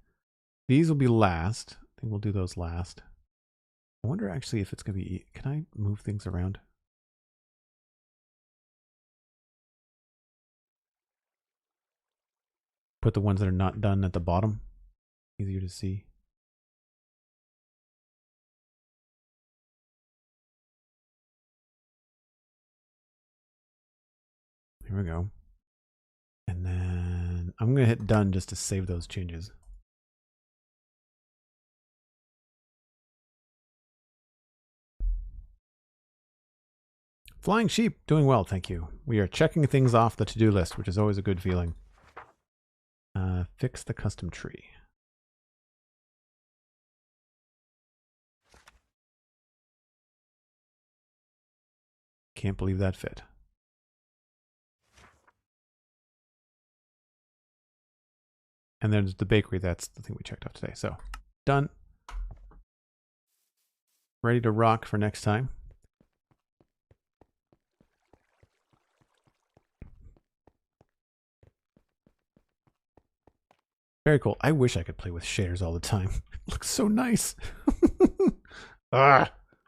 these will be last. I think we'll do those last. I wonder actually if it's going to be, can I move things around? Put the ones that are not done at the bottom. Easier to see. Here we go. And then I'm going to hit done just to save those changes. Flying Sheep, doing well, thank you. We are checking things off the to-do list, which is always a good feeling. Fix the custom tree. Can't believe that fit. And there's the bakery. That's the thing we checked off today. So, done. Ready to rock for next time. Very cool. I wish I could play with shaders all the time. It looks so nice.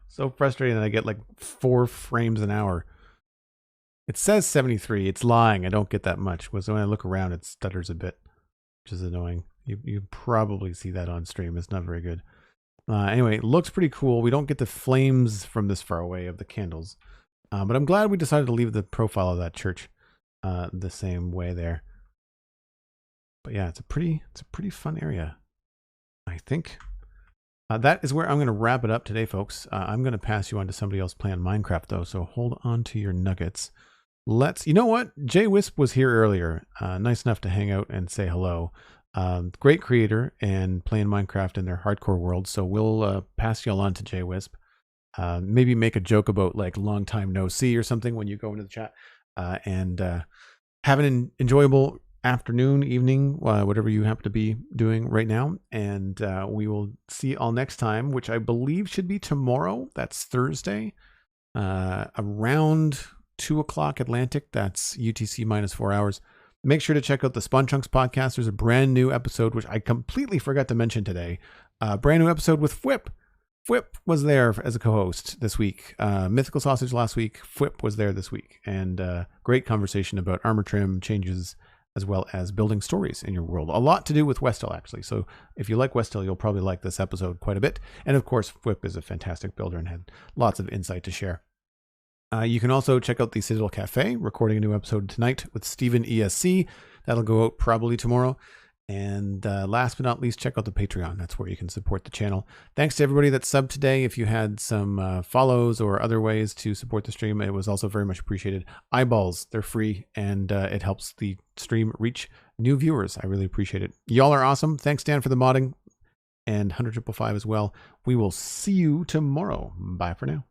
So frustrating that I get like 4 frames an hour. It says 73. It's lying. I don't get that much. So when I look around, it stutters a bit, which is annoying. You probably see that on stream. It's not very good. Anyway, it looks pretty cool. We don't get the flames from this far away of the candles. But I'm glad we decided to leave the profile of that church the same way there. But yeah, it's a pretty fun area, I think. That is where I'm going to wrap it up today, folks. I'm going to pass you on to somebody else playing Minecraft, though, so hold on to your nuggets. You know what? Jay Wisp was here earlier. Nice enough to hang out and say hello. Great creator and playing Minecraft in their hardcore world. So we'll pass y'all on to Jay Wisp. Maybe make a joke about like long time no see or something when you go into the chat. And have an enjoyable afternoon, evening, whatever you happen to be doing right now. And we will see you all next time, which I believe should be tomorrow. That's Thursday, around 2 o'clock Atlantic. That's UTC minus 4 hours. Make sure to check out the Spawn Chunks podcast. There's a brand new episode, which I completely forgot to mention today. Brand new episode with Fwip. Fwip was there as a co-host this week. Mythical Sausage last week. Fwip was there this week. And great conversation about armor trim changes, as well as building stories in your world. A lot to do with Westhill, actually. So if you like Westhill, you'll probably like this episode quite a bit. And of course, Fwip is a fantastic builder and had lots of insight to share. You can also check out the Citadel Cafe, recording a new episode tonight with Steven ESC. That'll go out probably tomorrow. And last but not least, check out the Patreon. That's where you can support the channel. Thanks to everybody that subbed today. If you had some follows or other ways to support the stream, it was also very much appreciated. Eyeballs, they're free, and it helps the stream reach new viewers. I really appreciate it. Y'all are awesome. Thanks, Dan, for the modding, and 100 555 as well. We will see you tomorrow. Bye for now.